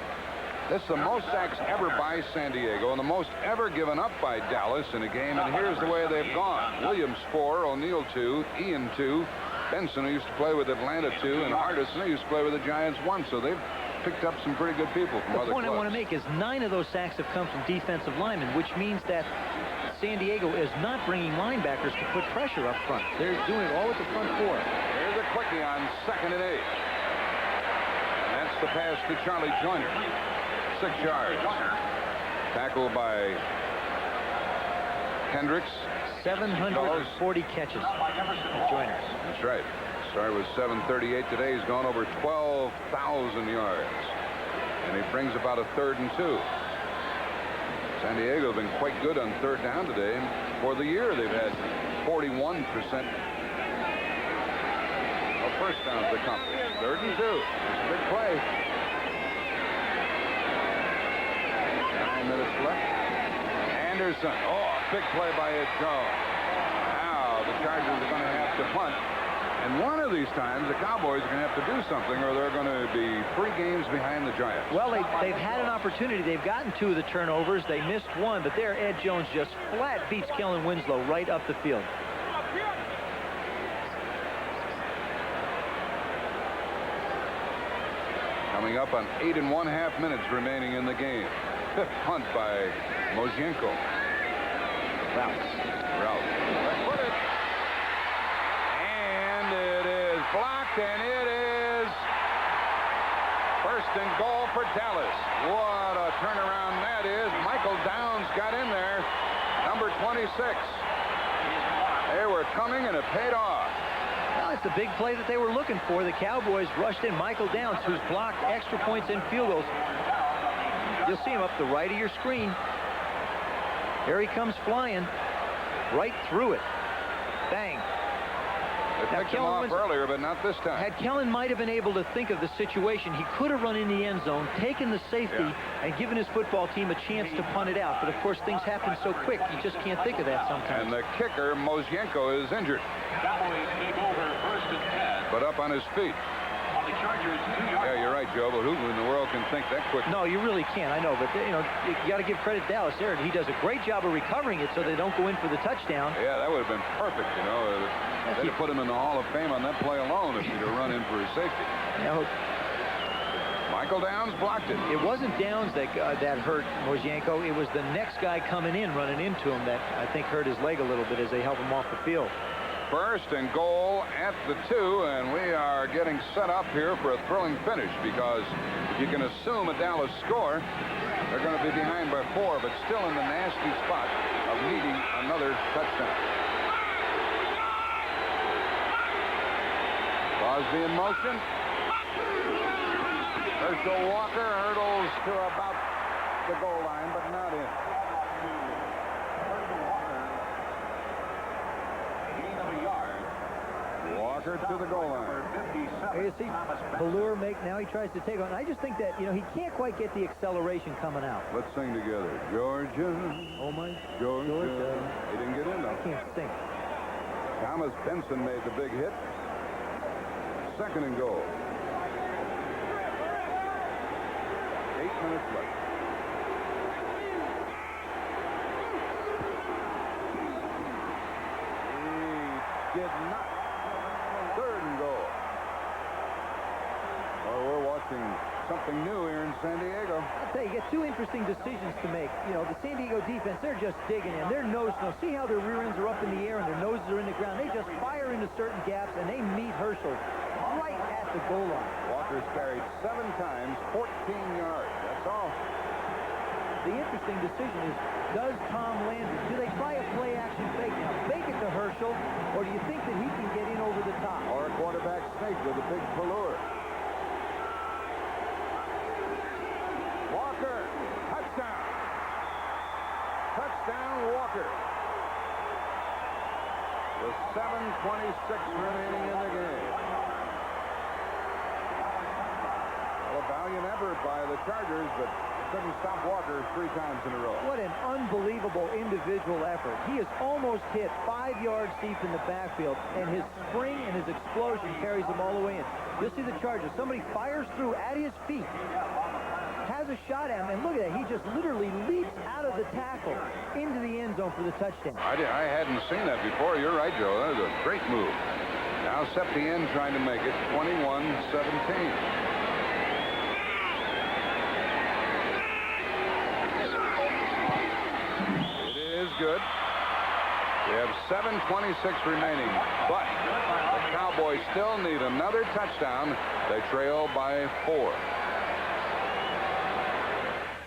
This is the most sacks ever by San Diego and the most ever given up by Dallas in a game, and here's the way they've gone. Williams 4, O'Neill 2, Ian 2, Benson, who used to play with Atlanta 2, and Hardison, who used to play with the Giants 1, so they've picked up some pretty good people from other clubs. The point I want to make is 9 of those sacks have come from defensive linemen, which means that San Diego is not bringing linebackers to put pressure up front. They're doing it all with the front four. There's a quickie on 2nd and 8. And that's the pass to Charlie Joyner. 6 yards. Tackled by Hendricks. 740 catches. Joyner. That's right. Started with 738 today. He's gone over 12,000 yards. And he brings about a 3rd and 2. San Diego have been quite good on 3rd down today. For the year, they've had 41% of first downs accomplished. 3rd and 2. It's a big play. 9 minutes left. Anderson. Oh, big play by Ed Jones. Now the Chargers are going to have to punt. And one of these times, the Cowboys are going to have to do something, or they're going to be 3 games behind the Giants. Well, they've had an opportunity. They've gotten 2 of the turnovers. They missed 1, but there Ed Jones just flat beats Kellen Winslow right up the field. Coming up on 8 1/2 minutes remaining in the game. 5th punt by Mozienko. Route. Let's put it. And it is blocked, and it is 1st and goal for Dallas. What a turnaround that is. Michael Downs got in there. Number 26. They were coming, and it paid off. Well, it's the big play that they were looking for. The Cowboys rushed in Michael Downs, who's blocked extra points and field goals. You'll see him up the right of your screen. Here he comes flying. Right through it. Bang. They picked him off earlier, but not this time. Had Kellen might have been able to think of the situation, he could have run in the end zone, taken the safety, and given his football team a chance to punt it out. But, of course, things happen so quick, you just can't think of that sometimes. And the kicker, Mozienko, is injured. But up on his feet. Yeah, you're right, Joe, but who in the world can think that quick? No, you really can't. I know, but, you know, you got to give credit to Dallas there. He does a great job of recovering it so they don't go in for the touchdown. Yeah, that would have been perfect, you know. They'd have put him in the Hall of Fame on that play alone if he'd have run in for his safety. No. Michael Downs blocked it. It wasn't Downs that hurt Mozienko. It was the next guy coming in, running into him, that I think hurt his leg a little bit as they help him off the field. 1st and goal at the 2, and we are getting set up here for a thrilling finish, because if you can assume a Dallas score, they're going to be behind by 4, but still in the nasty spot of needing another touchdown. Crosby in motion. Herschel Walker hurdles to about the goal line, but not in. Walker to the goal line. Here you see Ballure now he tries to take on. I just think that, you know, he can't quite get the acceleration coming out. Let's sing together. Georgia. Oh, my. Georgia. He didn't get in, though. I can't sing. Thomas Benson made the big hit. 2nd and goal. 8 minutes left. He did not. 3rd and goal. Well, we're watching something new here in San Diego. I'll tell you, you get 2 interesting decisions to make. You know, the San Diego defense, they're just digging in. Their nose, see how their rear ends are up in the air and their noses are in the ground. They just fire into certain gaps, and they meet Herschel right at the goal line. Walker's carried 7 times, 14 yards. That's all. The interesting decision is, does Tom Landry, do they try a play-action fake now? Fake it to Herschel, or do you think that he can get in over the top? Or a quarterback sneak with a big Ballure. Walker, touchdown. Touchdown, Walker. The 7:26 remaining in the game. Well, a valiant effort by the Chargers, but couldn't stop Walker 3 times in a row. What an unbelievable individual effort. He is almost hit 5 yards deep in the backfield, and his spring and his explosion carries him all the way in. You'll see the Chargers. Somebody fires through at his feet, has a shot at him, and look at that. He just literally leaps out of the tackle into the end zone for the touchdown. I hadn't seen that before. You're right, Joe. That was a great move. Now Septien trying to make it 21-17. Good. We have 7:26 remaining, but the Cowboys still need another touchdown. They trail by 4.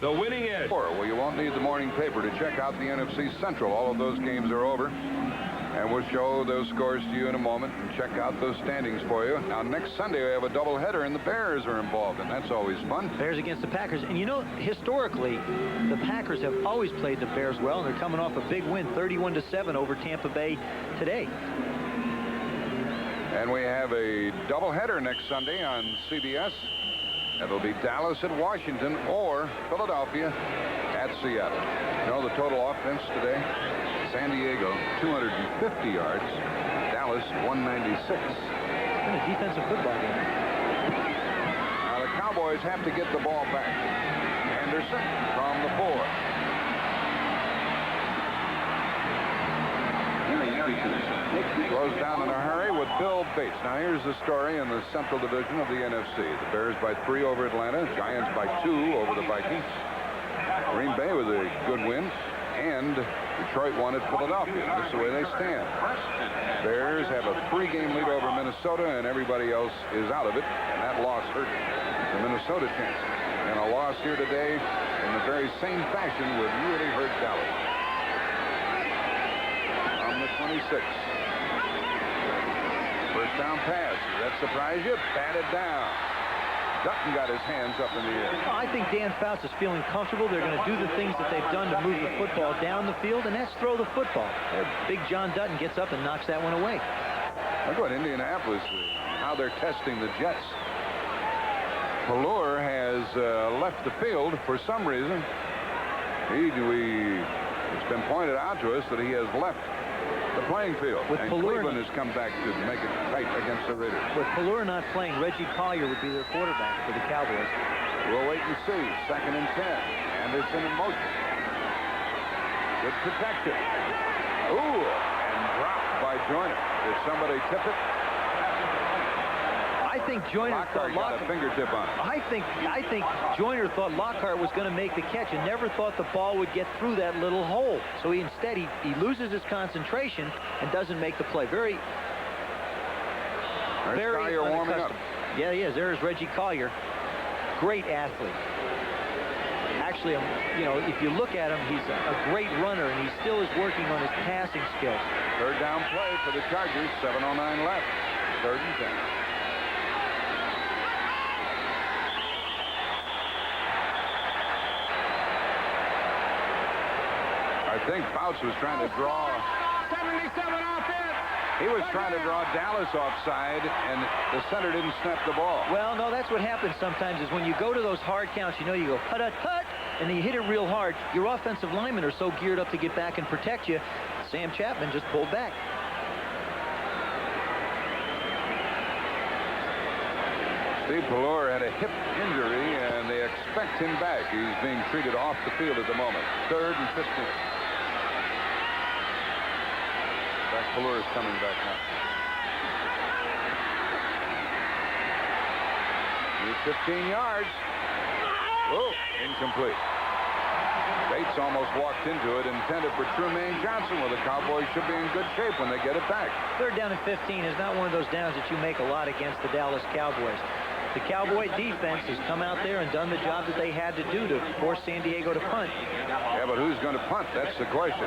The winning edge. Well, you won't need the morning paper to check out the NFC Central. All of those games are over, and we'll show those scores to you in a moment and check out those standings for you. Now, next Sunday, we have a doubleheader, and the Bears are involved, and that's always fun. Bears against the Packers. And, you know, historically, the Packers have always played the Bears well, and they're coming off a big win, 31-7 over Tampa Bay today. And we have a doubleheader next Sunday on CBS. It'll be Dallas at Washington or Philadelphia at Seattle. You know, the total offense today, San Diego, 250 yards. Dallas, 196. It's been a defensive football game. Now, the Cowboys have to get the ball back. Anderson from the 4. Goes down in a hurry with Bill Bates. Now, here's the story in the Central Division of the NFC. The Bears by 3 over Atlanta. Giants by 2 over the Vikings. Green Bay with a good win. And Detroit won at Philadelphia. This is the way they stand. Bears have a 3-game lead over Minnesota, and everybody else is out of it. And that loss hurt the Minnesota chances. And a loss here today in the very same fashion would really hurt Dallas. On the 26. First down pass. Does that surprise you? Batted down. Dutton got his hands up in the air. I think Dan Fouts is feeling comfortable. They're going to do the things that they've done to move the football down the field, and that's throw the football. Big John Dutton gets up and knocks that one away. Look what Indianapolis, how they're testing the Jets. Pallure has left the field for some reason. It's been pointed out to us that he has left the playing field. With and Pallure, Cleveland has come back to make it tight against the Raiders. With Pallure not playing, Reggie Collier would be their quarterback for the Cowboys. We'll wait and see. 2nd and 10. Anderson in motion. Good protection. Ooh, and dropped by Joyner. Did somebody tip it? I think Joyner thought Lockhart got a fingertip on it. I think Joyner thought Lockhart was going to make the catch and never thought the ball would get through that little hole. So he loses his concentration and doesn't make the play. Very Collier warming up. Yeah, he is. There's Reggie Collier. Great athlete. Actually, you know, if you look at him, he's a great runner, and he still is working on his passing skills. 3rd down play for the Chargers. 7:09 left. 3rd and 10. I think Fouts was trying to draw. 77 offense. He was trying to draw Dallas offside, and the center didn't snap the ball. Well, no, that's what happens sometimes is when you go to those hard counts, you know, you go hut, and then you hit it real hard. Your offensive linemen are so geared up to get back and protect you. Sam Chapman just pulled back. Steve Pallure had a hip injury, and they expect him back. He's being treated off the field at the moment. 3rd and 15. Pallure is coming back now. Need 15 yards. Oh, incomplete. Bates almost walked into it, intended for Trumaine Johnson. Well, the Cowboys should be in good shape when they get it back. 3rd down and 15 is not one of those downs that you make a lot against the Dallas Cowboys. The Cowboy defense has come out there and done the job that they had to do to force San Diego to punt. Yeah, but who's going to punt? That's the question.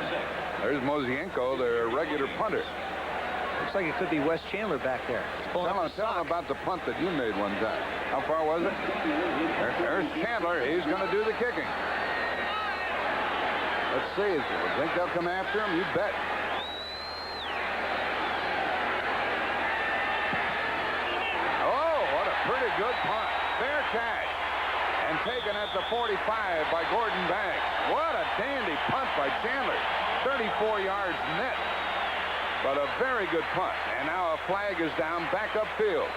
There's Mosienko, their regular punter. Looks like it could be Wes Chandler back there. Tell him about the punt that you made one time. How far was it? There's Chandler. He's going to do the kicking. Let's see. Think they'll come after him? You bet. catch. And taken at the 45 by Gordon Banks. What a dandy punt by Chandler. 34 yards net. But a very good punt. And now a flag is down back upfield.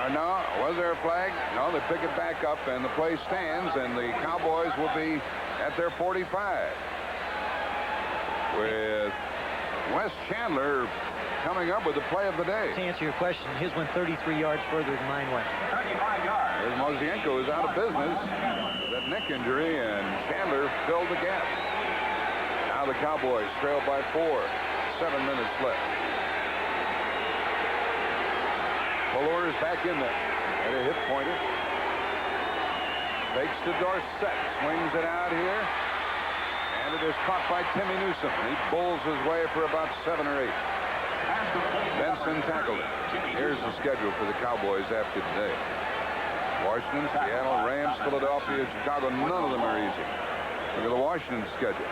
No, was there a flag? No, they pick it back up, and the play stands, and the Cowboys will be at their 45. With Wes Chandler coming up with the play of the day. To answer your question, his went 33 yards further than mine went. 35 yards. There's Mozienko is out of business with that neck injury, and Chandler filled the gap. Now the Cowboys trail by 4. 7 minutes left. Fuller is back in there at a hip pointer. Fakes to Dorsett. Swings it out here. And it is caught by Timmy Newsom. He bowls his way for about 7 or 8. Benson tackled it. Here's the schedule for the Cowboys after today. Washington, Seattle, Rams, Philadelphia, Chicago. None of them are easy. Look at the Washington schedule.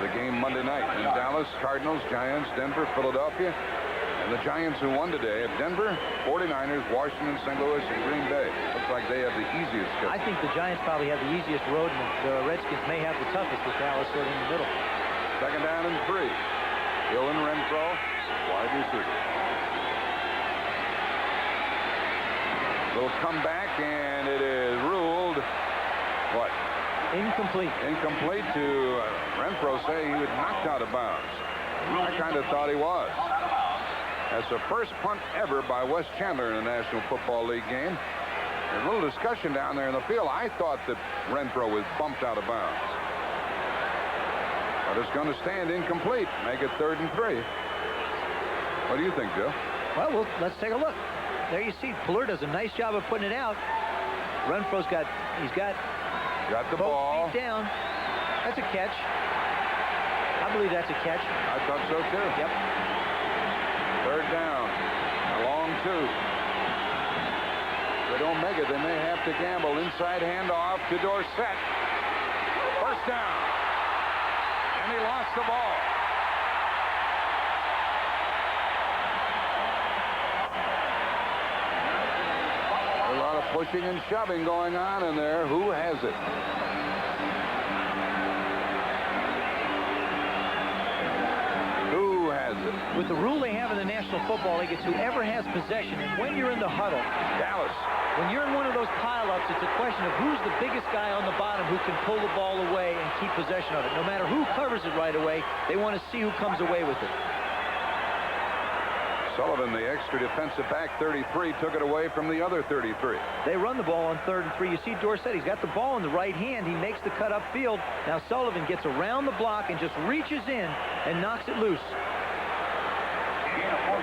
The game Monday night in Dallas, Cardinals, Giants, Denver, Philadelphia. And the Giants who won today have Denver, 49ers, Washington, St. Louis, and Green Bay. Looks like they have the easiest schedule. I think the Giants probably have the easiest road, and the Redskins may have the toughest with Dallas sort of in the middle. Second down and 3. Hill and Renfro, wide receiver. Little comeback, and it is ruled, what? Incomplete. Incomplete to Renfro. Say he was knocked out of bounds. I kind of thought he was. That's the first punt ever by Wes Chandler in a National Football League game. There's a little discussion down there in the field. I thought that Renfro was bumped out of bounds. But it's going to stand incomplete. Make it 3rd and 3. What do you think, Joe? Well, let's take a look. There you see, Fuller does a nice job of putting it out. Renfro's got the both ball. feet down. That's a catch. I believe that's a catch. I thought so, too. Yep. 3rd down. A long 2. They don't make it. They may have to gamble. Inside handoff to Dorsett. First down. And he lost the ball. A lot of pushing and shoving going on in there. Who has it? Who has it? With the rule they have in the National Football League, it's whoever has possession. And when you're in the huddle, Dallas. when you're in one of those pileups, it's a question of who's the biggest guy on the bottom who can pull the ball away and keep possession of it. No matter who covers it right away, they want to see who comes away with it. Sullivan, the extra defensive back, 33, took it away from the other 33. They run the ball on 3rd and 3. You see Dorsett, he's got the ball in the right hand. He makes the cut upfield. Now Sullivan gets around the block and just reaches in and knocks it loose.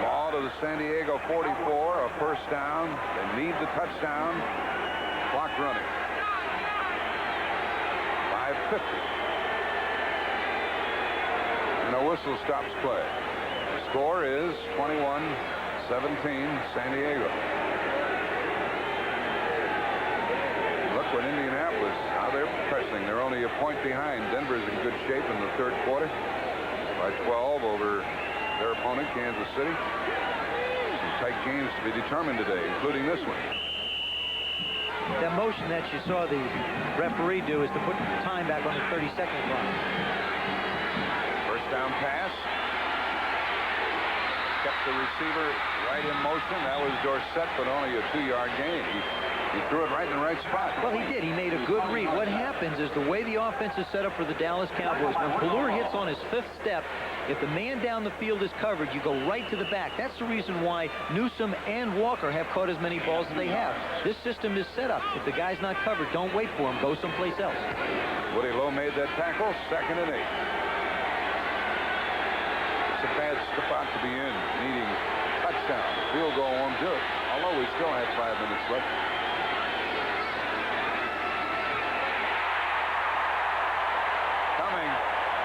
Ball to the San Diego 44, a first down. They need the touchdown. Clock running. 5:50. And a whistle stops play. Score is 21-17 San Diego. Look what Indianapolis, how they're pressing. They're only a point behind. Denver's in good shape in the 3rd quarter by 12 over their opponent, Kansas City. Some tight games to be determined today, including this one. That motion that you saw the referee do is to put time back on the 30-second clock. First down pass. Kept the receiver right in motion. That was Dorsett, but only a 2-yard gain. He threw it right in the right spot. Well, he did. He made a good read. What happens is the way the offense is set up for the Dallas Cowboys, when Fuller hits on his 5th step, if the man down the field is covered, you go right to the back. That's the reason why Newsom and Walker have caught as many balls as they have. This system is set up. If the guy's not covered, don't wait for him. Go someplace else. Woody Lowe made that tackle. 2nd and 8. It's a bad spot to be in, needing touchdown. Field goal won't do it, although we still had 5 minutes left.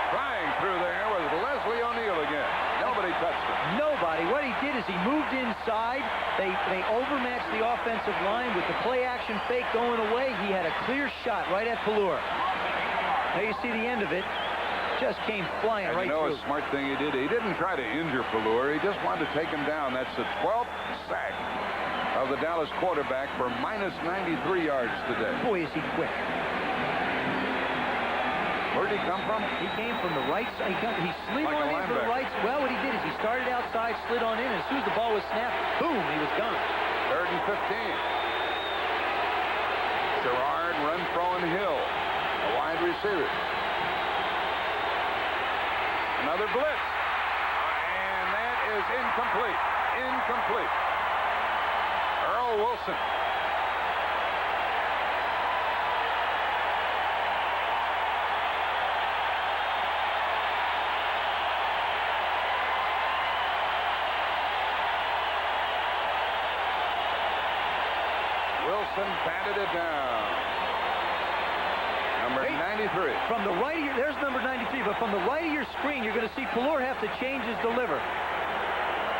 Flying through there was Leslie O'Neal again. Nobody touched him. Nobody. What he did is he moved inside. They overmatched the offensive line with the play action fake going away. He had a clear shot right at Fuller. There you see the end of it. Just came flying right through. A smart thing he did. He didn't try to injure Fuller. He just wanted to take him down. That's the 12th sack of the Dallas quarterback for minus 93 yards today. Boy, is he quick. Where did he come from? He came from the right side. He slid Like on a in for the linebacker. right. Well, what he did is he started outside, slid on in, and as soon as the ball was snapped, boom, he was gone. 3rd and 15. Gerard, Renfro, and Hill, a wide receiver. Another blitz. And that is incomplete. Incomplete. Earl Wilson. Wilson batted it down. Number 93. From the right of your, there's number 93, but from the right of your screen, you're going to see Pallure have to change his deliver.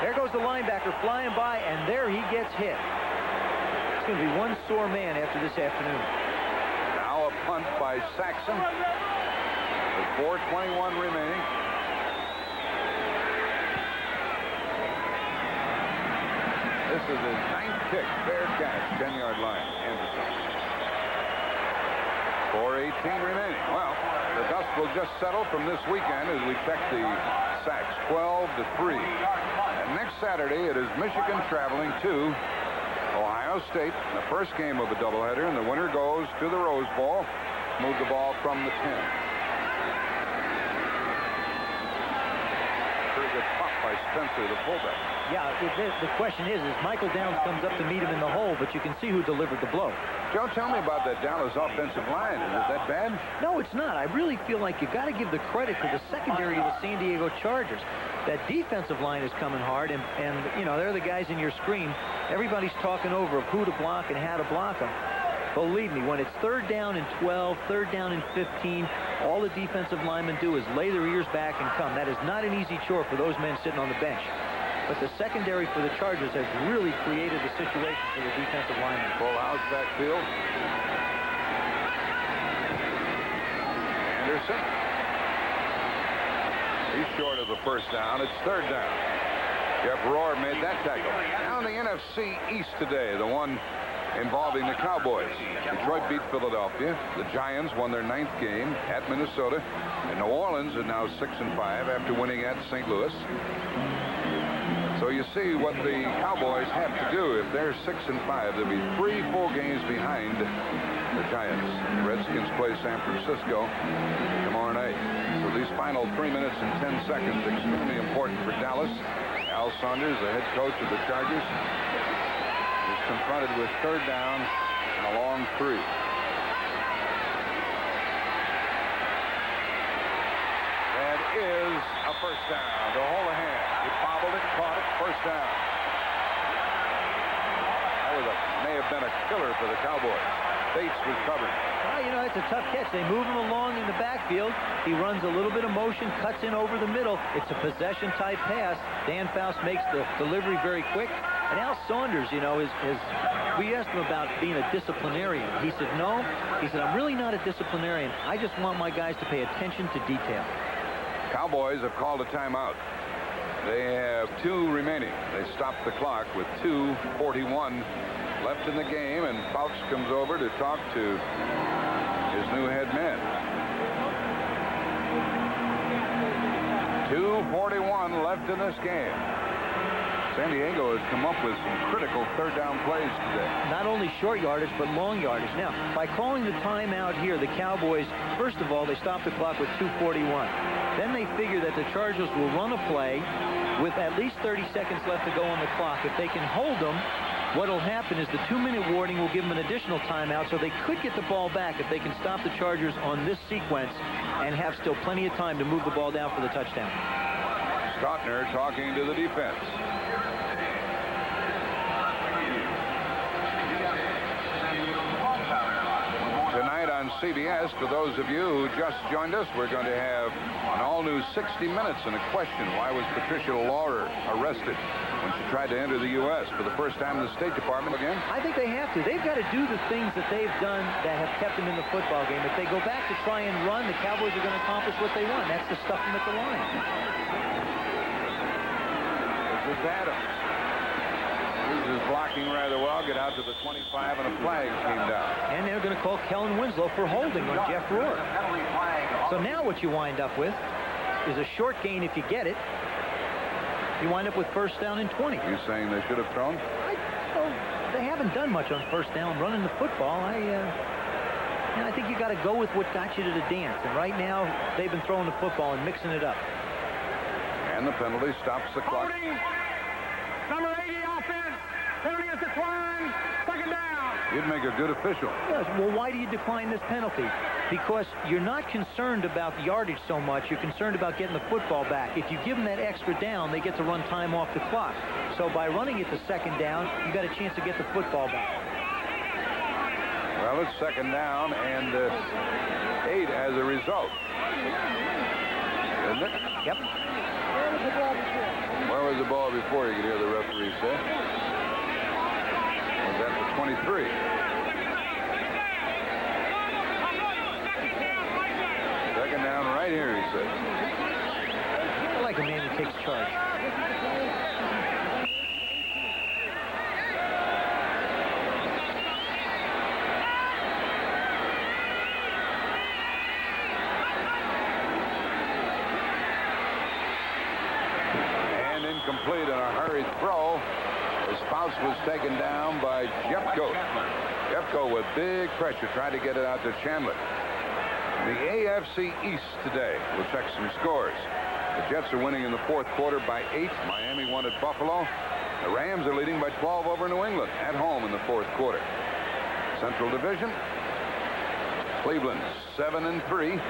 There goes the linebacker flying by, and there he gets hit. It's going to be one sore man after this afternoon. Now a punt by Saxon with 4:21 remaining. This is his 9th kick. Fair catch, 10-yard line. Anderson. 4:18 remaining. Well, the dust will just settle from this weekend as we check the sacks. 12-3. And next Saturday, it is Michigan traveling to Ohio State. The first game of a doubleheader, and the winner goes to the Rose Bowl. Move the ball from the 10. Pretty good pop by Spencer, the fullback. Yeah, the question is Michael Downs comes up to meet him in the hole, but you can see who delivered the blow. Joe, tell me about that Dallas offensive line. Is it that bad? No, it's not. I really feel like you've got to give the credit to the secondary of the San Diego Chargers. That defensive line is coming hard, and you know, they're the guys in your screen. Everybody's talking over of who to block and how to block them. Believe me, when it's 3rd down and 12, 3rd down and 15, all the defensive linemen do is lay their ears back and come. That is not an easy chore for those men sitting on the bench. But the secondary for the Chargers has really created the situation for the defensive linemen. Full house backfield. Anderson. He's short of the first down. It's 3rd down. Jeff Rohr made that tackle. Now in the NFC East today, the one involving the Cowboys. Detroit beat Philadelphia. The Giants won their 9th game at Minnesota. And New Orleans is now 6-5 after winning at St. Louis. So you see what the Cowboys have to do. If they're 6-5, they'll be 3 full games behind the Giants. The Redskins play San Francisco tomorrow night. So these final 3 minutes and 10 seconds extremely important for Dallas. Al Saunders, the head coach of the Chargers, is confronted with 3rd down and a long 3. That is a first down to Holohan. He bobbled it, caught it, first down. That may have been a killer for the Cowboys. Bates was covered. Well, you know, it's a tough catch. They move him along in the backfield. He runs a little bit of motion, cuts in over the middle. It's a possession-type pass. Dan Faust makes the delivery very quick. And Al Saunders, you know, we asked him about being a disciplinarian. He said, no. He said, I'm really not a disciplinarian. I just want my guys to pay attention to detail. Cowboys have called a timeout. They have 2 remaining. They stopped the clock with 2:41 left in the game, and Fouts comes over to talk to his new head man. 2:41 left in this game. San Diego has come up with some critical 3rd down plays today. Not only short yardage, but long yardage. Now, by calling the timeout here, the Cowboys, first of all, they stop the clock with 2:41. Then they figure that the Chargers will run a play with at least 30 seconds left to go on the clock. If they can hold them, what will happen is the 2-minute warning will give them an additional timeout, so they could get the ball back if they can stop the Chargers on this sequence and have still plenty of time to move the ball down for the touchdown. Stotner talking to the defense. Tonight on CBS, for those of you who just joined us, we're going to have an all-new 60 Minutes and a question. Why was Patricia Laurer arrested when she tried to enter the U.S. for the first time in the State Department again? I think they have to. They've got to do the things that they've done that have kept them in the football game. If they go back to try and run, the Cowboys are going to accomplish what they want. That's to stuff them at the line. This is Adams. He's is blocking rather well. Get out to the 25, and a flag came down. And they're going to call Kellen Winslow for holding on Jeff Rohr. So now what you wind up with is a short gain if you get it. You wind up with first down and 20. You saying they should have thrown? They haven't done much on first down running the football. I think you got to go with what got you to the dance. And right now, they've been throwing the football and mixing it up. And the penalty stops the clock. Holding. Number 80 offense. Penalty is declined. Second down. You'd make a good official. Yes, well, why do you decline this penalty? Because you're not concerned about the yardage so much. You're concerned about getting the football back. If you give them that extra down, they get to run time off the clock. So by running it to second down, you got a chance to get the football back. Well, it's second down and 8 as a result. Isn't it? Yep. Where was the ball before, you could hear the referee say? Was that the 23? Second down right here, he says. I like a man who takes charge. Complete on a hurried throw. The Spouts was taken down by Jeffco. Jeffco with big pressure, tried to get it out to Chandler. The AFC East today. We'll check some scores. The Jets are winning in the fourth quarter by 8. Miami won at Buffalo. The Rams are leading by 12 over New England at home in the fourth quarter. Central Division. Cleveland 7-3.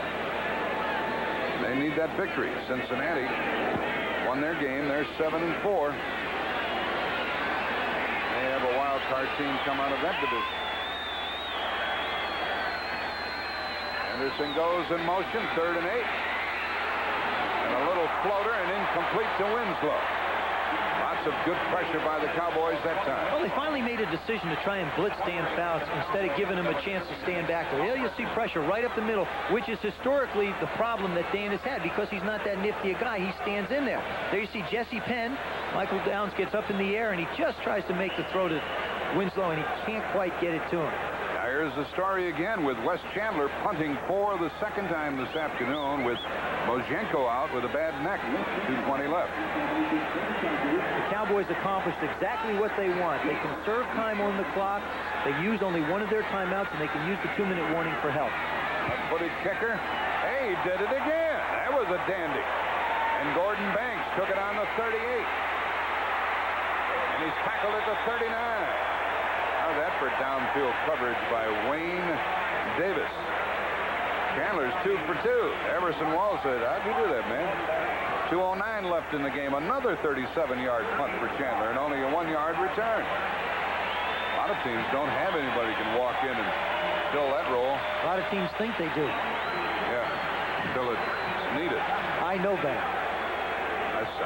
They need that victory. Cincinnati won their game. They're 7-4. They have a wild card team come out of that division. Anderson goes in motion, 3rd and 8. And a little floater and incomplete to Winslow. Lots of good pressure by the Cowboys that time. Well, they finally made a decision to try and blitz Dan Fouts instead of giving him a chance to stand back there. There you see pressure right up the middle, which is historically the problem that Dan has had because he's not that nifty a guy. He stands in there. There you see Jesse Penn. Michael Downs gets up in the air, and he just tries to make the throw to Winslow, and he can't quite get it to him. Now here's the story again with Wes Chandler punting for the second time this afternoon with Mojenko out with a bad neck. 2:20 left. The Cowboys accomplished exactly what they want. They conserve time on the clock. They use only one of their timeouts, and they can use the 2-minute warning for help. Footed kicker. Hey, he did it again. That was a dandy. And Gordon Banks took it on the 38. And he's tackled at the 39. How's that for downfield coverage by Wayne Davis? Chandler's 2 for 2. Everson Wall said, how'd you do that, man? 2:09 left in the game. Another 37-yard punt for Chandler and only a 1-yard return. A lot of teams don't have anybody who can walk in and fill that role. A lot of teams think they do. Yeah, until it's needed. I know that.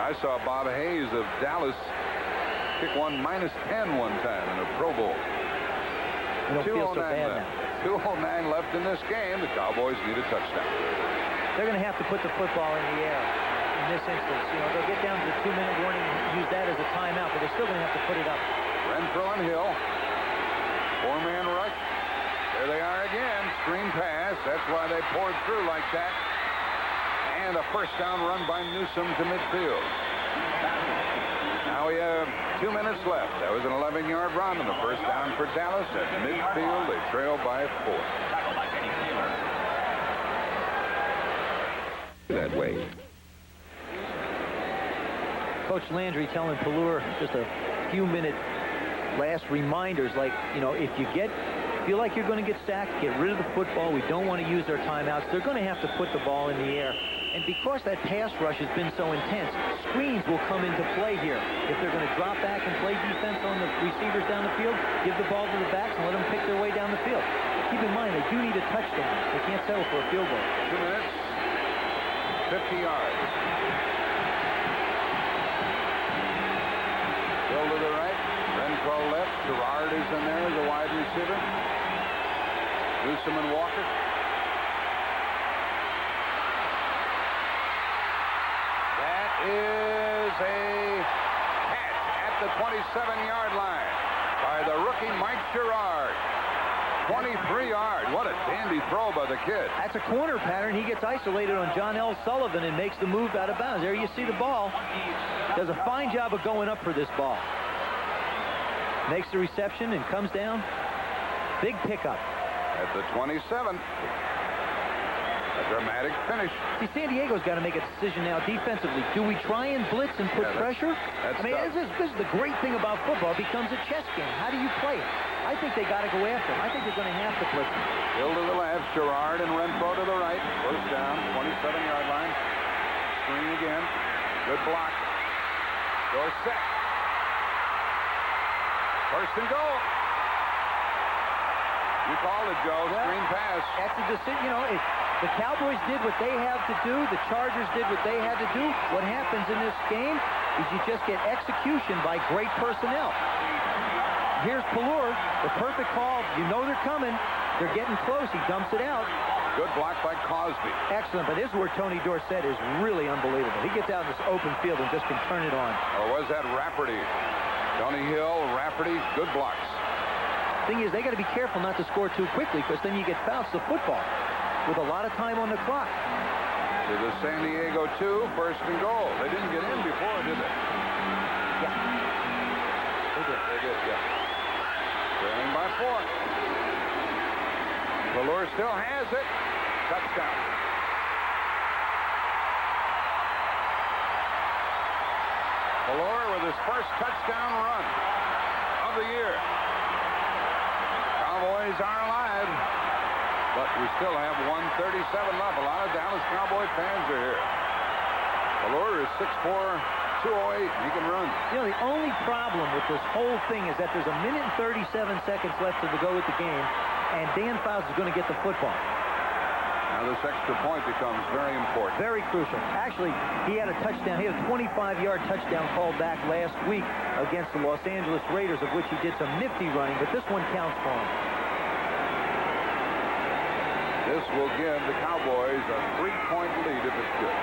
I saw Bob Hayes of Dallas kick one -10 one time in a Pro Bowl. You don't feel so bad left. now. 2:09 left in this game. The Cowboys need a touchdown. They're going to have to put the football in the air in this instance. You know, they'll get down to the 2-minute warning and use that as a timeout, but they're still going to have to put it up. Renfro and Hill. 4-man rush. There they are again. Screen pass. That's why they poured through like that. And a first down run by Newsom to midfield. Now we have 2 minutes left. That was an 11-yard run and the first down for Dallas at midfield. They trail by 4. That way. Coach Landry telling Pallure just a few-minute last reminders, like, you know, if you feel like you're going to get sacked, get rid of the football. We don't want to use their timeouts. They're going to have to put the ball in the air. And because that pass rush has been so intense, screens will come into play here. If they're going to drop back and play defense on the receivers down the field, give the ball to the backs and let them pick their way down the field. Keep in mind, they do need a touchdown. They can't settle for a field goal. 2 minutes, 50 yards. Hill to the right, Renfro left. Gerard is in there as a wide receiver. Newsom and Walker. That is a catch at the the 27-yard line by the rookie Mike Gerard. 23-yard. What a dandy throw by the kid. That's a corner pattern. He gets isolated on John L. Sullivan and makes the move out of bounds. There you see the ball. Does a fine job of going up for this ball. Makes the reception and comes down. Big pickup. At the 27. A dramatic finish. See, San Diego's got to make a decision now defensively. Do we try and blitz and put pressure? That's I mean, this is the great thing about football. It becomes a chess game. How do you play it? I think they got to go after him. I think they're going to have to blitz him. Hill to the left, Gerard and Renfro to the right. First down, 27-yard line. Screen again. Good block. Dorsett. First and goal. You called it, Joe. Screen pass. That's a decision. You know, the Cowboys did what they have to do. The Chargers did what they had to do. What happens in this game is you just get execution by great personnel. Here's Pallure, the perfect call. You know they're coming. They're getting close. He dumps it out. Good block by Cosby. Excellent, but this is where Tony Dorsett is really unbelievable. He gets out in this open field and just can turn it on. Or was that Rafferty? Tony Hill, Rafferty, good blocks. Thing is, they got to be careful not to score too quickly because then you get fouls to football with a lot of time on the clock. To the San Diego 2, first and goal. They didn't get in before, did they? Yeah. They did, yeah. Trailing by 4. Pallure still has it. Touchdown. Pallure with his first touchdown run of the year. Cowboys are alive, but we still have 1:37 left. A lot of Dallas Cowboy fans are here. Pallure is 6'4", 208. He can run. You know, the only problem with this whole thing is that there's a minute and 37 seconds left to go with the game, and Dan Fouts is going to get the football. Now this extra point becomes very important. Very crucial. Actually, he had a touchdown. He had a 25-yard touchdown called back last week against the Los Angeles Raiders, of which he did some nifty running, but this one counts for him. This will give the Cowboys a 3-point lead if it's good.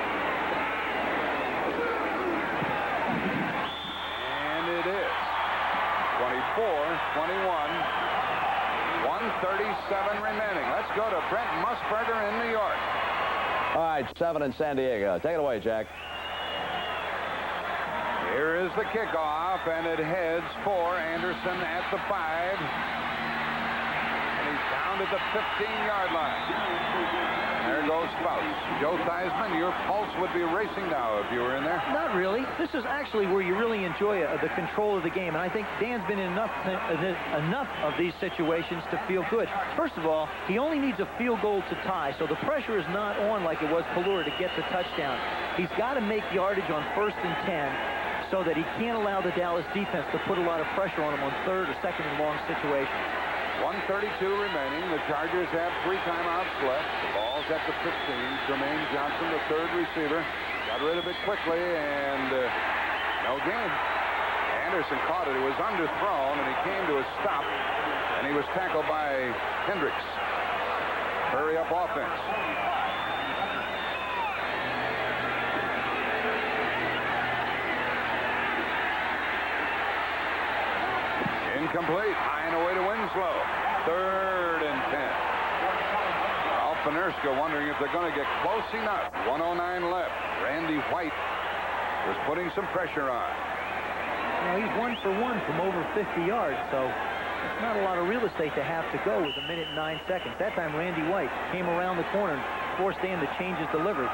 And it is. 24-21. 1:37 remaining. Let's go to Brent Musburger in New York. All right, 7 in San Diego. Take it away, Jack. Here is the kickoff, and it heads for Anderson at the 5. And he's down at the 15-yard line. There goes Fouts. Joe Theismann, your pulse would be racing now if you were in there. Not really. This is actually where you really enjoy the control of the game, and I think Dan's been in enough of these situations to feel good. First of all, he only needs a field goal to tie, so the pressure is not on like it was Pallure to get the touchdown. He's got to make yardage on 1st and 10 so that he can't allow the Dallas defense to put a lot of pressure on him on 3rd or 2nd and long situations. 1:32 remaining. The Chargers have 3 timeouts left. The ball's at the 15. Tremaine Johnson, the 3rd receiver, got rid of it quickly, and no gain. Anderson caught it. It was underthrown, and he came to a stop, and he was tackled by Hendricks. Hurry up offense. Incomplete. High and away to Winslow. 3rd and 10. Ralph Panerska wondering if they're going to get close enough. 1:09 left. Randy White was putting some pressure on. You know, he's 1 for 1 from over 50 yards, so it's not a lot of real estate to have to go with a minute and 9 seconds. That time Randy White came around the corner and forced Dan to change his delivery.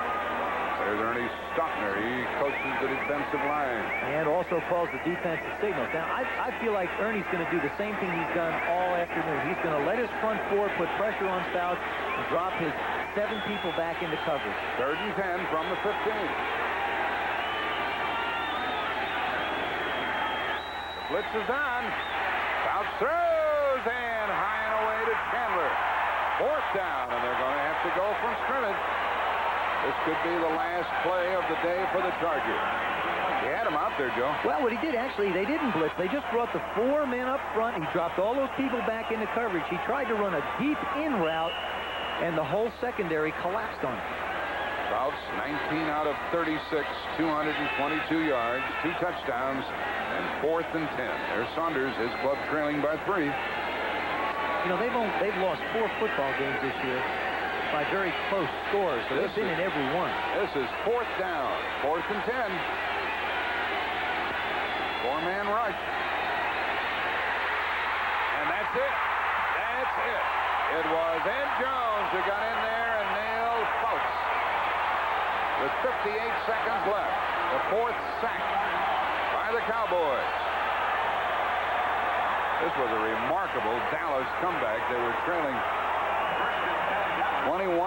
There's Ernie Stockner. He coaches the defensive line. And also calls the defensive signals. Now, I feel like Ernie's going to do the same thing he's done all afternoon. He's going to let his front 4 put pressure on Fouts and drop his 7 people back into coverage. 3rd and 10 from the 15. The blitz is on. Fouts throws, and high and away to Chandler. 4th down, and they're going to have to go from scrimmage. This could be the last play of the day for the Chargers. He had him out there, Joe. Well, what he did, actually, they didn't blitz. They just brought the 4 men up front. He dropped all those people back into coverage. He tried to run a deep in route, and the whole secondary collapsed on him. Fouts, 19 out of 36, 222 yards, 2 touchdowns, and 4th and 10. There's Saunders, his club trailing by 3. You know, they've lost 4 football games this year by very close scores, so they've been in every one. This is 4th down, 4th and 10. 4-man rush. And that's it. That's it. It was Ed Jones who got in there and nailed Fouts. With 58 seconds left, the 4th sack by the Cowboys. This was a remarkable Dallas comeback. They were trailing 21-10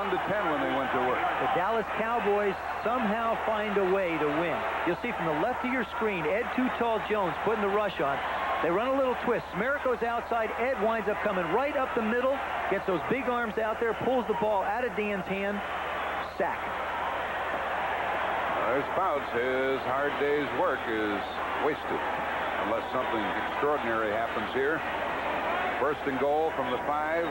when they went to work. The Dallas Cowboys somehow find a way to win. You'll see from the left of your screen, Ed Too Tall Jones putting the rush on. They run a little twist. Merrick goes outside. Ed winds up coming right up the middle, gets those big arms out there, pulls the ball out of Dan's hand. Sack. There's Fouts. His hard day's work is wasted unless something extraordinary happens here. 1st and goal from the 5.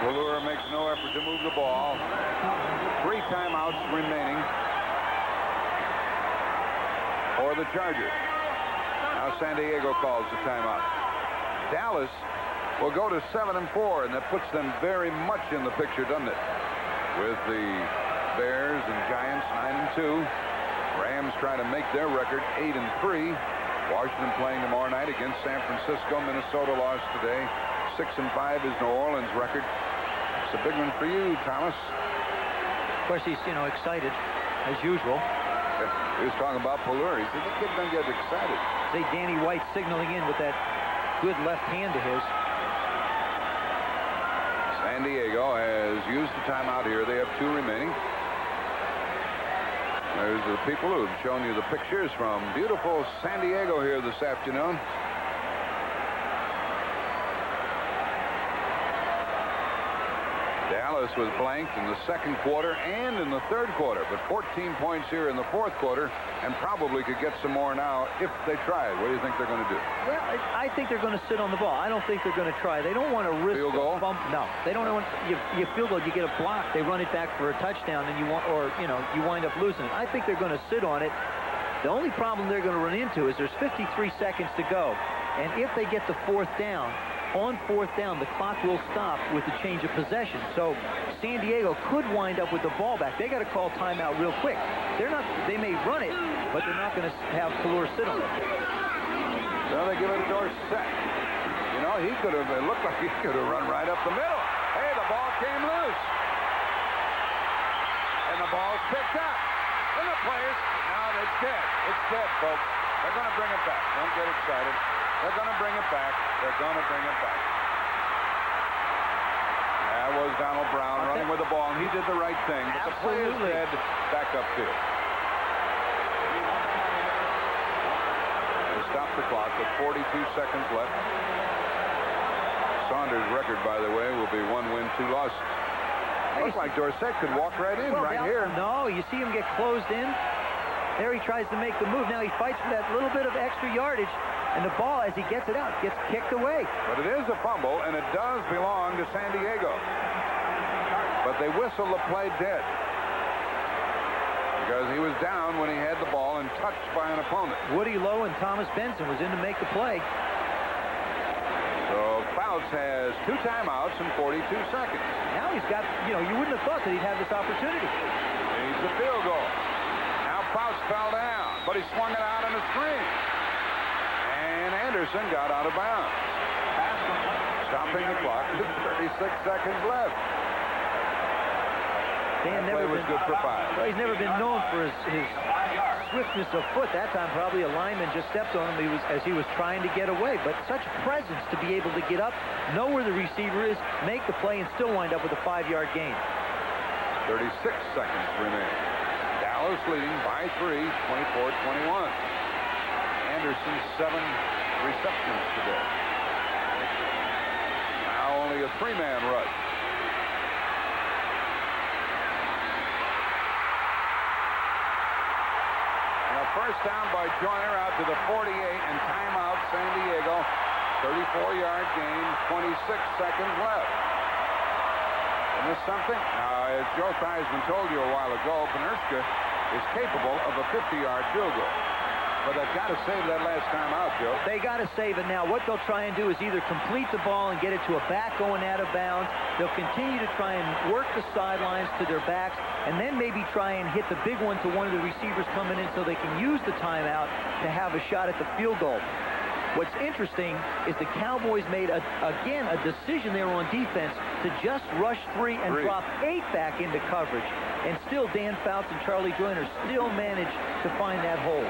Pelluer makes no effort to move the ball. 3 timeouts remaining for the Chargers. Now San Diego calls the timeout. Dallas will go to 7-4, and that puts them very much in the picture, doesn't it? With the Bears and Giants 9-2. Rams trying to make their record 8-3. Washington playing tomorrow night against San Francisco. Minnesota lost today. 6-5 is New Orleans' record. It's a big one for you, Thomas. Of course, he's, excited, as usual. He was talking about Pelluer. He said, the kid doesn't get excited. See Danny White signaling in with that good left hand of his. San Diego has used the timeout here. They have 2 remaining. There's the people who've shown you the pictures from beautiful San Diego here this afternoon. Dallas was blanked in the 2nd quarter and in the 3rd quarter, but 14 points here in the 4th quarter, and probably could get some more now if they tried. What do you think they're going to do? Well, I think they're going to sit on the ball. I don't think they're going to try. They don't want to risk field goal. A bump. No, they don't want you field goal. You get a block. They run it back for a touchdown, and you wind up losing it. I think they're going to sit on it. The only problem they're going to run into is there's 53 seconds to go, and if they get the 4th down. On 4th down, the clock will stop with the change of possession. So San Diego could wind up with the ball back. They got to call timeout real quick. They may run it, but they're not going to have Pelluer sit on it. So they give it to Dorsett. It looked like he could have run right up the middle. Hey, the ball came loose. And the ball's picked up. And the players, now it's dead. It's dead, folks. They're going to bring it back. Don't get excited. They're going to bring it back. They're going to bring it back. That was Donald Brown running with the ball, and he did the right thing. But the players head back upfield. They stopped the clock with 42 seconds left. Saunders' record, by the way, will be 1 win, 2 losses. Looks like Dorsett could walk right in here. No, you see him get closed in. There he tries to make the move. Now he fights for that little bit of extra yardage. And the ball, as he gets it out, gets kicked away. But it is a fumble, and it does belong to San Diego. But they whistle the play dead. Because he was down when he had the ball and touched by an opponent. Woody Lowe and Thomas Benson was in to make the play. So Fouts has 2 timeouts and 42 seconds. Now he's got, you wouldn't have thought that he'd have this opportunity. Needs a field goal. Now Fouts fell down, but he swung it out on a screen. And Anderson got out of bounds. Stopping the clock with 36 seconds left. Dan That play was good for 5. Well, he's never been known for his swiftness of foot. That time probably a lineman just stepped on him as he was trying to get away. But such presence to be able to get up, know where the receiver is, make the play, and still wind up with a 5-yard gain. 36 seconds remain. Dallas leading by 3, 24-21. Anderson 7 receptions today. Now only a 3-man rush. And a first down by Joyner out to the 48, and timeout San Diego. 34-yard gain, 26 seconds left. Isn't this something? Now, as Joe Theismann told you a while ago, Panerska is capable of a 50-yard field goal. But they've got to save that last time out, Joe. They got to save it now. What they'll try and do is either complete the ball and get it to a back going out of bounds. They'll continue to try and work the sidelines to their backs, and then maybe try and hit the big one to one of the receivers coming in so they can use the timeout to have a shot at the field goal. What's interesting is the Cowboys made, again, a decision there on defense to just rush 3 and drop 8 back into coverage. And still, Dan Fouts and Charlie Joyner still managed to find that hole.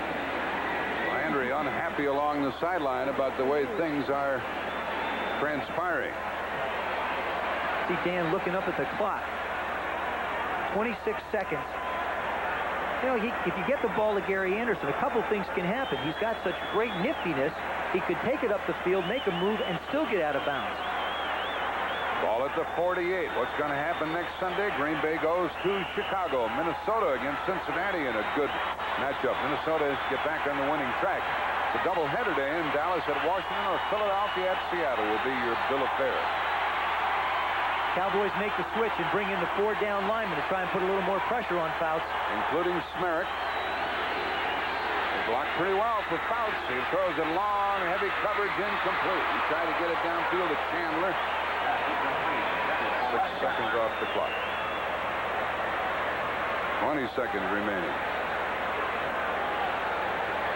Landry unhappy along the sideline about the way things are transpiring. See Dan looking up at the clock. 26 seconds. You know, if you get the ball to Gary Anderson, a couple things can happen. He's got such great niftiness. He could take it up the field, make a move, and still get out of bounds. Ball at the 48. What's going to happen next Sunday? Green Bay goes to Chicago. Minnesota against Cincinnati in a good matchup. Minnesota has to get back on the winning track. The doubleheader day in Dallas at Washington or Philadelphia at Seattle will be your bill of fare. Cowboys make the switch and bring in the 4 down linemen to try and put a little more pressure on Fouts. Including Smerrick. Blocked pretty well for Fouts. He throws it long, heavy coverage, incomplete. He tried to get it downfield to Chandler. 6 seconds off the clock. 20 seconds remaining.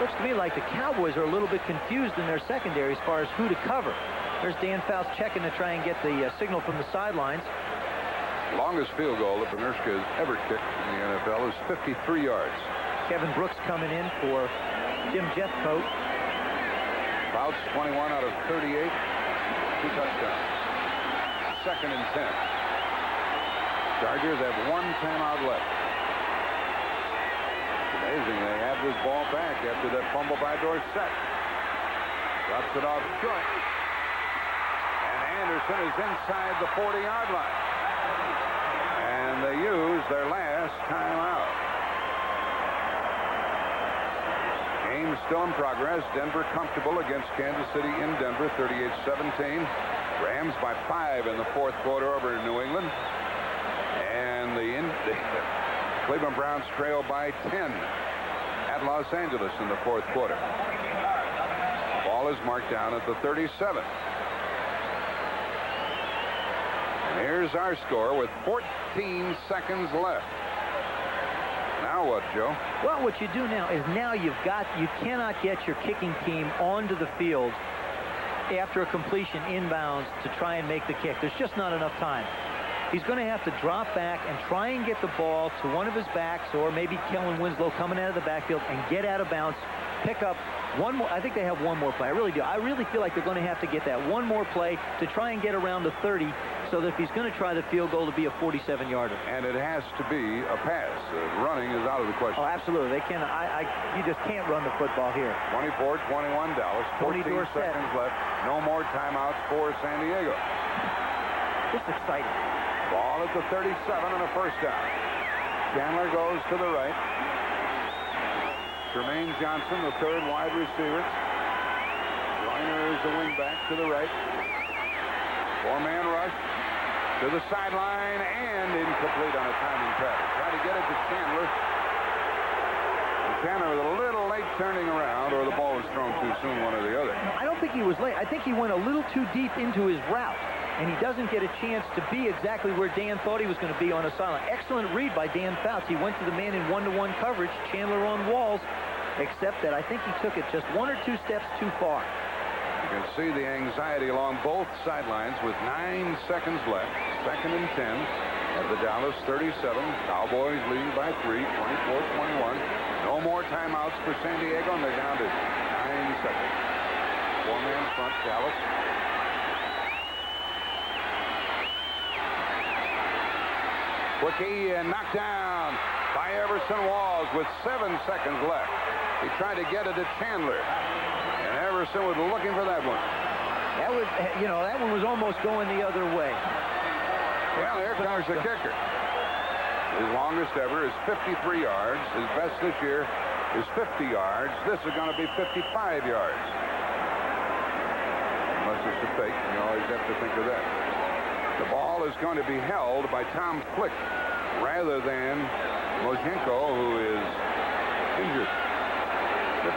Looks to me like the Cowboys are a little bit confused in their secondary as far as who to cover. There's Dan Fouts checking to try and get the signal from the sidelines. Longest field goal that Panerska has ever kicked in the NFL is 53 yards. Kevin Brooks coming in for Jim Jeffcoat. Fouts 21 out of 38. 2 touchdowns. 2nd and 10. Chargers have 1 timeout left. Amazing they have this ball back after that fumble by Dorsett. Drops it off short. And Anderson is inside the 40-yard line. And they use their last timeout. Game still in progress. Denver comfortable against Kansas City in Denver, 38-17. Rams by 5 in the 4th quarter over New England. And the Cleveland Browns trail by 10 at Los Angeles in the 4th quarter. The ball is marked down at the 37. And here's our score with 14 seconds left. Now what, Joe? Well, what you do now is you cannot get your kicking team onto the field after a completion inbounds to try and make the kick. There's just not enough time. He's going to have to drop back and try and get the ball to one of his backs, or maybe Kellen Winslow coming out of the backfield and get out of bounds, pick up one more. I think they have one more play. I really do. I really feel like they're going to have to get that one more play to try and get around the 30, so that if he's going to try the field goal to be a 47-yarder. And it has to be a pass. Running is out of the question. Oh, absolutely. They can. You just can't run the football here. 24-21 Dallas. 14 seconds left. No more timeouts for San Diego. This is exciting. Ball at the 37 and a first down. Chandler goes to the right. Tremaine Johnson, the 3rd wide receiver. Joyner is the wingback to the right. 4-man rush to the sideline and incomplete on a timing pass. Try to get it to Chandler. And Chandler was a little late turning around, or the ball was thrown too soon, one or the other. I don't think he was late. I think he went a little too deep into his route, and he doesn't get a chance to be exactly where Dan thought he was going to be on a sideline. Excellent read by Dan Fouts. He went to the man in 1-to-1 coverage. Chandler on walls, except that I think he took it just 1 or 2 steps too far. You can see the anxiety along both sidelines with 9 seconds left. 2nd and 10 at the Dallas 37. Cowboys leading by 3, 24-21. No more timeouts for San Diego, and they're down to 9 seconds. 4-man front, Dallas. Quickie and knocked down by Everson Walls with 7 seconds left. He tried to get it to Chandler. And Everson was looking for that one. That was, that one was almost going the other way. Well, here comes the kicker. His longest ever is 53 yards. His best this year is 50 yards. This is going to be 55 yards. Unless to take. You always have to think of that. The ball is going to be held by Tom Flick rather than Moshenko, who is injured.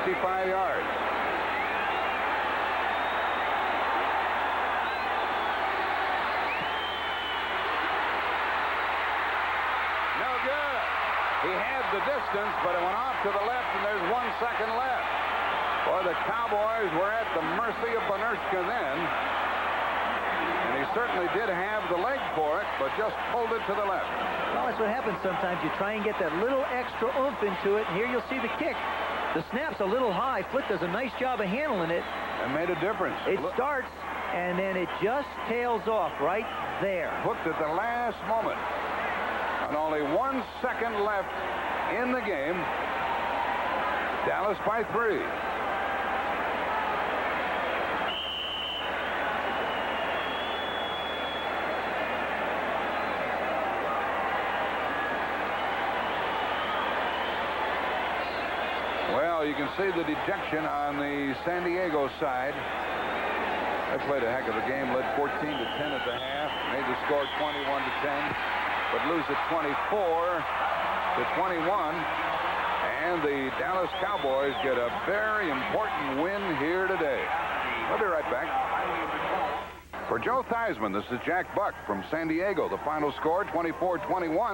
55 yards. No good. He had the distance, but it went off to the left, and there's 1 second left. Boy, the Cowboys were at the mercy of Benershka then. And he certainly did have the leg for it, but just pulled it to the left. Well, that's what happens sometimes. You try and get that little extra oomph into it, and here you'll see the kick. The snap's a little high. Flick does a nice job of handling it. It made a difference. It starts, and then it just tails off right there. Hooked at the last moment. And only 1 second left in the game. Dallas by 3. Well, you can see the dejection on the San Diego side. They played a heck of a game, led 14-10 at the half, made the score 21-10, but lose it 24-21. And the Dallas Cowboys get a very important win here today. We'll be right back. For Joe Theismann, this is Jack Buck from San Diego. The final score, 24-21.